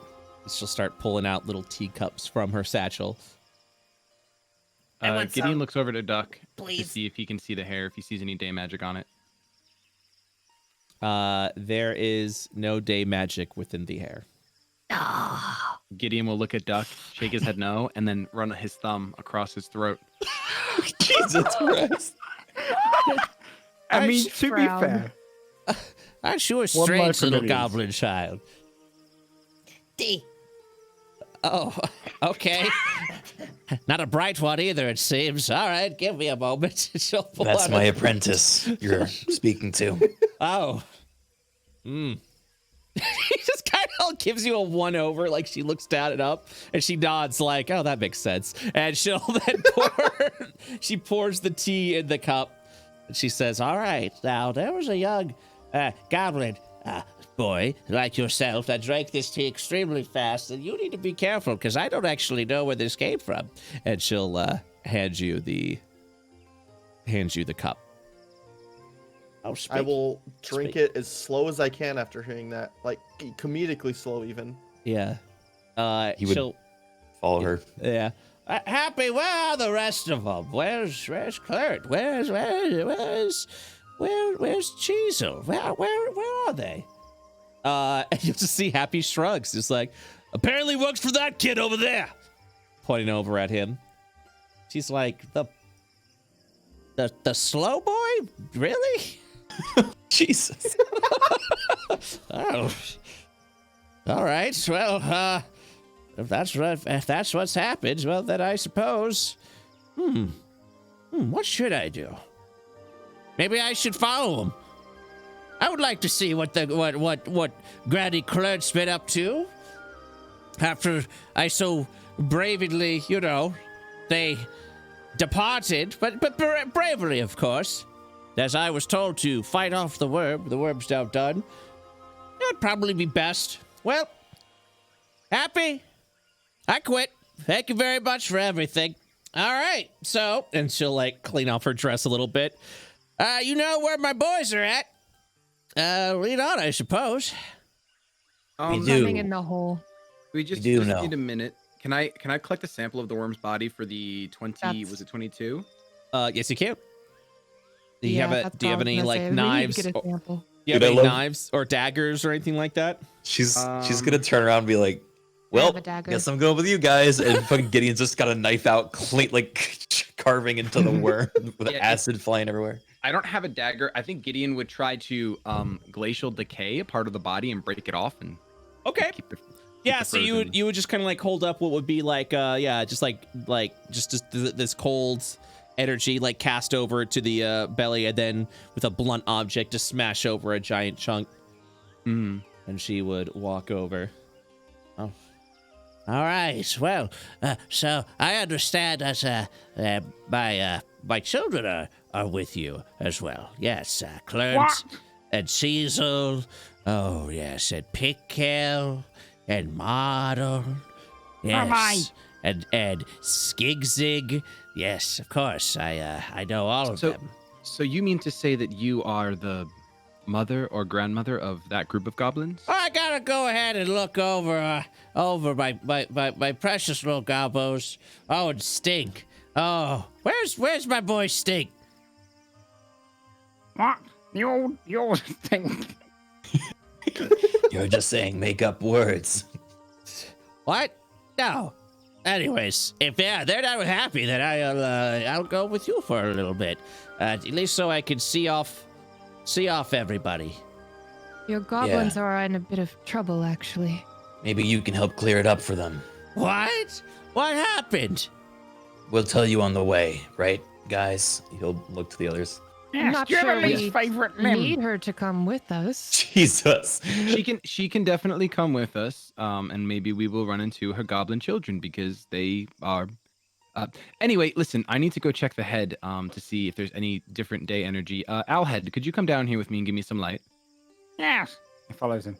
She'll start pulling out little teacups from her satchel. I want Gideon some, looks over to Duck to please. see if he can see the hair, if he sees any day magic on it. There is no day magic within the hair. Gideon will look at Duck, shake his head no, and then run his thumb across his throat. Jesus Christ. I mean, should to be frown. fair, Aren't you a One of my strange little familiars. goblin child? D. Oh, okay. Not a bright one either, it seems. All right, give me a moment. She'll pull That's out my a- apprentice you're speaking to. Oh. He just kind of gives you a one over, like she looks down and up, and she nods like, "Oh, that makes sense." And she'll then she pours the tea in the cup, and she says, "All right, now there was a young goblin boy like yourself that drank this tea extremely fast, and you need to be careful because I don't actually know where this came from." And she'll hand you the cup. Oh, speak. I will drink Speak. it as slow as I can after hearing that, like comedically slow even. Yeah. He would- She'll Follow her. yeah. Happy, where are the rest of them? Where's Clert? Where's Cheezel? Where are they? And you'll just see Happy shrugs, just like, apparently works for that kid over there, pointing over at him. She's like, the slow boy? Really? Jesus. Oh. All right. Well, if that's what's happened, well then I suppose. What should I do? Maybe I should follow him. I would like to see what Granny Clert's been up to. After I so bravely, they departed, but bravely, of course. As I was told to fight off the worm. The worm's now done. That'd probably be best. Well, Happy, I quit. Thank you very much for everything. All right, so, And she'll like clean off her dress a little bit. you know where my boys are at. Lead on, I suppose. We do. Climbing in the hole. We just, do just know. need a minute. Can I collect a sample of the worm's body for the 20? That's- Was it 22? Yes, you can. Do you Yeah, have that's do you what have I was any gonna like say. We need to knives? get a Do sample. you have Dude, I any love- knives or daggers or anything like that? She's gonna turn around and be like, I "Well, have a dagger. guess I'm going with you guys." And fucking Gideon's just got a knife out, clean, like carving into the worm with Yeah, acid flying everywhere. I don't have a dagger. I think Gideon would try to glacial decay a part of the body and break it off and Okay. keep the Yeah, the so frozen- you would just kind of like hold up what would be like just this cold energy like cast over to the belly, and then with a blunt object to smash over a giant chunk, Mm. and she would walk over. All right. Well, so I understand that my children are with you as well. Yes, Clarence and Cecil. Oh yes, and Pickle and Model. Yes, and Skigzig. Yes, of course. I know all of So- them. So you mean to say that you are the mother or grandmother of that group of goblins? I gotta go ahead and look over my precious little gobos. Oh, and Stink. Oh, where's my boy Stink? What? The old thing. You're just saying make up words. What? No. Anyways, if they're not happy, then I'll go with you for a little bit, at least so I can see off everybody. Your goblins are in a bit of trouble, actually. Maybe you can help clear it up for them. What? What happened? We'll tell you on the way, right, guys? He'll look to the others. I'm not do you have sure a least we favorite limb? need her to come with us. Jesus. She can definitely come with us, and maybe we will run into her goblin children because they are. Anyway, listen, I need to go check the head to see if there's any different day energy. Owlhead, could you come down here with me and give me some light? Yes. He follows him.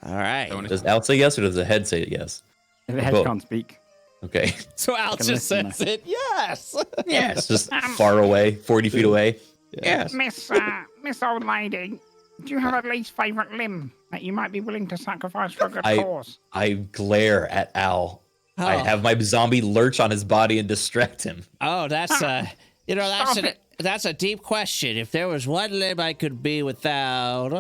All right. Does Al say yes or does the head say yes? The head both. can't speak. Okay. So Al can just listen, says it. Yes. Yes, just far away, 40 feet away. Yes. Miss old lady, do you have a least favorite limb that you might be willing to sacrifice for a good cause? I glare at Al. Oh. I have my zombie lurch on his body and distract him. Oh, that's Stop it. that's a deep question. If there was one limb I could be without,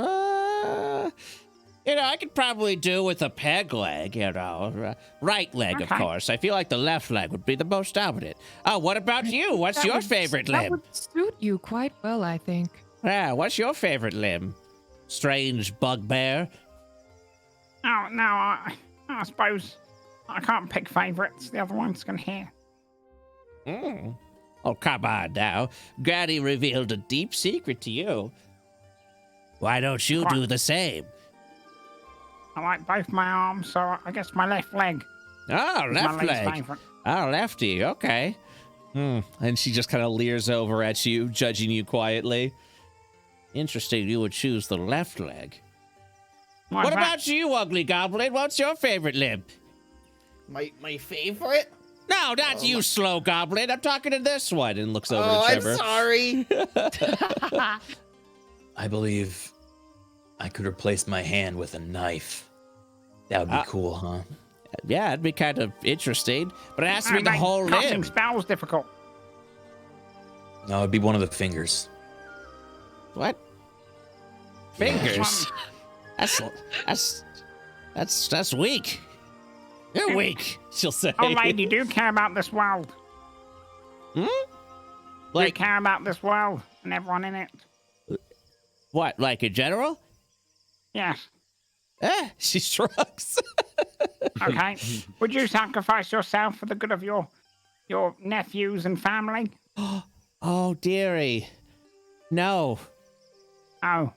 I could probably do with a peg leg, right leg, of Okay. course. I feel like the left leg would be the most dominant. Oh, what about you? What's your favorite That limb? would suit you quite well, I think. Yeah, what's your favorite limb? Strange bugbear. Oh, no, I suppose I can't pick favorites. The other ones can hear. Oh, come on now. Granny revealed a deep secret to you. Why don't you do the same? I like both my arms, so I guess my left leg Oh, is left my least leg. favorite. Oh, lefty. Okay. And she just kind of leers over at you, judging you quietly. Interesting you would choose the left leg. Why What is that? about you, ugly goblin? What's your favorite limb? My favorite? No, not you, slow goblin. I'm talking to this one. And looks over Oh, to I'm Trevor. sorry. I believe I could replace my hand with a knife. That would be cool, huh? Yeah, it'd be kind of interesting, but it has to be the Make whole casting limb. spells difficult. No, it'd be one of the fingers. What? Fingers? That's weak. You're weak. She'll say. Oh, lady, do you care about this world? Do you Like care about this world and everyone in it? what? Like in general? Yes. She shrugs. Okay. Would you sacrifice yourself for the good of your nephews and family? Oh, dearie. No. Oh.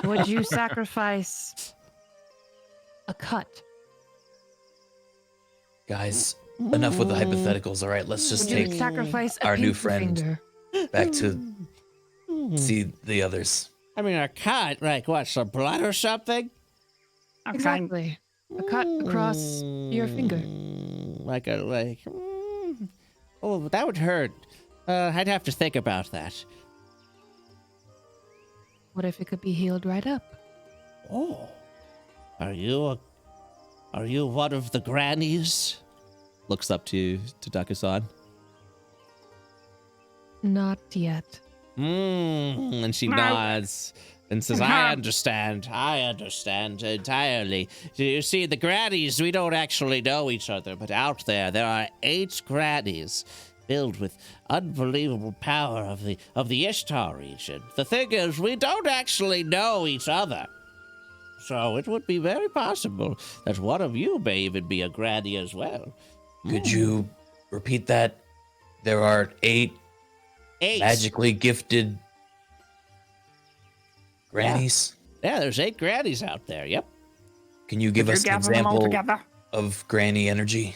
Would you sacrifice a cut? Guys, enough with the hypotheticals, all right? Let's just Would you take sacrifice a our new pinky friend finger? back to see the others. I mean, a cut? Like what? Some blood or something? Okay. Exactly. A cut across your finger. Oh, that would hurt. I'd have to think about that. What if it could be healed right up? Oh, are you one of the grannies? Looks up to Dakusan. Not yet. And she No. nods and says, I understand entirely. You see, the grannies, we don't actually know each other, but out there are 8 grannies filled with unbelievable power of the Ishtar region. The thing is, we don't actually know each other. So it would be very possible that one of you may even be a granny as well. Could you repeat that? There are 8 8. magically gifted grannies. Yeah, there's 8 grannies out there. Yep. Can you give Would us you an gather them all example together? of granny energy?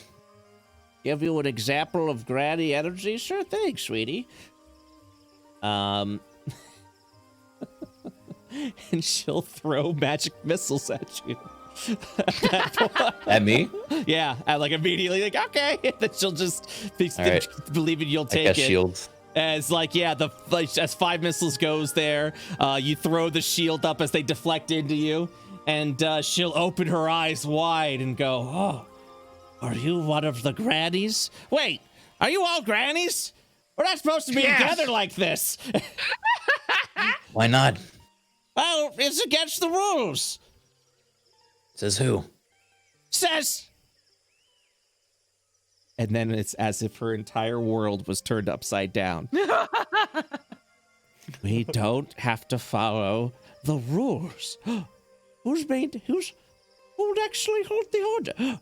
Give you an example of granny energy? Sure thing, sweetie. and she'll throw magic missiles at you. At me? Yeah, like immediately, like okay. And then she'll just be All right. believing you'll I take cast it. shields. As like yeah, as 5 missiles goes there, you throw the shield up as they deflect into you, and she'll open her eyes wide and go, "Oh, Are you one of the grannies? Wait, are you all grannies? We're not supposed to be Yes. together like this. Why not? Well, it's against the rules. Says who? Says and then it's as if her entire world was turned upside down. we don't have to follow the rules. Who would actually hold the order?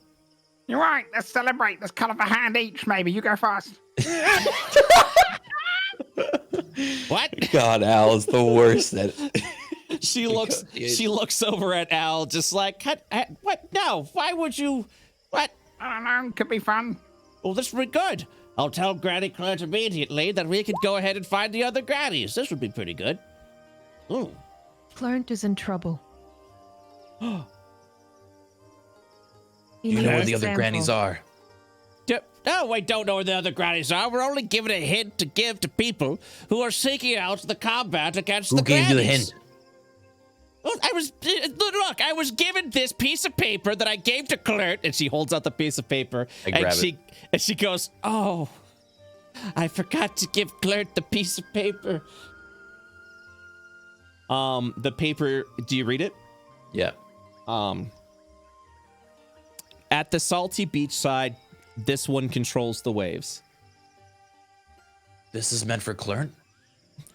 You're right. Let's celebrate. Let's cut off a hand each, maybe. You go first. What? God, Al is the worst at She looks over at Al, just like, what? No, why would you? What? I don't know. Could be fun. Well, this would be good. I'll tell Granny Clint immediately that we could go ahead and find the other grannies. This would be pretty good. Ooh. Florent is in trouble. You know where the other grannies are. No, I don't know where the other grannies are. We're only giving a hint to give to people who are seeking out the combat against the grannies. Who gave you the hint? Well, I was given this piece of paper that I gave to Clint, and she holds out the piece of paper, and she goes, "Oh, I forgot to give Clint the piece of paper." The paper. Do you read it? Yeah. At the salty beach side, this one controls the waves. This is meant for Clint?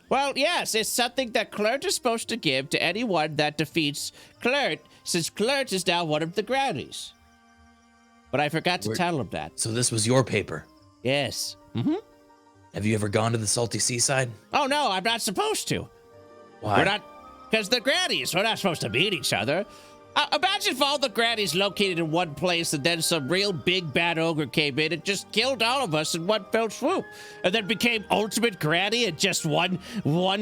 Well, yes, it's something that Clint is supposed to give to anyone that defeats Clint, since Clint is now one of the grannies. But I forgot to tell him that. So this was your paper? Yes. Have you ever gone to the salty seaside? Oh, no, I'm not supposed to. Why? We're not, because the grannies, we're not supposed to meet each other. Imagine if all the grannies located in one place and then some real big bad ogre came in and just killed all of us in one fell swoop and then became ultimate granny in just one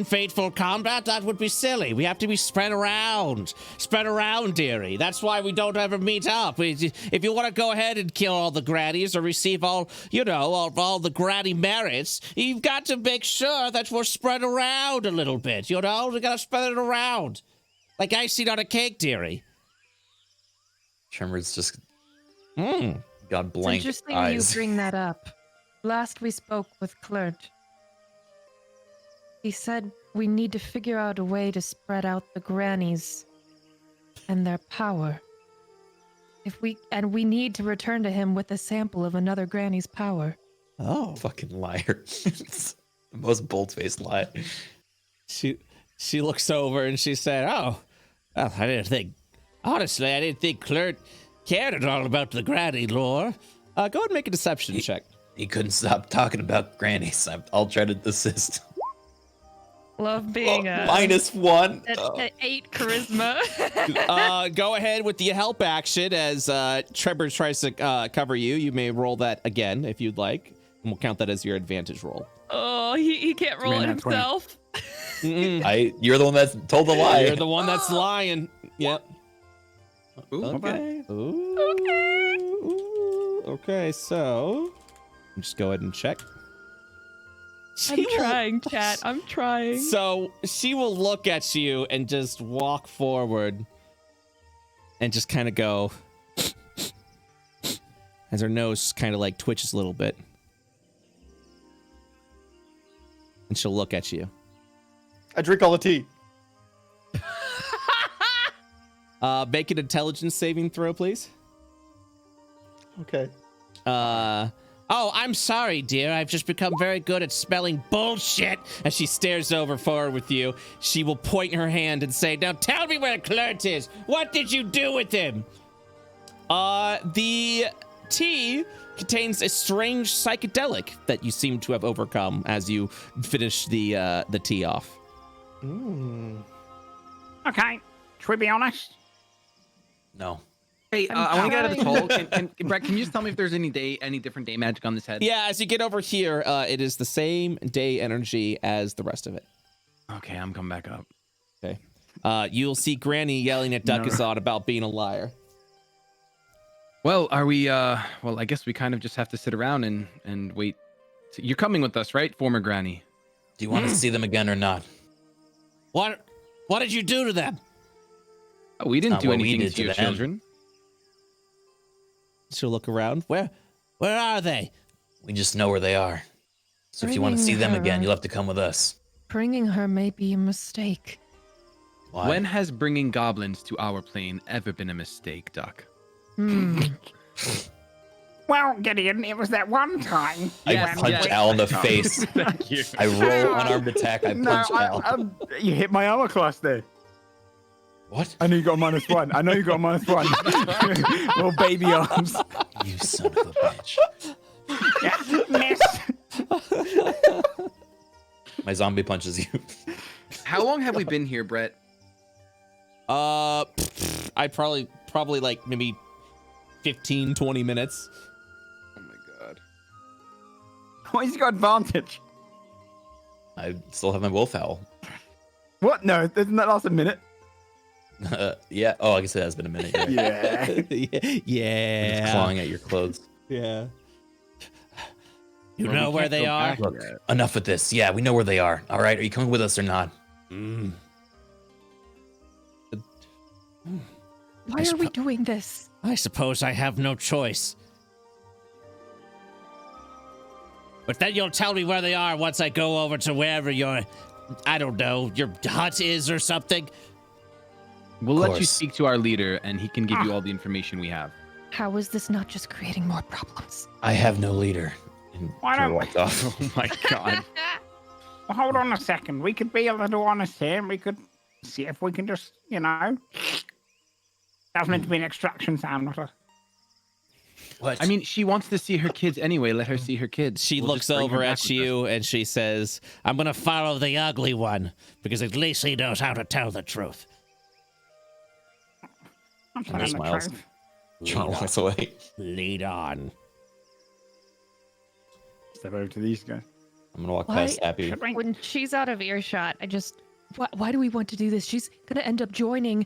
fateful combat. That would be silly. We have to be spread around, dearie. That's why we don't ever meet up. If you want to go ahead and kill all the grannies or receive all the granny merits, you've got to make sure that we're spread around a little bit. We got to spread it around like icing on a cake, dearie. Tremor's just got blank It's interesting eyes. you bring that up. Last we spoke with Clint, he said we need to figure out a way to spread out the grannies and their power. We need to return to him with a sample of another granny's power. Oh. Fucking liar. The most bold-faced lie. She looks over and she said, "Oh, well, I didn't think Clint cared at all about the granny lore. Go ahead and make a deception check." He couldn't stop talking about grannies. I'll try to assist. Love being -1. at 8 charisma. Go ahead with the help action as Trevor tries to cover you. You may roll that again if you'd like, and we'll count that as your advantage roll. Oh, he can't roll it himself. You're the one that's told the lie. You're the one that's lying. Yep. Ooh, Okay. Okay. Okay, so just go ahead and check. I'm trying, chat. I'm trying. So she will look at you and just walk forward and just kind of go as her nose kind of like twitches a little bit. And she'll look at you. I drink all the tea. Make an intelligence saving throw, please. Okay. Oh, I'm sorry, dear. I've just become very good at smelling bullshit. As she stares over forward with you, she will point her hand and say, "Now tell me where Clint is. What did you do with him?" The tea contains a strange psychedelic that you seem to have overcome as you finish the tea off. Okay. Should we be honest? No. Hey, I want to get out of this hole. Brett, can you just tell me if there's any different day magic on this head? Yeah, as you get over here, it is the same day energy as the rest of it. Okay, I'm coming back up. Okay. You'll see Granny yelling at Duckazon about being a liar. Well, are we, well, I guess we kind of just have to sit around and wait. You're coming with us, right, former Granny? Do you want to see them again or not? What did you do to them? Oh, we didn't not do what we anything did to your to them. children. She'll look around. Where are they? We just know where they are. So if you want to see them again, you'll have to come with us. Bringing her may be a mistake. Why? When has bringing goblins to our plane ever been a mistake, Duck? Well, Gideon, it was that one time. I Yes, punch yes. Al in the face. Thank you. I roll unarmed attack. I punch Al. You hit my armor class there. What? I know you got a -1. I know you got a -1. Little baby arms. You son of a bitch. Miss. My zombie punches you. How long have we been here, Brett? I probably like maybe 15, 20 minutes. Oh my god. Why has he got advantage? I still have my wolf owl. What? No, doesn't that last a minute? Yeah. Oh, I guess it has been a minute. Right? Yeah. Just clawing at your clothes. Yeah. You Well, know we where can't they go are? back Look, yet. enough with this. Yeah, we know where they are. All right, are you coming with us or not? Mm. Why are we doing this? I suppose I have no choice. But then you'll tell me where they are once I go over to wherever your, I don't know, your hut is or something. We'll let you course. speak to our leader, and he can give you all the information we have. How is this not just creating more problems? I have no leader. And Why Trevor don't we- walked off. Oh my god. Well, hold on a second. We could be a little honest here, and we could see if we can just, That was meant to be an extraction sound, not a... What? I mean, she wants to see her kids anyway. Let her see her kids. She We'll looks just bring her over back at with us. you and she says, I'm gonna follow the ugly one because at least he knows how to tell the truth. I'm And there's telling the Miles. truth. John walks away. Lead on. Step over to these guys. I'm gonna walk Why- past Happy. Should we? When she's out of earshot, why do we want to do this? She's gonna end up joining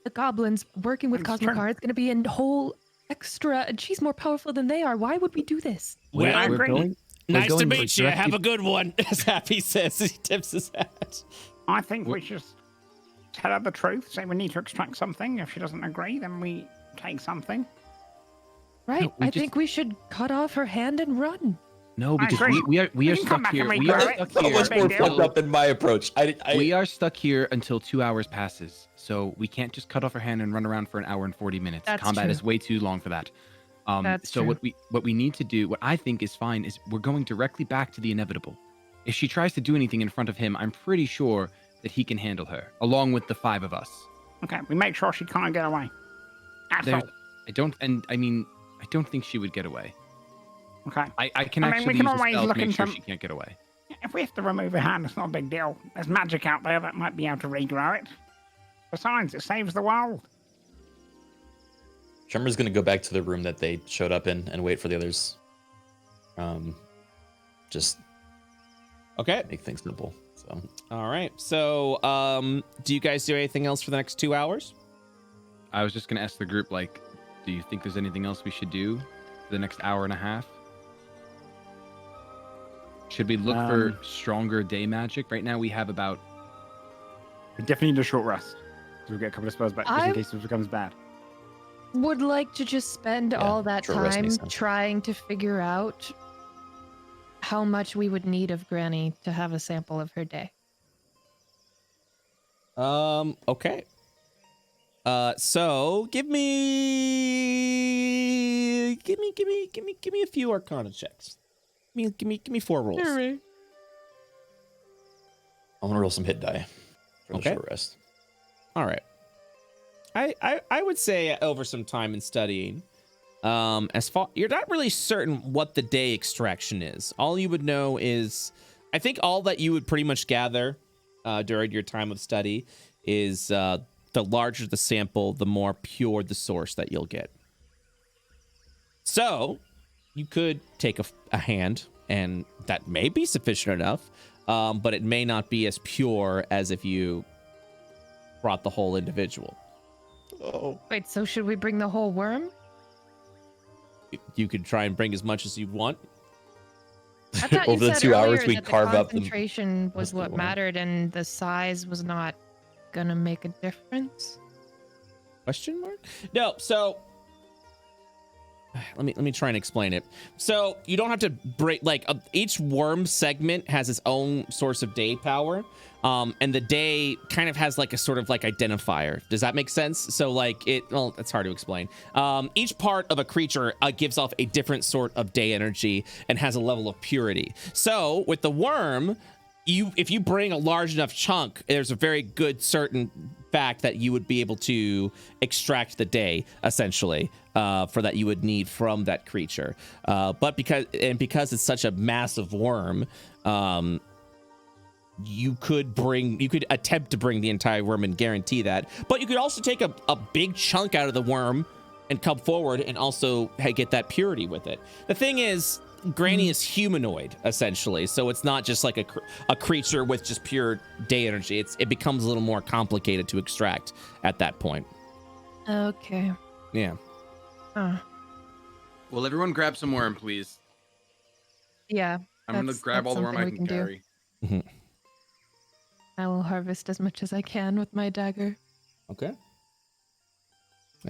the goblins, working with It's Cosmic true. It's gonna be a whole extra, and she's more powerful than they are. Why would we do this? Well, I We're agree. going. nice to going meet you. directly- Have a good one. as Happy says, he tips his hat. I think we should just tell her the truth, say we need to extract something. If she doesn't agree, then we take something. Right? No, we I just- think we should cut off her hand and run. No, I because agree. we are You can come stuck back here. and We are regrow it. stuck So So here. much big more deal. fucked up than my approach. We are stuck here until 2 hours passes. So we can't just cut off her hand and run around for an hour and 40 minutes. That's Combat true. is way too long for that. That's so true. what we need to do, what I think is fine, is we're going directly back to the inevitable. If she tries to do anything in front of him, I'm pretty sure that he can handle her, along with the 5 of us. Okay, we make sure she can't get away. That's There's- all. I don't think she would get away. Okay. I can I mean, actually we can use a always spell to look make sure into- she can't get away. If we have to remove her hand, it's not a big deal. There's magic out there that might be able to regrow it. Besides, it saves the world. Tremor's gonna go back to the room that they showed up in and wait for the others. Just Okay. make things simple. So All right. So, do you guys do anything else for the next 2 hours? I was just gonna ask the group, like, do you think there's anything else we should do for the next hour and a half? Should we look for stronger day magic? Right now we have about. We definitely need a short rest. So we'll get a couple of spells back just in I- case this becomes bad. Would like to just spend Yeah, all that short rest time makes sense. trying to figure out how much we would need of Granny to have a sample of her day. Okay. So give me a few Arcana checks. Give me 4 rolls. I'm gonna roll some hit die for the Okay. short rest. All right. I would say over some time in studying, as far you're not really certain what the day extraction is. All you would know is, I think all that you would pretty much gather during your time of study is the larger the sample, the more pure the source that you'll get. So you could take a hand, and that may be sufficient enough, but it may not be as pure as if you brought the whole individual. Wait, so should we bring the whole worm? You could try and bring as much as you want. I thought Over you the said 2 hours, earlier we that the carve up the concentration was rest of the what worm. mattered, and the size was not gonna make a difference. Question mark? No, so let me try and explain it. So you don't have to break, like, each worm segment has its own source of day power, and the day kind of has like a sort of like identifier. Does that make sense? So like it's hard to explain. Each part of a creature gives off a different sort of day energy and has a level of purity. So with the worm, if you bring a large enough chunk, there's a very good certain fact that you would be able to extract the day, essentially, for that you would need from that creature. But because it's such a massive worm, you could attempt to bring the entire worm and guarantee that. But you could also take a big chunk out of the worm and come forward and also get that purity with it. The thing is, Granny is humanoid, essentially, so it's not just like a creature with just pure day energy. It becomes a little more complicated to extract at that point. Okay. Yeah. Well, everyone grab some worm, please. Yeah. I'm going to grab all the worm I can carry. Mm-hmm. I will harvest as much as I can with my dagger. Okay.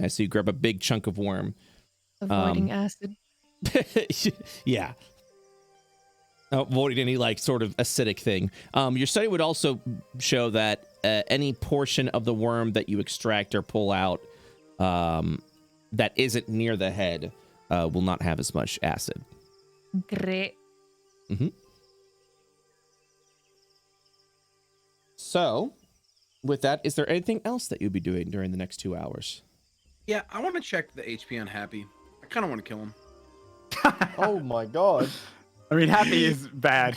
I see you grab a big chunk of worm. Avoiding acid. Yeah. Avoiding any like sort of acidic thing. Your study would also show that any portion of the worm that you extract or pull out that isn't near the head will not have as much acid. Great. Mm-hmm. So, with that, is there anything else that you'll be doing during the next 2 hours? Yeah, I want to check the HP on Happy. I kind of want to kill him. Oh my god. I mean, Happy is bad.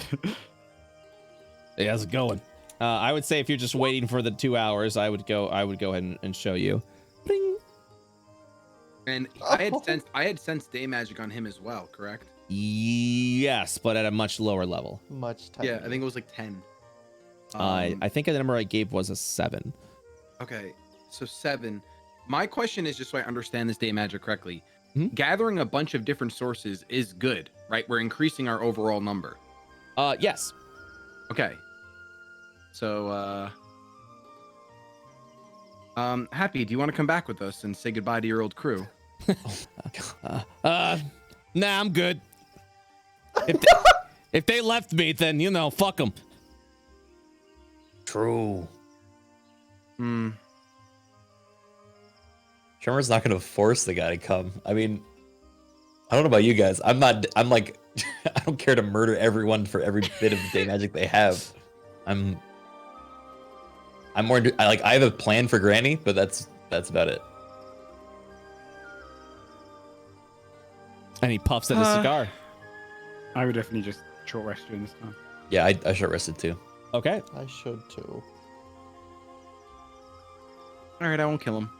Hey, how's it going? I would say if you're just waiting for the 2 hours, I would go ahead and show you. Bing. And I had sensed day magic on him as well, correct? Yes, but at a much lower level. Much tighter. Yeah, I think it was like 10. I think the number I gave was a 7. Okay, so 7. My question is, just so I understand this day magic correctly, Mm-hmm. gathering a bunch of different sources is good, right? We're increasing our overall number. Yes. Okay. So, Happy, do you want to come back with us and say goodbye to your old crew? Nah, I'm good. If they left me, then, fuck them. True. Hmm. Tremor's not going to force the guy to come. I mean, I don't know about you guys. I'm like, I don't care to murder everyone for every bit of day magic they have. I'm more, I have a plan for Granny, but that's about it. And he puffs at his cigar. I would definitely just short rest during this time. Yeah, I short rested too. Okay. I should too. All right, I won't kill him.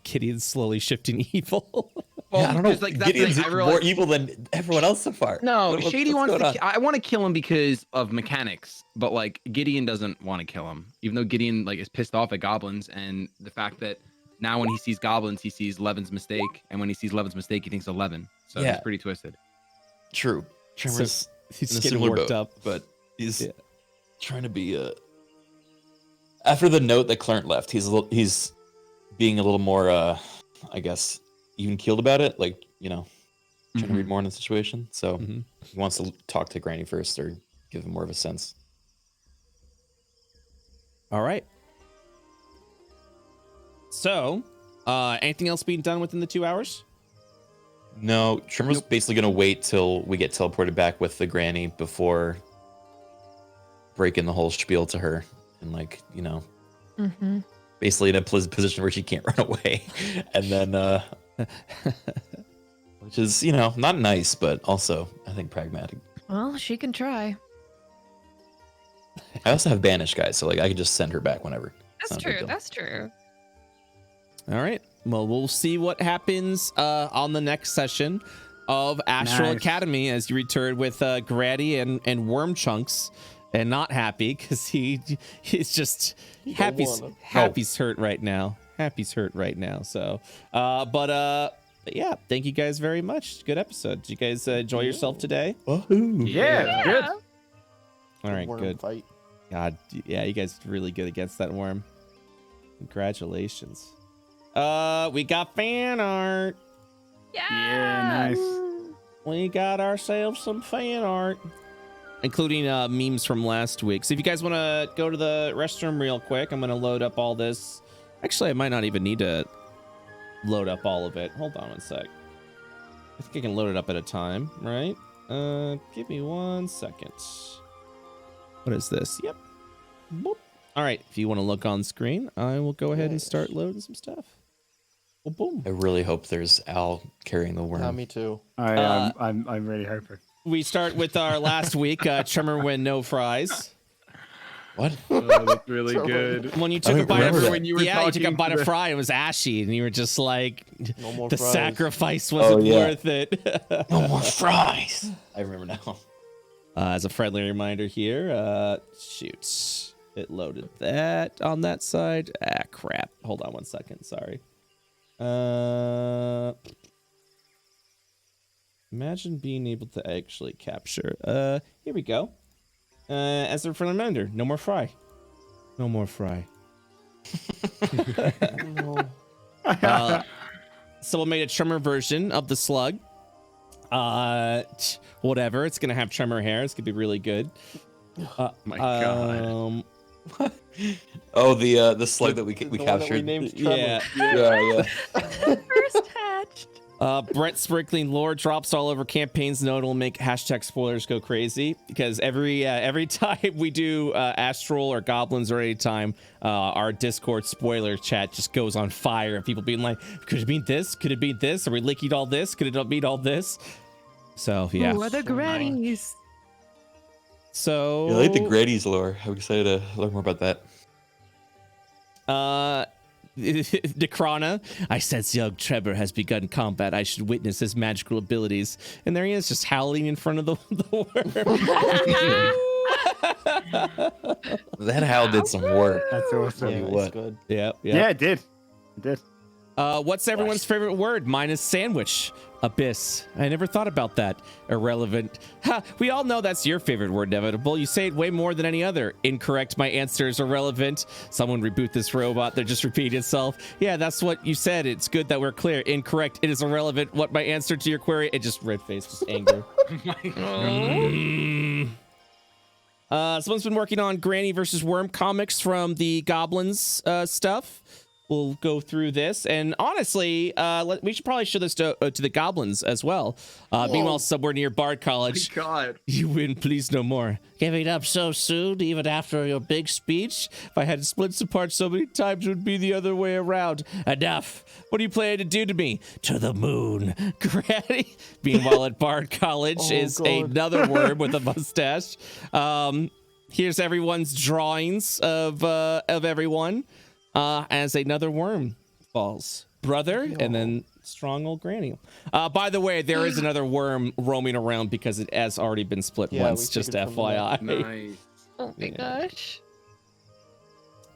Gideon's slowly shifting evil. Well, Yeah, I don't know. like, Gideon's more evil than everyone else so far. No, What's Shady wants going to. on? I want to kill him because of mechanics, but like Gideon doesn't want to kill him, even though Gideon like is pissed off at goblins and the fact that now when he sees goblins, he sees Levin's mistake, and when he sees Levin's mistake, he thinks of Levin. So Yeah. he's pretty twisted. True. Tremor's He's in a getting similar worked boat, up. but he's trying to be after the note that Clarence left, he's being a little more I guess even keeled about it, like, trying to read more in the situation. So he wants to talk to Granny first or give him more of a sense. All right. So, anything else being done within the 2 hours? No, Tremor's basically gonna wait till we get teleported back with the Granny before breaking the whole spiel to her and basically in a position where she can't run away. And then which is, not nice, but also I think pragmatic. Well, she can try. I also have banish, guys, so I could just send her back whenever. It's That's not a big true. deal. That's true. All right. Well, we'll see what happens on the next session of Astral Nice. Academy as you return with Grady and Worm Chunks, and not Happy because he's just Happy's hurt right now. Happy's hurt right now. So, but yeah, thank you guys very much. Good episode. Did you guys enjoy yourself today? Yeah, good. All right, Worm good. Fight. God, yeah, you guys did really good against that worm. Congratulations. We got fan art. Yeah, nice. We got ourselves some fan art, including memes from last week. So if you guys want to go to the restroom real quick, I'm going to load up all this. Actually, I might not even need to load up all of it. Hold on one sec. I think I can load it up at a time, right? Give me 1 second. What is this? Yep. Boop. All right. If you want to look on screen, I will go ahead and start loading some stuff. Boom, boom. I really hope there's Al carrying the worm. Yeah, me too. I'm really hoping. We start with our last week. Tremor win, no fries. What? That's really good. When you took a bite of remember when you were you took a talking bite to of the- fry, it was ashy, and you were just like, No more the fries. sacrifice wasn't worth it. No more fries. I remember now. As a friendly reminder here, shoot, it loaded that on that side. Ah, crap. Hold on 1 second. Sorry. Imagine being able to actually capture. Here we go. As a friendly reminder, no more fry. No more fry. No. Someone made a Tremor version of the slug. Whatever. It's gonna have Tremor hair. It's gonna be really good. My God. Oh, the slug that we The one that captured. we named Trevor. Yeah. yeah. First hatched. Brett sprinkling lore drops all over campaigns. No, it'll make hashtag spoilers go crazy because every time we do Astral or Goblins or any time, our Discord spoiler chat just goes on fire. People being like, "Could it mean this? Could it mean this? Are we leaking all this? Could it mean all this?" So yeah. Who are the grannies? So I like the Grady's lore. I'm excited to learn more about that. Necrona, I sense young Trevor has begun combat. I should witness his magical abilities. And there he is, just howling in front of the worm. That howl did some work. That's awesome. Yeah, you it's what? good. Yeah. Yeah, it did. It did. What's everyone's favorite word? Mine is sandwich. Abyss. I never thought about that. Irrelevant. Ha! We all know that's your favorite word, Inevitable. You say it way more than any other. Incorrect. My answer is irrelevant. Someone reboot this robot. They're just repeating itself. Yeah, that's what you said. It's good that we're clear. Incorrect. It is irrelevant. What my answer to your query? It just red face, just anger. Someone's been working on Granny versus Worm comics from the Goblins stuff. We'll go through this, and honestly, we should probably show this to the Goblins as well. Meanwhile, somewhere near Bard College, God. you win, please no more. Giving up so soon, even after your big speech? If I had to split apart so many times, it would be the other way around. Enough. What are you planning to do to me? To the moon. Granny. Meanwhile, at Bard College is God. another worm with a mustache. Here's everyone's drawings of everyone. As another worm falls. Brother, and then strong old Granny. By the way, there is another worm roaming around because it has already been split Yeah, once, we just figured from FYI. Nice. Oh my gosh.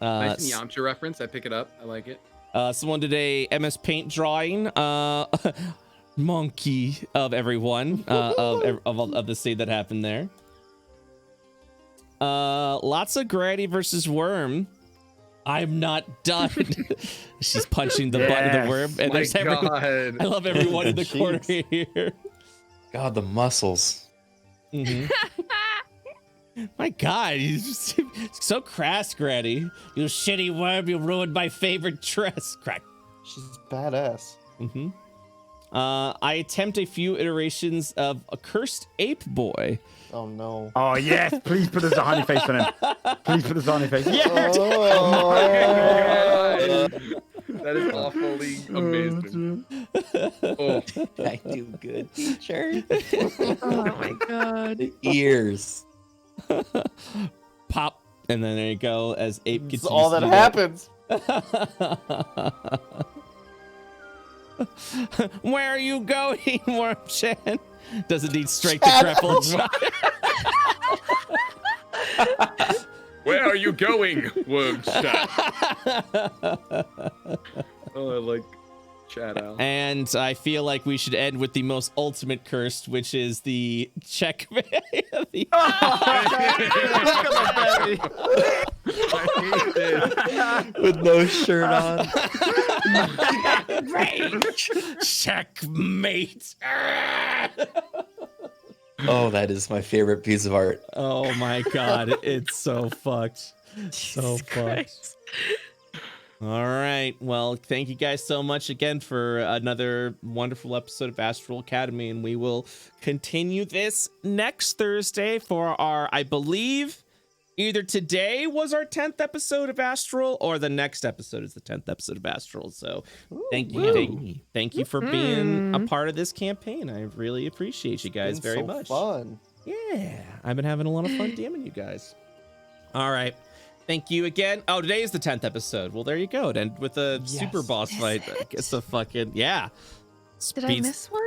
Nice Yamcha reference. I pick it up. I like it. Someone did a MS Paint drawing, monkey of everyone, of the scene that happened there. Lots of Granny versus Worm. I'm not done. She's punching the butt of the worm, and there's everyone. God. I love everyone in the Jeez. corner here. God, the muscles. Mhm. My God, he's just so crass, Granny. You shitty worm, you ruined my favorite dress. Crack. She's badass. Mm-hmm. I attempt a few iterations of a cursed ape boy. Oh no. Oh yes, please put a Zahani face on him. Please put a Zahani face. Yes. Oh, That is awfully amazing. Oh, I do good, teacher. Oh my god. Ears. Pop, and then there you go. As ape gets It's all that happens. Where are you going, Wormchan? Doesn't need strength to grapple. where are you going, Wormshot? Oh, I like chat out. And I feel like we should end with the most ultimate cursed, which is the checkmate. With no shirt on. Checkmate. Oh, that is my favorite piece of art. Oh my God, it's so fucked. So fucked. All right. Well, thank you guys so much again for another wonderful episode of Astral Academy, and we will continue this next Thursday for our, I believe, either today was our 10th episode of Astral or the next episode is the 10th episode of Astral. So thank you for being a part of this campaign. I really appreciate you guys very much. Fun. Yeah, I've been having a lot of fun DMing you guys. All right. Thank you again. Oh, today is the 10th episode. Well, there you go. And with the super boss fight, it's a fucking, yeah. Did I miss one?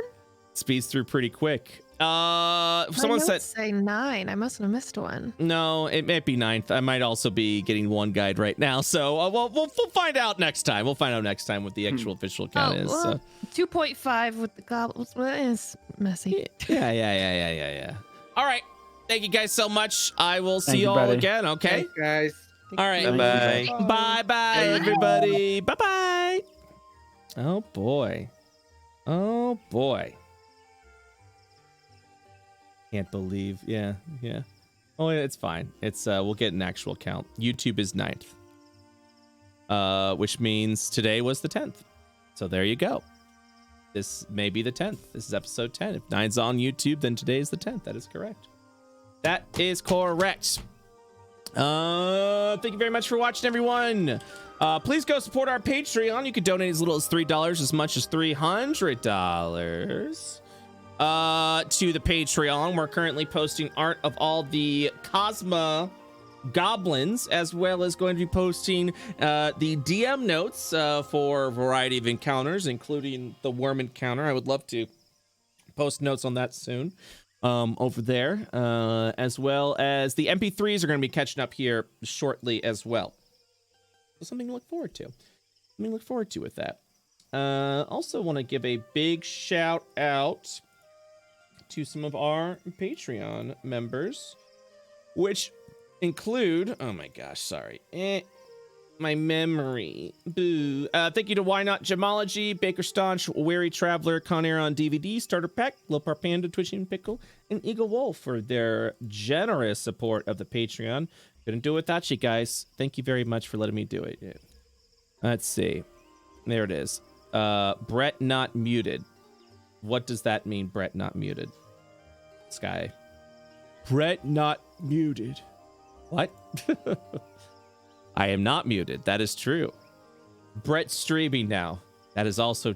Speeds through pretty quick. Someone My said notes say 9. I must have missed one. no. It might be 9th. I might also be getting one guide right now. So we'll find out next time. We'll find out next time what the actual official count is. Well, So. 2.5 with the goblins is messy. Yeah. All right. Thank you guys so much. I will see you, you all buddy. again. Okay. Thanks, guys. All right. Bye-bye. Bye, everybody. Bye. Oh boy. Can't believe. Yeah. Oh, it's fine. It's we'll get an actual count. YouTube is 9th. Which means today was the 10th. So there you go. This may be the 10th. This is episode 10. If 9's on YouTube, then today is the 10th. That is correct. That is correct. Thank you very much for watching, everyone. Please go support our Patreon. You can donate as little as $3, as much as $300 to the Patreon. We're currently posting art of all the Cosma goblins, as well as going to be posting the DM notes for a variety of encounters, including the worm encounter. I would love to post notes on that soon. Over there, as well as the MP3s are going to be catching up here shortly as well. So something to look forward to. With that. Also want to give a big shout out to some of our Patreon members, which include, oh my gosh, sorry. My memory. Boo. Thank you to Why Not Gemology, Baker Staunch, Weary Traveler, Conair on DVD, Starter Pack, Lopar Panda, Twitching Pickle, and Eagle Wolf for their generous support of the Patreon. Couldn't do it without you guys. Thank you very much for letting me do it. Yeah. Let's see. There it is. Brett not muted. What does that mean, Brett not muted? Sky. Brett not muted. What? I am not muted. That is true. Brett's streaming now. That is also